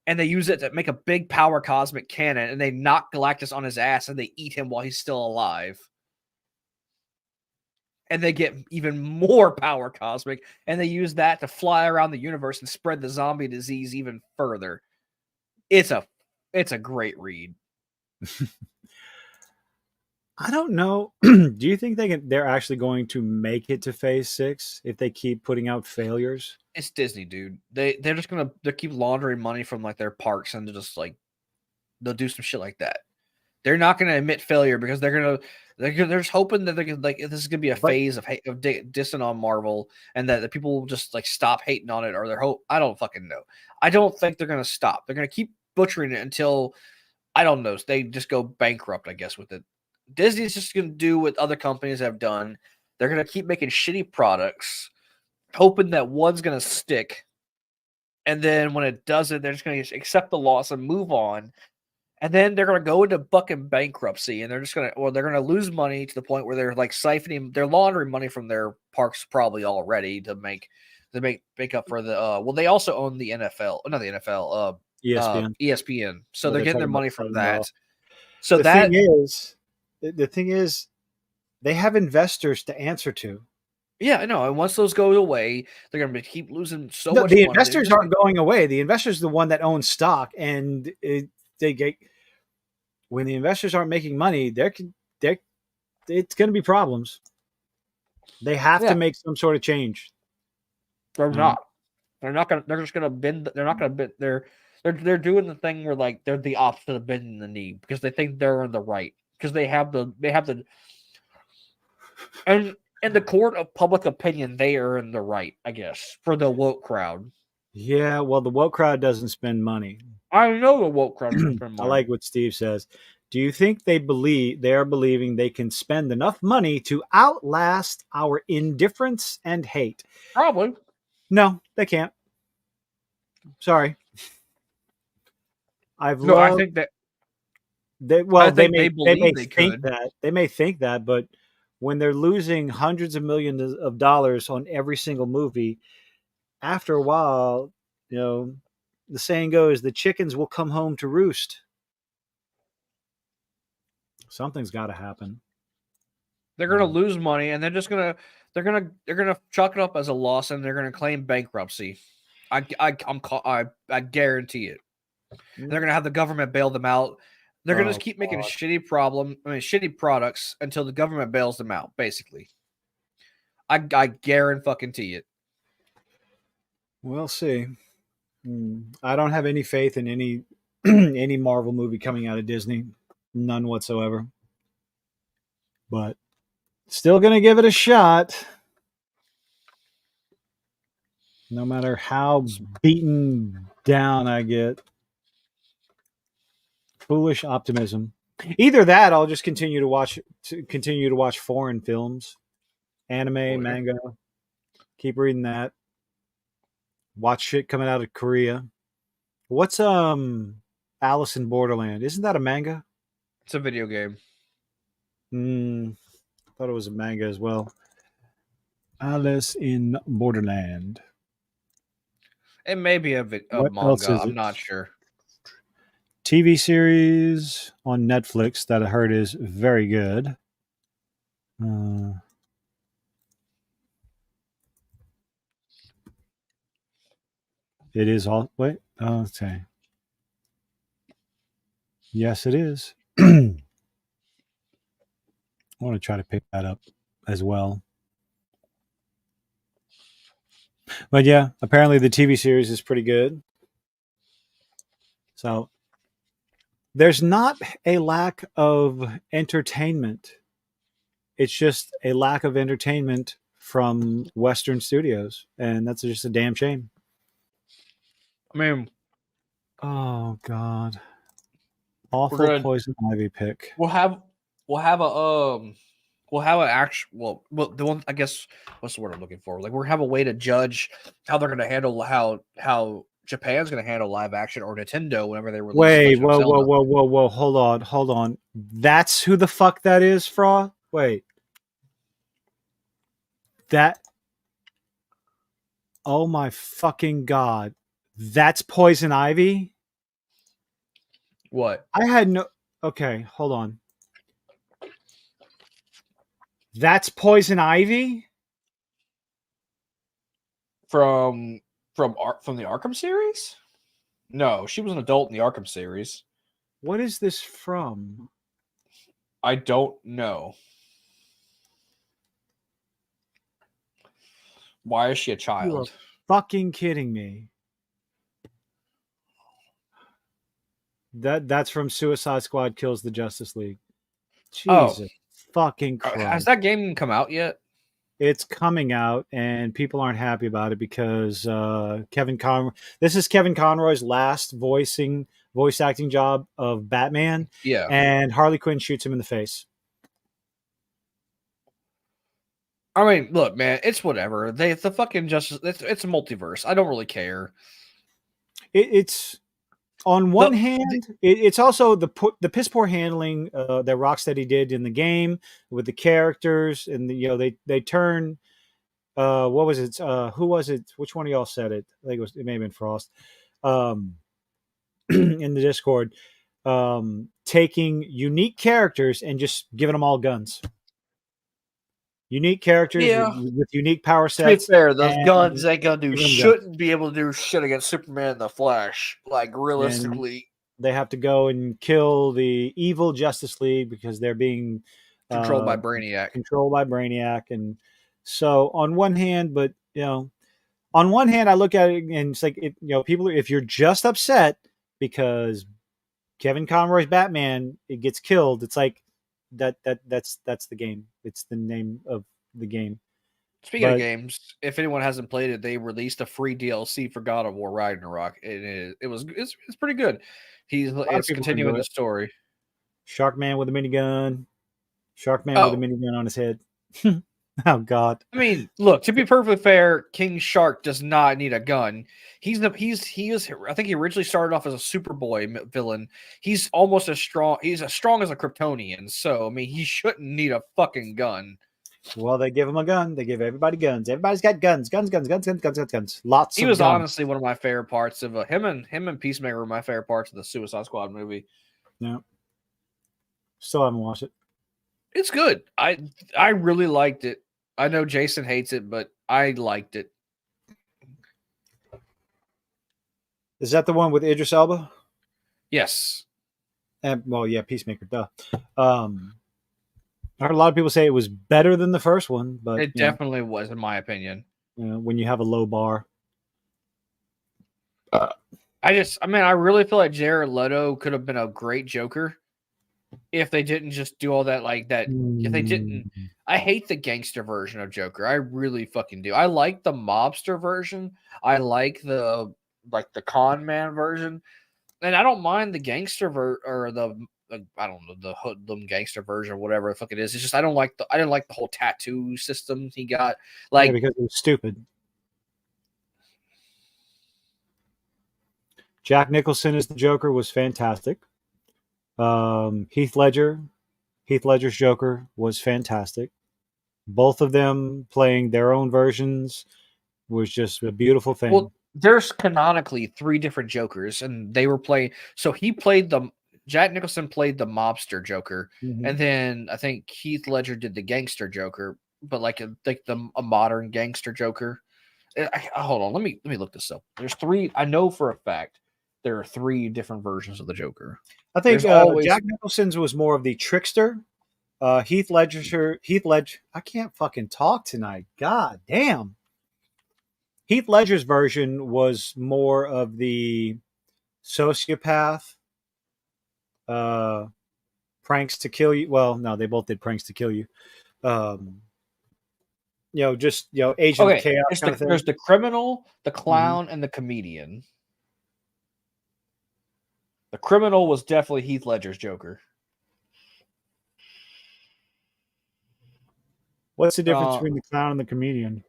C: and they use it to make a big power cosmic cannon, and they knock Galactus on his ass, and they eat him while he's still alive. And they get even more power cosmic, and they use that to fly around the universe and spread the zombie disease even further. It's a great read.
B: I don't know. Do you think they're actually going to make it to Phase 6 if they keep putting out failures?
C: It's Disney, dude. They're just gonna keep laundering money from like their parks, and they're just like they'll do some shit like that. They're not gonna admit failure because they're just hoping that they can, like, this is gonna be a phase of dissing on Marvel, and that the people will just like stop hating on it, or their hope. I don't fucking know. I don't think they're gonna stop. They're gonna keep butchering it until, I don't know, they just go bankrupt, I guess, with it. Disney's just going to do what other companies have done. They're going to keep making shitty products, hoping that one's going to stick. And then when it doesn't, they're just going to accept the loss and move on. And then they're going to go into fucking bankruptcy, and they're going to lose money to the point where they're like they're laundering money from their parks probably already to make up for the, they also own the NFL, not the NFL, ESPN. So they're getting their money from that. So
B: the thing is, they have investors to answer to.
C: Yeah, I know. And once those go away, they're going to keep losing so much
B: money. The
C: investors
B: aren't going away. The investors are the one that owns stock, and when the investors aren't making money, it's going to be problems. They have to make some sort of change.
C: They're not. They're not going to. They're just going to bend. They're not going to bend. They're doing the thing where like they're the opposite of bending the knee because they think they're in the right. Because they have the and in the court of public opinion, they are in the right, I guess, for the woke crowd.
B: Yeah, well, the woke crowd doesn't spend money.
C: I know the woke crowd doesn't spend money.
B: I like what Steve says. Do you think they are believing they can spend enough money to outlast our indifference and hate?
C: Probably.
B: No, they can't. Sorry.
C: I think that.
B: They may think that, but when they're losing hundreds of millions of dollars on every single movie, after a while, the saying goes, the chickens will come home to roost. Something's got to happen.
C: They're going to lose money, and they're gonna chalk it up as a loss, and they're going to claim bankruptcy. I guarantee it. And they're going to have the government bail them out. They're going to just keep making shitty products until the government bails them out, basically. I guarantee it.
B: We'll see. I don't have any faith in any any Marvel movie coming out of Disney. None whatsoever. But still going to give it a shot. No matter how beaten down I get. Foolish optimism. Either that, I'll just continue to watch foreign films, anime, manga. Keep reading that. Watch shit coming out of Korea. What's Alice in Borderland? Isn't that a manga?
C: It's a video game.
B: Thought it was a manga as well. Alice in Borderland.
C: It may be a manga. I'm not sure.
B: TV series on Netflix that I heard is very good. It is all. Wait. Okay. Yes, it is. I want to try to pick that up as well. But yeah, apparently the TV series is pretty good. So there's not a lack of entertainment. It's just a lack of entertainment from Western studios. And that's just a damn shame.
C: I mean,
B: oh God. Awful Poison Ivy pick.
C: We'll have an actual, well, the one, I guess, what's the word I'm looking for? Like, we'll have a way to judge how they're going to handle how Japan's going to handle live action, or Nintendo whenever they release.
B: Wait, whoa! Hold on. That's who the fuck that is, Fra? Wait, that. Oh my fucking god, that's Poison Ivy.
C: What?
B: I had no. Okay, hold on. That's Poison Ivy
C: From the Arkham series? No, she was an adult in the Arkham series.
B: What is this from?
C: I don't know. Why is she a
B: You are
C: child?
B: fucking kidding me. That's from Suicide Squad Kills the Justice League. Jesus fucking Christ.
C: Has that game come out yet?
B: It's coming out, and people aren't happy about it because this is Kevin Conroy's last voice acting job of Batman.
C: Yeah.
B: And Harley Quinn shoots him in the face.
C: I mean, look, man, it's whatever. The fucking Justice, it's a multiverse. I don't really care.
B: It's on one hand, it's also the piss poor handling that Rocksteady did in the game with the characters, and they turn. What was it? Who was it? Which one of y'all said it? I think it may have been Frost. In the Discord, taking unique characters and just giving them all guns. Unique characters with unique power sets.
C: To be fair, those guns ain't gonna shouldn't be able to do shit against Superman and the Flash. Like realistically,
B: and they have to go and kill the evil Justice League because they're being
C: controlled by Brainiac.
B: And so on one hand, but on one hand, I look at it and it's like people are, if you're just upset because Kevin Conroy's Batman gets killed, it's like that's the game. It's the name of the game.
C: Speaking of games, if anyone hasn't played it, they released a free DLC for God of War Ragnarok. It's pretty good. It's continuing the story.
B: Sharkman with a minigun. Sharkman with a minigun on his head. Oh God!
C: I mean, look. To be perfectly fair, King Shark does not need a gun. He is. I think he originally started off as a Superboy villain. He's almost as strong. He's as strong as a Kryptonian. So I mean, he shouldn't need a fucking gun.
B: Well, they give him a gun. They give everybody guns. Everybody's got guns. Guns. Lots.
C: He was honestly one of my favorite parts of him and Peacemaker were my favorite parts of the Suicide Squad movie.
B: Yeah. Still haven't watched it.
C: It's good. I really liked it. I know Jason hates it, but I liked it.
B: Is that the one with Idris Elba?
C: Yes.
B: And Peacemaker. Duh. I heard a lot of people say it was better than the first one, but
C: it definitely was, in my opinion.
B: When you have a low bar.
C: I really feel like Jared Leto could have been a great Joker. If they didn't just do all that like that, if they didn't, I hate the gangster version of Joker. I really fucking do. I like the mobster version. I like the con man version, and I don't mind the gangster or the I don't know, the hoodlum gangster version, whatever the fuck it is. It's just I didn't like the whole tattoo system he got. Like
B: because it was stupid. Jack Nicholson as the Joker was fantastic. Heath Ledger's Joker was fantastic. Both of them playing their own versions was just a beautiful thing.
C: Well, there's canonically 3 different Jokers, and they were playing. So Jack Nicholson played the mobster Joker, and then I think Heath Ledger did the gangster Joker, but a modern gangster Joker. Hold on, let me look this up. There's 3. I know for a fact there are 3 different versions of the Joker.
B: I think Jack Nicholson's was more of the trickster. Heath Ledger. I can't fucking talk tonight. God damn. Heath Ledger's version was more of the sociopath. Pranks to kill you. Well, no, they both did pranks to kill you. Agent of chaos.
C: There's the criminal, the clown, and the comedian. The criminal was definitely Heath Ledger's Joker.
B: What's the difference between the clown and the comedian?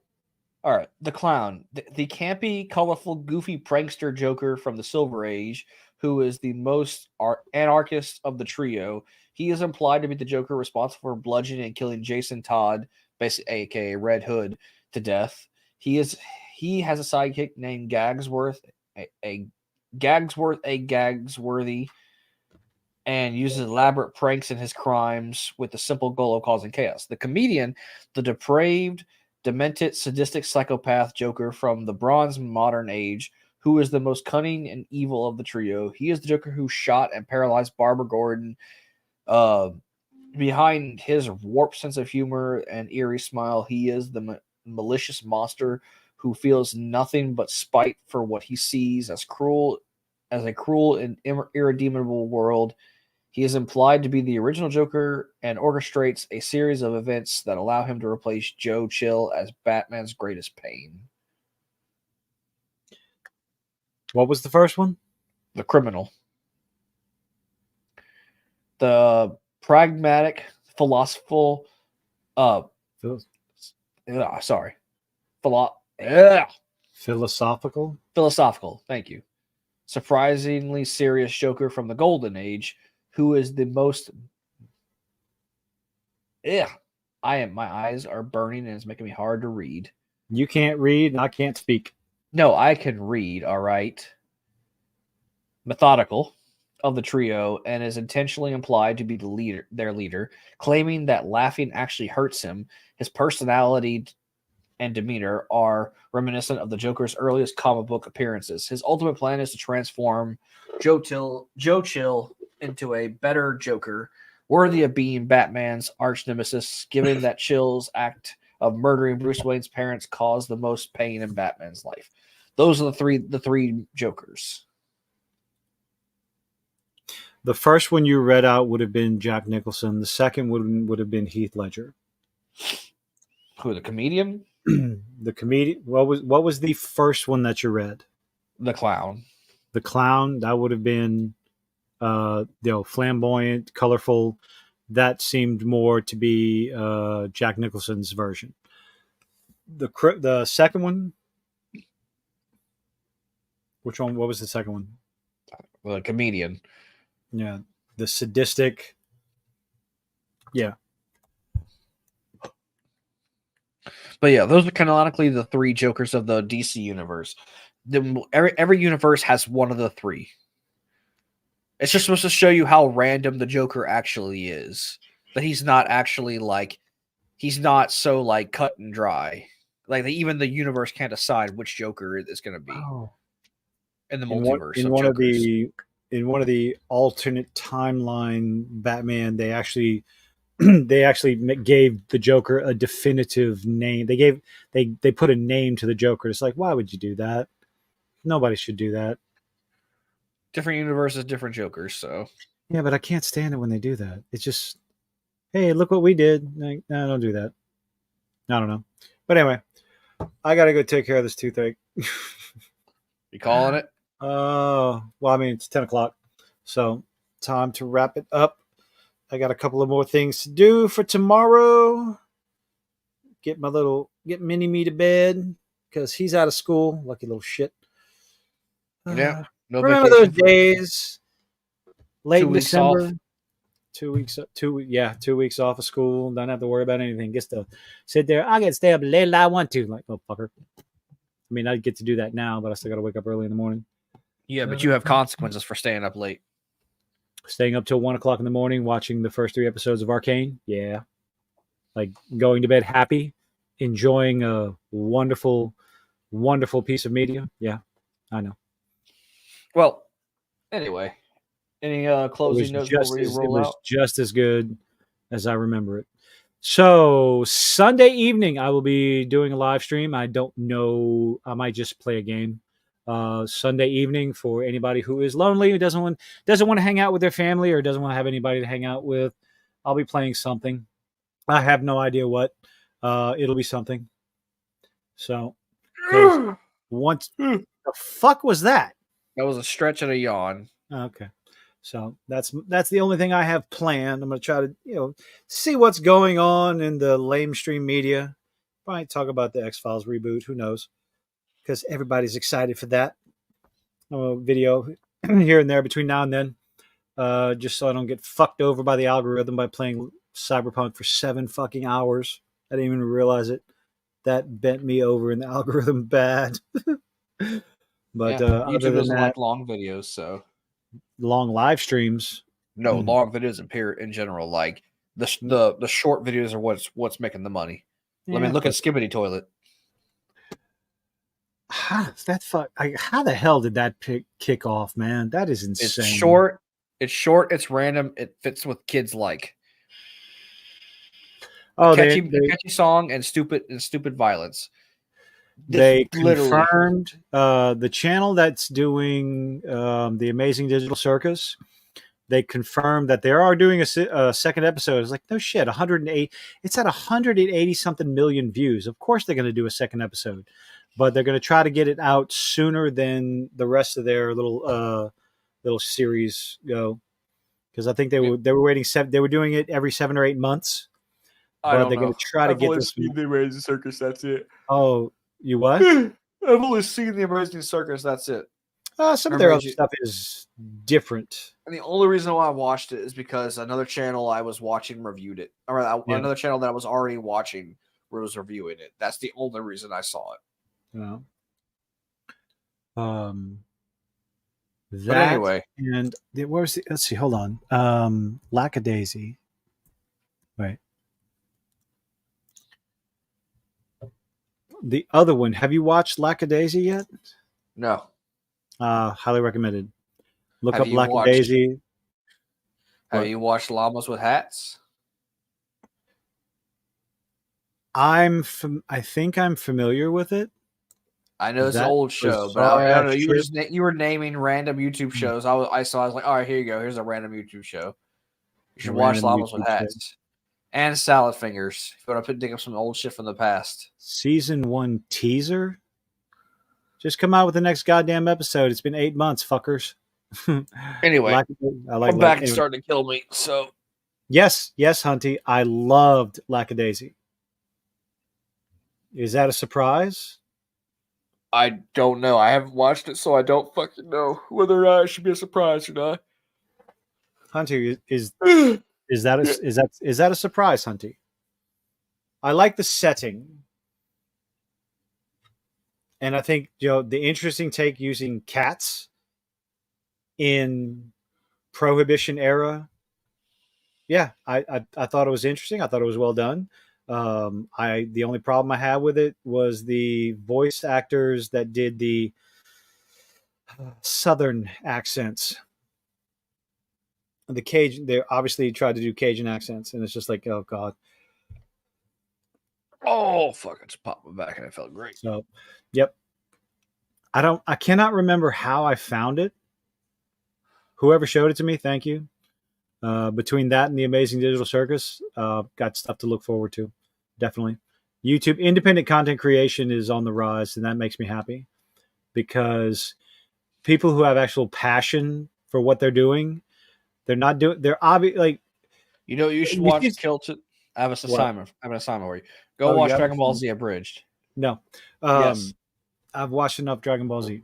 C: All right, the clown, the campy, colorful, goofy prankster Joker from the Silver Age, who is the most anarchist of the trio. He is implied to be the Joker responsible for bludgeoning and killing Jason Todd, basically aka Red Hood, to death. He has a sidekick named Gagsworth, a Gagsworthy, and uses elaborate pranks in his crimes with the simple goal of causing chaos. The comedian, the depraved, demented, sadistic psychopath Joker from the Bronze Modern Age, who is the most cunning and evil of the trio. He is the Joker who shot and paralyzed Barbara Gordon. Behind his warped sense of humor and eerie smile, he is the malicious monster who feels nothing but spite for what he sees as a cruel and irredeemable world. He is implied to be the original Joker and orchestrates a series of events that allow him to replace Joe Chill as Batman's greatest pain.
B: What was the first one?
C: The criminal. The pragmatic, philosophical, philosophical, thank you. Surprisingly serious Joker from the Golden Age, who is the most... my eyes are burning and it's making me hard to read.
B: You can't read and I can't speak.
C: No, I can read, all right. Methodical of the trio and is intentionally implied to be their leader, claiming that laughing actually hurts him. His personality and demeanor are reminiscent of the Joker's earliest comic book appearances. His ultimate plan is to transform Joe Chill into a better Joker, worthy of being Batman's arch nemesis, given that Chill's act of murdering Bruce Wayne's parents caused the most pain in Batman's life. Those are the three Jokers.
B: The first one you read out would have been Jack Nicholson. The second would have been Heath Ledger.
C: Who, the comedian?
B: The comedian. What was the first one that you read?
C: The clown.
B: The clown. That would have been, flamboyant, colorful. That seemed more to be Jack Nicholson's version. The second one. Which one? What was the second one?
C: The comedian.
B: Yeah, the sadistic. Yeah.
C: But yeah, those are canonically the three Jokers of the DC universe. Every universe has one of the three. It's just supposed to show you how random the Joker actually is. That he's not actually he's not so cut and dry. Even the universe can't decide which Joker it's going to be.
B: Oh.
C: In the multiverse.
B: In one of the alternate timeline Batman, they actually gave the Joker a definitive name. They put a name to the Joker. It's like, why would you do that? Nobody should do that.
C: Different universes, different Jokers. So
B: yeah, but I can't stand it when they do that. It's just, hey, look what we did. Like, no, don't do that. I don't know. But anyway, I gotta go take care of this toothache.
C: You calling it?
B: Well, I mean, it's 10 o'clock, so time to wrap it up. I got a couple of more things to do for tomorrow. Get mini me to bed because he's out of school. Lucky little shit.
C: Yeah. No
B: remember those days? Late in December.
C: Off.
B: 2 weeks. 2 weeks off of school. Don't have to worry about anything. Gets to sit there. I get to stay up late as I want to. Like, oh, fucker. I mean, I get to do that now, but I still got to wake up early in the morning.
C: Yeah, but you have consequences for staying up late.
B: Staying up till 1 o'clock in the morning, watching the first 3 episodes of Arcane. Yeah. Like going to bed happy, enjoying a wonderful, wonderful piece of media. Yeah, I know.
C: Well, anyway, any closing notes before we roll out?
B: It was just as good as I remember it. So Sunday evening, I will be doing a live stream. I don't know. I might just play a game. Sunday evening for anybody who is lonely, who doesn't want to hang out with their family or doesn't want to have anybody to hang out with. I'll be playing something. I have no idea what. It'll be something. So, once the fuck was that?
C: That was a stretch and a yawn.
B: Okay. So that's the only thing I have planned. I'm going to try to, see what's going on in the lamestream media Might talk about the X-Files reboot. Who knows? Because everybody's excited for that. Video here and there between now and then. Just so I don't get fucked over by the algorithm by playing Cyberpunk for 7 fucking hours. I didn't even realize it. That bent me over in the algorithm bad. But
C: YouTube
B: other than
C: doesn't
B: that,
C: like long videos, so
B: long live streams.
C: no long videos in general. Like the short videos are what's making the money. I mean, look at Skibbity Toilet.
B: How the hell did that kick off, man? That is insane.
C: It's short. It's random. It fits what kids like.
B: Oh,
C: catchy song and stupid violence.
B: They confirmed the channel that's doing the Amazing Digital Circus. They confirmed that they are doing a second episode. It's like, no shit, 108. It's at 180 something million views. Of course, they're going to do a second episode, but they're going to try to get it out sooner than the rest of their little series go. Because I think they were waiting. They were doing it every 7 or 8 months. But they're going to try to get this.
C: The Amazing Circus. That's it.
B: Oh, you what?
C: I've only seen the Amazing Circus. That's it.
B: Some of their other stuff is different.
C: And the only reason why I watched it is because another channel I was watching reviewed it. Or another channel that I was already watching was reviewing it. That's the only reason I saw it.
B: Yeah.
C: But anyway.
B: And where was the, let's see, hold on. Lackadaisy. Right. The other one. Have you watched Lackadaisy yet?
C: No.
B: Highly recommended. Look up Lackadaisy.
C: Have you watched Llamas with Hats?
B: I think I'm familiar with it.
C: I know it's an old show, but I don't know. You were naming random YouTube shows. I was like, all right, here you go. Here's a random YouTube show. You should watch Llamas with Hats and Salad Fingers. If you want to dig up some old shit from the past.
B: Season 1 teaser. Just come out with the next goddamn episode. It's been 8 months, fuckers.
C: Anyway,
B: I'm
C: back and starting to kill me. So
B: yes, Hunty, I loved Lackadaisy. Is that a surprise?
C: I don't know. I haven't watched it, so I don't fucking know whether or not it should be a surprise or not.
B: Hunty, is that a surprise, Hunty? I like the setting. And I think, the interesting take using cats in Prohibition era. Yeah, I thought it was interesting. I thought it was well done. The only problem I had with it was the voice actors that did the Southern accents. The Cajun, they obviously tried to do Cajun accents, and it's just like, oh god.
C: Oh fuck! I just popped my back and I felt great.
B: So, yep. I cannot remember how I found it. Whoever showed it to me, thank you. Between that and the Amazing Digital Circus, got stuff to look forward to. Definitely. YouTube independent content creation is on the rise, and that makes me happy because people who have actual passion for what they're doing, they're obvious. Like,
C: you should watch Kilton. I have an assignment for you. Go watch Dragon Ball Z Abridged.
B: No.
C: Yes.
B: I've watched enough Dragon Ball Z.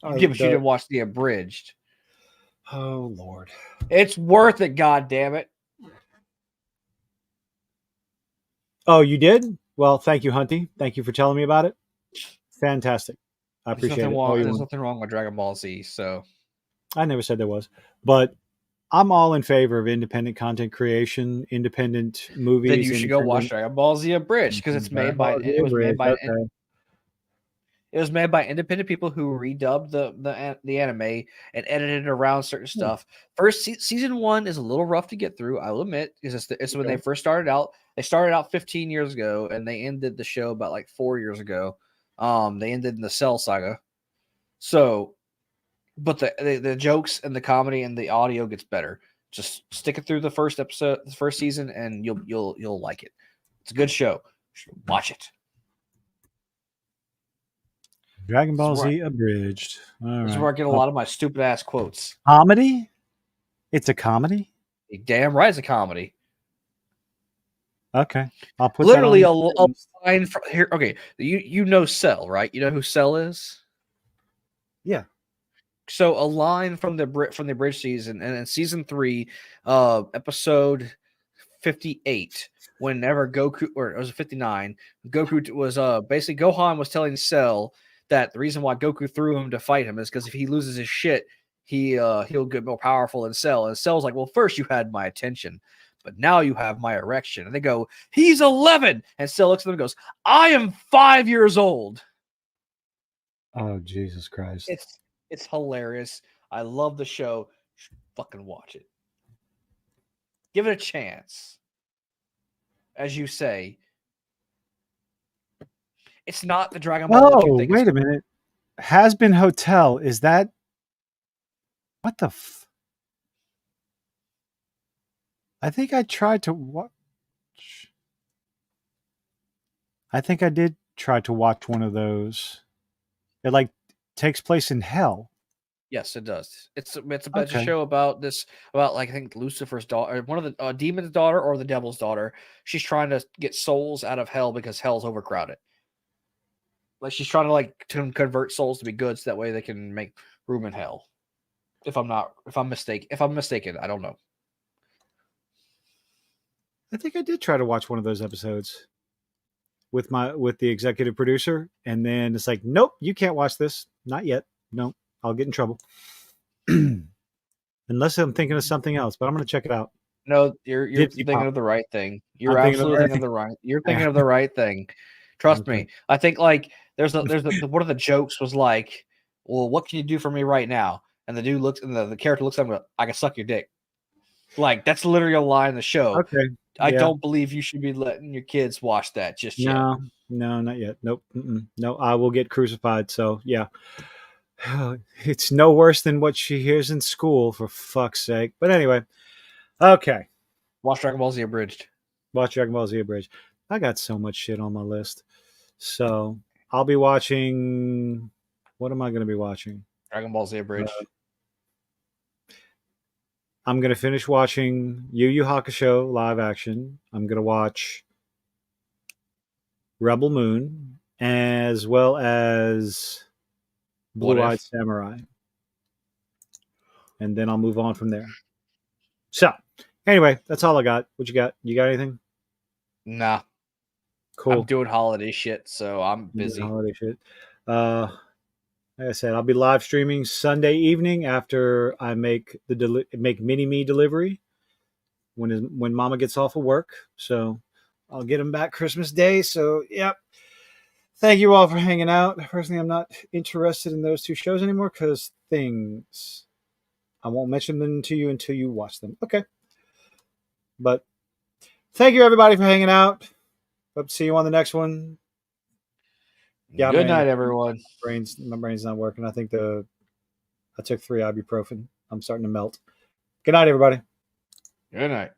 C: Yeah, but you didn't watch the Abridged.
B: Oh Lord.
C: It's worth it, god damn it.
B: Oh, you did? Well, thank you, Hunty. Thank you for telling me about it. Fantastic. I appreciate it.
C: There's nothing wrong with Dragon Ball Z, so
B: I never said there was. But I'm all in favor of independent content creation, independent movies.
C: Then you should go watch Dragon Ball Z Abridged because it's made by It was made by independent people who redubbed the anime and edited around certain stuff. First season 1 is a little rough to get through, I will admit, because it's when they first started out. They started out 15 years ago, and they ended the show about like 4 years ago. They ended in the Cell Saga. So, but the jokes and the comedy and the audio gets better. Just stick it through the first episode, the first season, and you'll like it. It's a good show. Watch it.
B: Dragon Ball Z Abridged.
C: This is where I get a lot of my stupid ass quotes.
B: Comedy? It's a comedy?
C: You're damn right, it's a comedy.
B: Okay, I'll put
C: Literally
B: that
C: a
B: on.
C: line from here. Okay, you know Cell, right? You know who Cell is?
B: Yeah.
C: So a line from the bridge season, and in season 3, episode 58, whenever Goku, or it was 59, Goku was basically Gohan was telling Cell that the reason why Goku threw him to fight him is because if he loses his shit, he'll get more powerful than Cell. And Cell's like, well, first you had my attention, but now you have my erection. And they go, he's 11. And Cell looks at them and goes, I am 5 years old.
B: Oh, Jesus Christ.
C: It's hilarious. I love the show. Fucking watch it. Give it a chance. As you say, it's not the Dragon Ball that you think.
B: Wait a minute. Has Been Hotel. Is that what the I think I tried to watch. I think I did try to watch one of those. It like takes place in hell.
C: Yes, it does. It's a show about like I think Lucifer's daughter, one of the demon's daughter or the devil's daughter. She's trying to get souls out of hell because hell's overcrowded. Like she's trying to convert souls to be good, so that way they can make room in hell. If I'm mistaken, I don't know.
B: I think I did try to watch one of those episodes with the executive producer, and then it's like, nope, you can't watch this. Not yet. Nope. I'll get in trouble. Unless I'm thinking of something else, but I'm going to check it out.
C: No, you're thinking of the right thing. You're absolutely thinking of the right. You're thinking of the right thing. Trust me. I think like there's one of the jokes was like, well, what can you do for me right now? And the dude looks, and the character looks at him, I can suck your dick. Like that's literally a line in the show.
B: Okay.
C: I don't believe you should be letting your kids watch that just yet.
B: No, not yet. Nope. No, I will get crucified. So yeah. It's no worse than what she hears in school, for fuck's sake. But anyway, okay.
C: Watch Dragon Ball Z Abridged.
B: Watch Dragon Ball Z Abridged. I got so much shit on my list. So I'll be watching. What am I going to be watching?
C: Dragon Ball Z Abridged.
B: I'm going to finish watching Yu Yu Hakusho live action. I'm going to watch Rebel Moon, as well as Blue-Eyed Samurai. And then I'll move on from there. So, anyway, that's all I got. What you got? You got anything?
C: Nah.
B: Cool.
C: I'm doing holiday shit, so I'm busy.
B: Holiday shit. Like I said, I'll be live streaming Sunday evening after I make Mini-Me delivery when Mama gets off of work. So I'll get him back Christmas Day. So, yep. Thank you all for hanging out. Personally, I'm not interested in those two shows anymore because things. I won't mention them to you until you watch them. Okay. But thank you, everybody, for hanging out. Hope to see you on the next one. Yeah,
C: Good night, everyone.
B: My brain's not working. I think I took 3 ibuprofen. I'm starting to melt. Good night, everybody.
C: Good night.